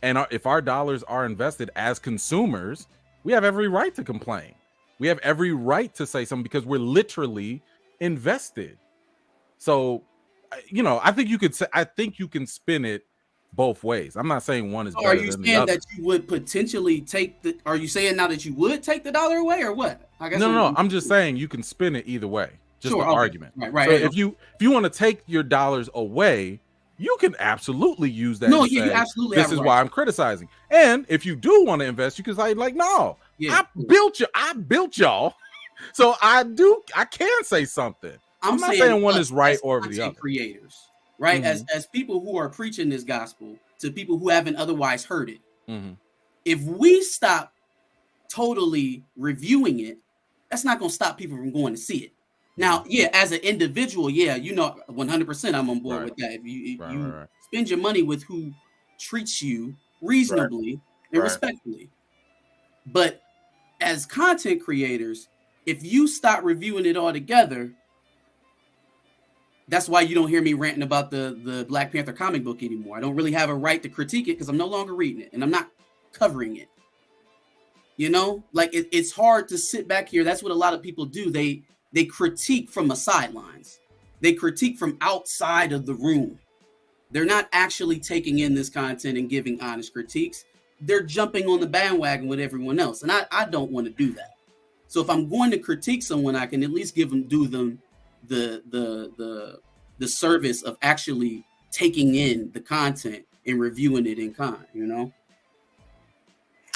And if our dollars are invested as consumers, we have every right to complain. We have every right to say something, because we're literally invested. So, you know, I think you can spin it both ways. I'm not saying one is better than the other. Are you saying that you would potentially are you saying now that you would take the dollar away, or what? I guess no. I'm just saying you can spin it either way. Just sure, the argument. Right. So if you want to take your dollars away, you can absolutely use that. No, you absolutely. This is why I'm criticizing. And if you do want to invest, you can say, like, no, I built y'all. So I can say something. I'm not saying one is right or the other. Creators, right? Mm-hmm. As people who are preaching this gospel to people who haven't otherwise heard it. Mm-hmm. If we stop totally reviewing it, that's not going to stop people from going to see it. Now, yeah, as an individual, you know, 100% I'm on board with that. If you spend your money with who treats you reasonably and respectfully. But as content creators, if you stop reviewing it all together, that's why you don't hear me ranting about the Black Panther comic book anymore. I don't really have a right to critique it because I'm no longer reading it and I'm not covering it. You know, like it's hard to sit back here. That's what a lot of people do. They critique from the sidelines. They critique from outside of the room. They're not actually taking in this content and giving honest critiques. They're jumping on the bandwagon with everyone else. And I don't want to do that. So if I'm going to critique someone, I can at least do them the service of actually taking in the content and reviewing it in kind, you know?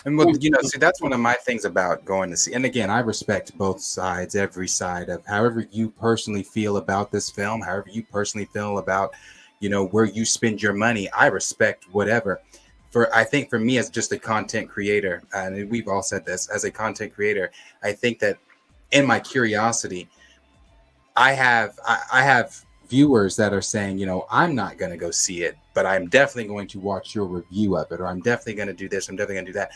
And what, you know, see, that's one of my things about going to see. And again, I respect both sides, every side of however you personally feel about this film, however you personally feel about, you know, where you spend your money. I respect whatever. I think for me as just a content creator, and we've all said this, as a content creator, I think that in my curiosity, I have viewers that are saying, you know, I'm not going to go see it, but I'm definitely going to watch your review of it, or I'm definitely going to do this, I'm definitely going to do that.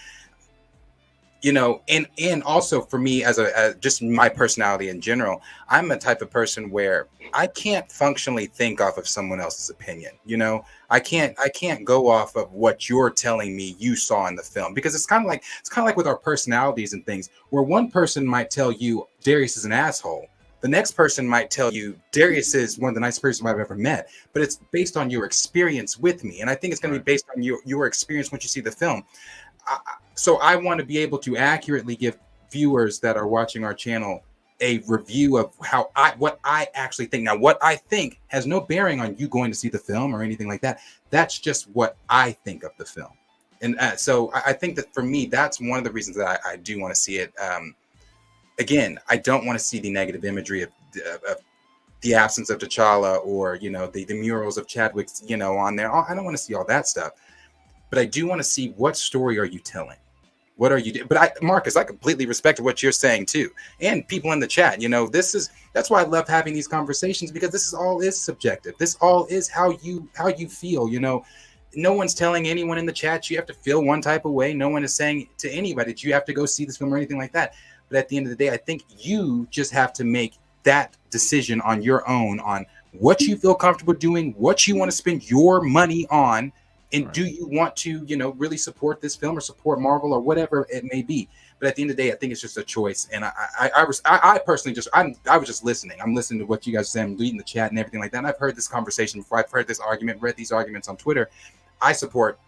You know, and also for me as just my personality in general, I'm a type of person where I can't functionally think off of someone else's opinion. You know, I can't go off of what you're telling me you saw in the film, because it's kind of like with our personalities and things, where one person might tell you Darius is an asshole. The next person might tell you Darius is one of the nicest persons I've ever met, but it's based on your experience with me. And I think it's going to be based on your experience once you see the film. So I want to be able to accurately give viewers that are watching our channel a review of what I actually think. Now, what I think has no bearing on you going to see the film or anything like that. That's just what I think of the film. And so I think that for me, that's one of the reasons that I do want to see it. again, I don't want to see the negative imagery of the absence of T'Challa, or the murals of Chadwick's on there. I don't want to see all that stuff, but I do want to see, what story are you telling? What are you doing? But Marcus, I completely respect what you're saying too, and people in the chat. That's why I love having these conversations, because this is all is subjective. This all is how you feel. No one's telling anyone in the chat you have to feel one type of way. No one is saying to anybody that you have to go see this film or anything like that. But at the end of the day, I think you just have to make that decision on your own, on what you feel comfortable doing, what you want to spend your money on. And do you want to, really support this film or support Marvel or whatever it may be? But at the end of the day, I think it's just a choice. And I personally I was just listening. I'm listening to what you guys are saying, reading the chat and everything like that. And I've heard this conversation before. I've heard this argument, read these arguments on Twitter. I support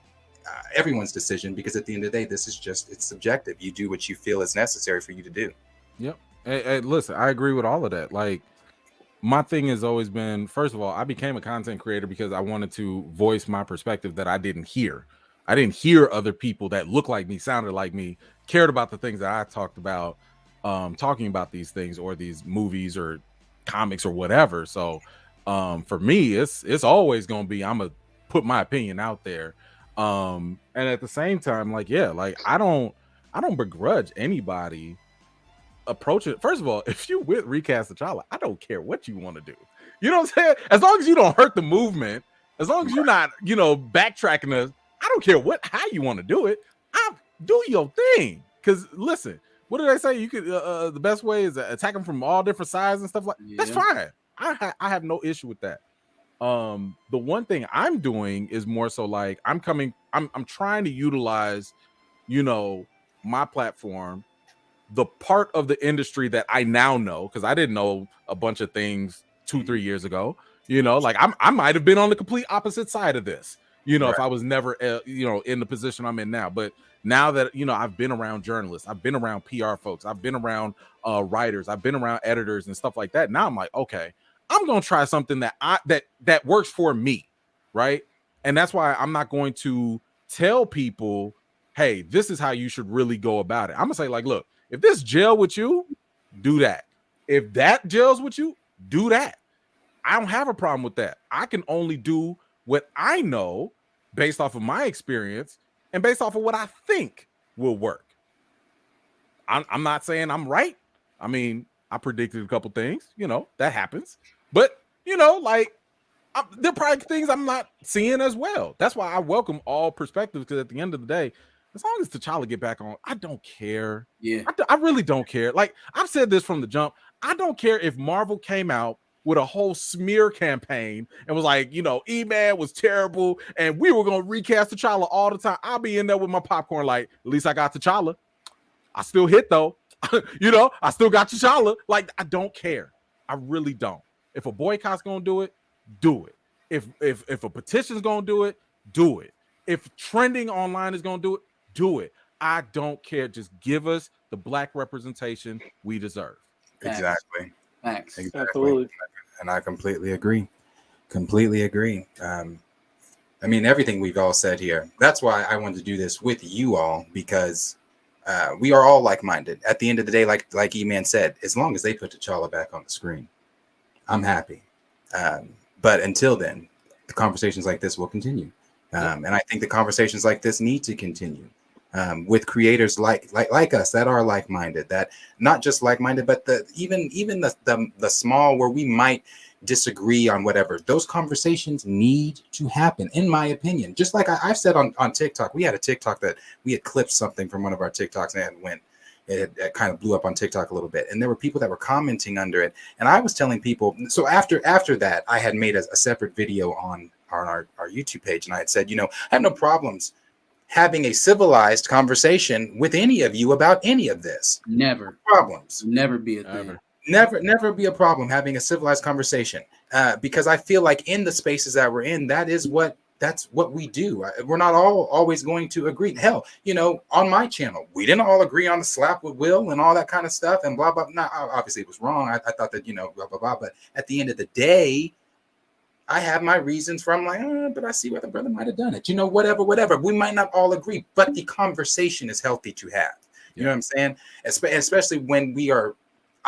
everyone's decision, because at the end of the day, it's subjective. You do what you feel is necessary for you to do. Yep. Hey, listen, I agree with all of that. Like, my thing has always been, first of all, I became a content creator because I wanted to voice my perspective that I didn't hear. I didn't hear other people that looked like me, sounded like me, cared about the things that I talked about, talking about these things or these movies or comics or whatever. So for me, it's always going to be, I'm going to put my opinion out there. And at the same time, I don't begrudge anybody approach it. First of all, if you with Recast T'Challa, I don't care what you want to do. You know what I'm saying? As long as you don't hurt the movement, as long as you're not, backtracking us, I don't care how you want to do it. Do your thing. Because listen, what did I say? You could the best way is attack them from all different sides and stuff like that. That's fine. I have no issue with that. The one thing I'm doing is more so like I'm trying to utilize, my platform, the part of the industry that I now know, because I didn't know a bunch of things 2-3 years ago. I might have been on the complete opposite side of this, right, if I was never in the position I'm in now. But now that I've been around journalists, I've been around PR folks, I've been around writers, I've been around editors and stuff like that. Now I'm like, okay, I'm gonna try something that works for me, right? And that's why I'm not going to tell people, hey, this is how you should really go about it. I'm gonna say, like, look, if this gel with you, do that. If that gels with you, do that. I don't have a problem with that. I can only do what I know based off of my experience and based off of what I think will work. I'm not saying I'm right. I mean, I predicted a couple things, that happens. But, there are probably things I'm not seeing as well. That's why I welcome all perspectives, because at the end of the day, as long as T'Challa get back on, I don't care. Yeah, I really don't care. Like, I've said this from the jump. I don't care if Marvel came out with a whole smear campaign and was like, E-Man was terrible and we were going to recast T'Challa all the time. I'll be in there with my popcorn like, at least I got T'Challa. I still hit, though. I still got T'Challa. Like, I don't care. I really don't. If a boycott's going to do it, do it. If a petition's going to do it. If trending online is going to do it. I don't care. Just give us the Black representation we deserve. Exactly. Thanks. Exactly. Absolutely. And I completely agree. I mean, everything we've all said here. That's why I wanted to do this with you all, because we are all like-minded. At the end of the day, like E-Man said, as long as they put T'Challa back on the screen, I'm happy. But until then, the conversations like this will continue. And I think the conversations like this need to continue with creators like us that are like-minded, that not just like-minded, but even the small, where we might disagree on whatever, those conversations need to happen, in my opinion. Just like I've said on TikTok, we had a TikTok that we had clipped something from one of our TikToks, and it kind of blew up on TikTok a little bit, and there were people that were commenting under it, and I was telling people. So after that, I had made a separate video on our YouTube page, and I had said, I have no problems having a civilized conversation with any of you about any of this. Never problems. Never be a thing. Never be a problem having a civilized conversation, because I feel like in the spaces that we're in, that's what we do. We're not always going to agree. Hell, on my channel, we didn't all agree on the slap with Will and all that kind of stuff and blah, blah. Not, obviously it was wrong. I thought that, blah, blah, blah. But at the end of the day, I have my reasons for, I'm like, but I see where the brother might have done it. Whatever. We might not all agree, but the conversation is healthy to have. You know what I'm saying? Especially when we are.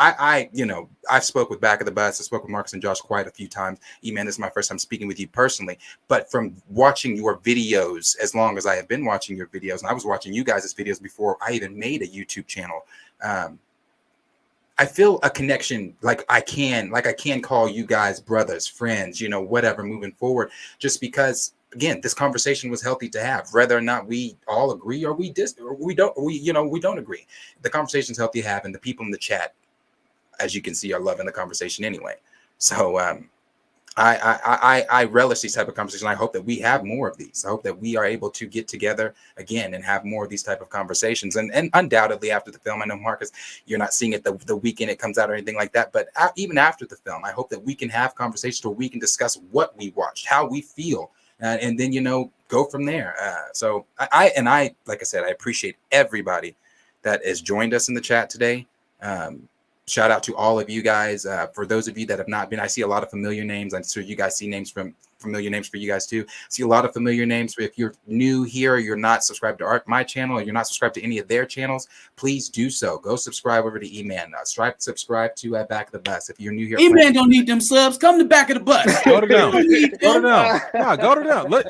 I've spoke with Back of the Bus. I spoke with Marcus and Josh quite a few times. E-Man, this is my first time speaking with you personally. But from watching your videos, as long as I have been watching your videos, and I was watching you guys' videos before I even made a YouTube channel, I feel a connection. Like I can call you guys brothers, friends, whatever, moving forward. Just because, again, this conversation was healthy to have, whether or not we all agree or we don't agree. The conversation's healthy to have, and the people in the chat, as you can see, are loving the conversation anyway. So I relish these type of conversations. I hope that we have more of these. I hope that we are able to get together again and have more of these type of conversations. And undoubtedly after the film, I know, Marcus, you're not seeing it the weekend it comes out or anything like that. But even after the film, I hope that we can have conversations where we can discuss what we watched, how we feel, and then, go from there. So I, like I said, I appreciate everybody that has joined us in the chat today. Shout out to all of you guys. For those of you that have not been, I see a lot of familiar names. I'm sure you guys see familiar names for you guys too. See a lot of familiar names. If you're new here, you're not subscribed to my channel, or you're not subscribed to any of their channels, please do so. Go subscribe over to E-Man. Subscribe to Back of the Bus. If you're new here, E-Man don't need them subs. Come to Back of the Bus. Go to them. Go to them. No, go to them. Look,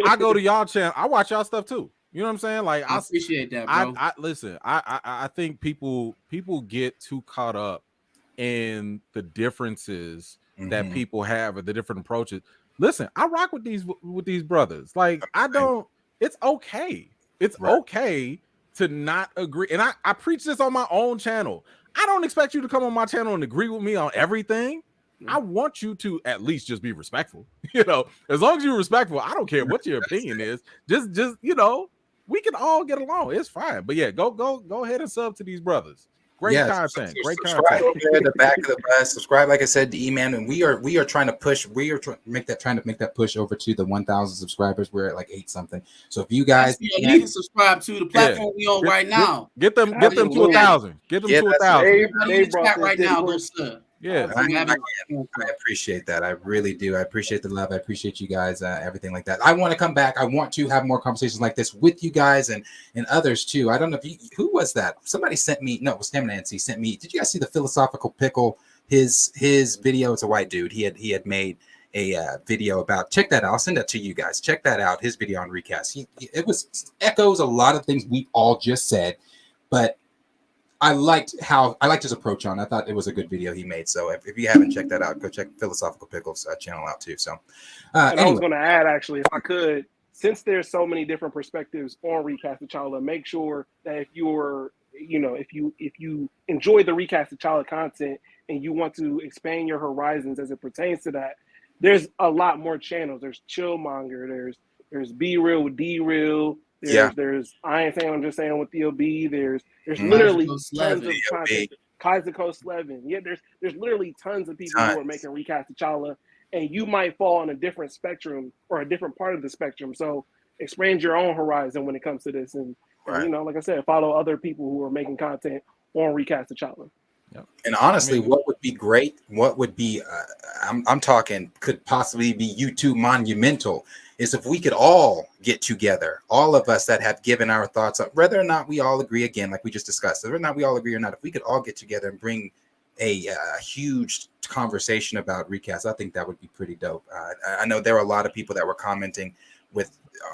I go to y'all channel. I watch y'all stuff too. You know what I'm saying? Like I appreciate that, bro. Listen. I think people get too caught up in the differences that people have, or the different approaches. Listen, I rock with these brothers. Like I don't. It's okay. It's okay to not agree. And I preach this on my own channel. I don't expect you to come on my channel and agree with me on everything. I want you to at least just be respectful. As long as you're respectful, I don't care what your opinion is. Just we can all get along. It's fine. But yeah, go ahead and sub to these brothers. Great content. Great content. Subscribe over there to Back of the Bus. Subscribe, like I said, to E-Man, and we are trying to push. We are trying to make that push over to the 1,000 subscribers. We're at like 8 something. So if you guys need to subscribe to the platform we on right now, get them to 1,000. Get them to 1,000. They right now. Go sub. Yeah, I appreciate that. I really do. I appreciate the love. I appreciate you guys, everything like that. I want to come back. I want to have more conversations like this with you guys and others too. I don't know if who was that? Somebody sent me. No, it was Stamina Nancy sent me. Did you guys see the Philosophical Pickle? His video. It's a white dude. He had made a video about. Check that out. I'll send that to you guys. Check that out. His video on Recast. It echoes a lot of things we all just said, but I liked his approach on it. I thought it was a good video he made. So if you haven't checked that out, go check Philosophical Pickles channel out too. So anyway. I was going to add, actually, if I could, since there's so many different perspectives on Recast T'Challa, make sure that if you enjoy the Recast T'Challa content and you want to expand your horizons as it pertains to that, there's a lot more channels. There's Chillmonger, there's Be Real with D Real. There's I ain't saying, I'm just saying with DLB. There's literally tons of content. Kaiser Coast 11. Yeah, there's literally tons of people who are making Recast T'Challa, and you might fall on a different spectrum or a different part of the spectrum. So expand your own horizon when it comes to this, and like I said, follow other people who are making content on Recast T'Challa. Yep. And honestly, what would be great, what would be, I'm talking, could possibly be YouTube monumental, is if we could all get together, all of us that have given our thoughts up, whether or not we all agree, again, like we just discussed, whether or not we all agree or not, if we could all get together and bring a huge conversation about Recast, I think that would be pretty dope. I know there were a lot of people that were commenting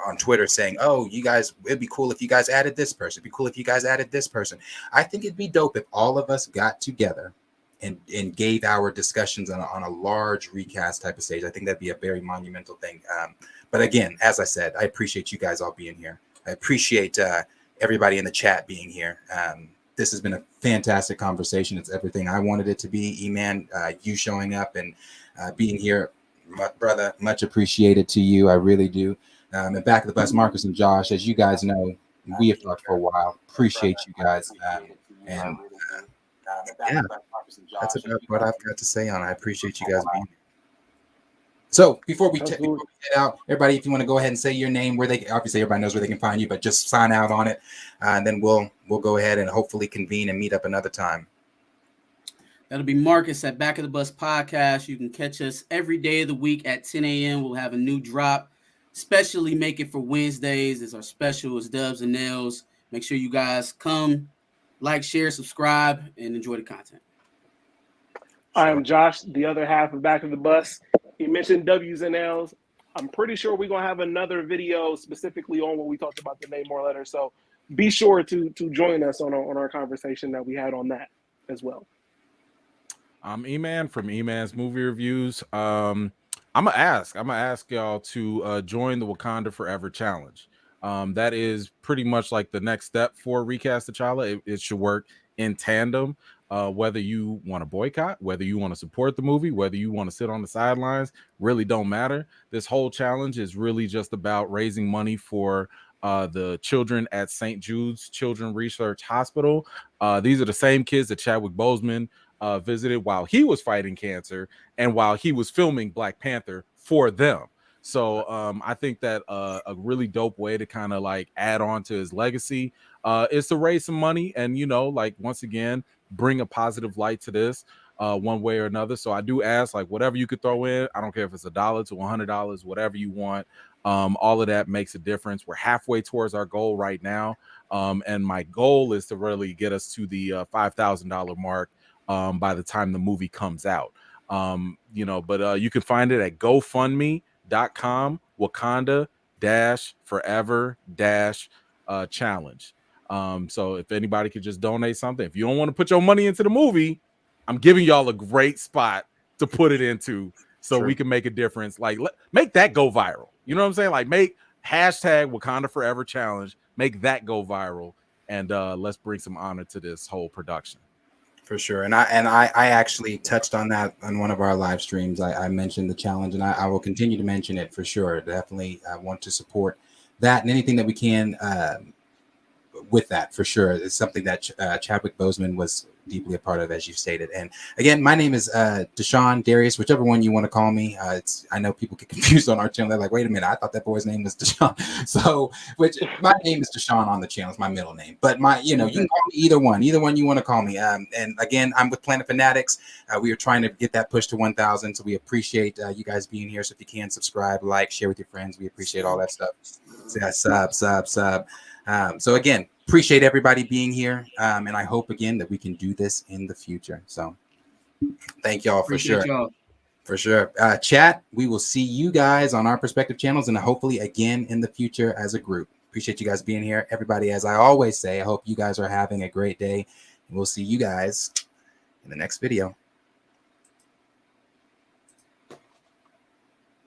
on Twitter saying, oh, you guys, it'd be cool if you guys added this person. It'd be cool if you guys added this person. I think it'd be dope if all of us got together and gave our discussions on a large Recast type of stage. I think that'd be a very monumental thing. But again, as I said, I appreciate you guys all being here. I appreciate everybody in the chat being here. This has been a fantastic conversation. It's everything I wanted it to be. E-Man, you showing up and being here, brother, much appreciated to you. I really do. And Back of the Bus, Marcus and Josh, as you guys know, we have talked for a while. Appreciate you guys. Yeah, that's about what I've got to say on it. I appreciate you guys being here. So before we get out, everybody, if you want to go ahead and say your name, where they obviously everybody knows where they can find you, but just sign out on it, and then we'll go ahead and hopefully convene and meet up another time. That'll be Marcus at Back of the Bus Podcast. You can catch us every day of the week at 10 a.m. We'll have a new drop. Especially make it for Wednesdays. It's our special. It's Dubs and Nails. Make sure you guys come, like, share, subscribe, and enjoy the content. I'm Josh, the other half of Back of the Bus. He mentioned W's and L's. I'm pretty sure we're going to have another video specifically on what we talked about the Namor letter. So be sure to join us on our conversation that we had on that as well. I'm E-Man from E-Man's Movie Reviews. I'm gonna ask y'all to join the Wakanda Forever Challenge. That is pretty much like the next step for Recast T'Challa. It should work in tandem. Whether you want to boycott, whether you want to support the movie, whether you want to sit on the sidelines, really don't matter. This whole challenge is really just about raising money for the children at St. Jude's Children's Research Hospital. These are the same kids that Chadwick Boseman visited while he was fighting cancer and while he was filming Black Panther for them. So I think that a really dope way to kind of like add on to his legacy is to raise some money and, you know, like once again, bring a positive light to this one way or another. So I do ask, like, whatever you could throw in. I don't care if it's $1 to $100, whatever you want. All of that makes a difference. We're halfway towards our goal right now. And my goal is to really get us to the $5,000 mark by the time the movie comes out. You know, but you can find it at GoFundMe.com, Wakanda-Forever-Challenge. So if anybody could just donate something, if you don't want to put your money into the movie, I'm giving y'all a great spot to put it into so we can make a difference. Like, make that go viral. You know what I'm saying? Like, make hashtag Wakanda Forever Challenge, make that go viral, and let's bring some honor to this whole production. For sure. And I actually touched on that on one of our live streams. I mentioned the challenge, and I will continue to mention it for sure. Definitely want to support that and anything that we can with that, for sure. It's something that Chadwick Boseman was deeply a part of, as you stated. And again, my name is Deshaun, Darius, whichever one you want to call me. I know people get confused on our channel. They're like, wait a minute, I thought that boy's name was Deshaun. So, which my name is Deshaun on the channel. It's my middle name. But you can call me either one you want to call me. And again, I'm with Planet Fanatics. We are trying to get that push to 1,000. So we appreciate you guys being here. So if you can subscribe, like, share with your friends, we appreciate all that stuff. So yeah, sub. So again, appreciate everybody being here. And I hope again that we can do this in the future. So thank y'all for sure. For sure. Chat, we will see you guys on our respective channels and hopefully again in the future as a group. Appreciate you guys being here. Everybody, as I always say, I hope you guys are having a great day. And we'll see you guys in the next video.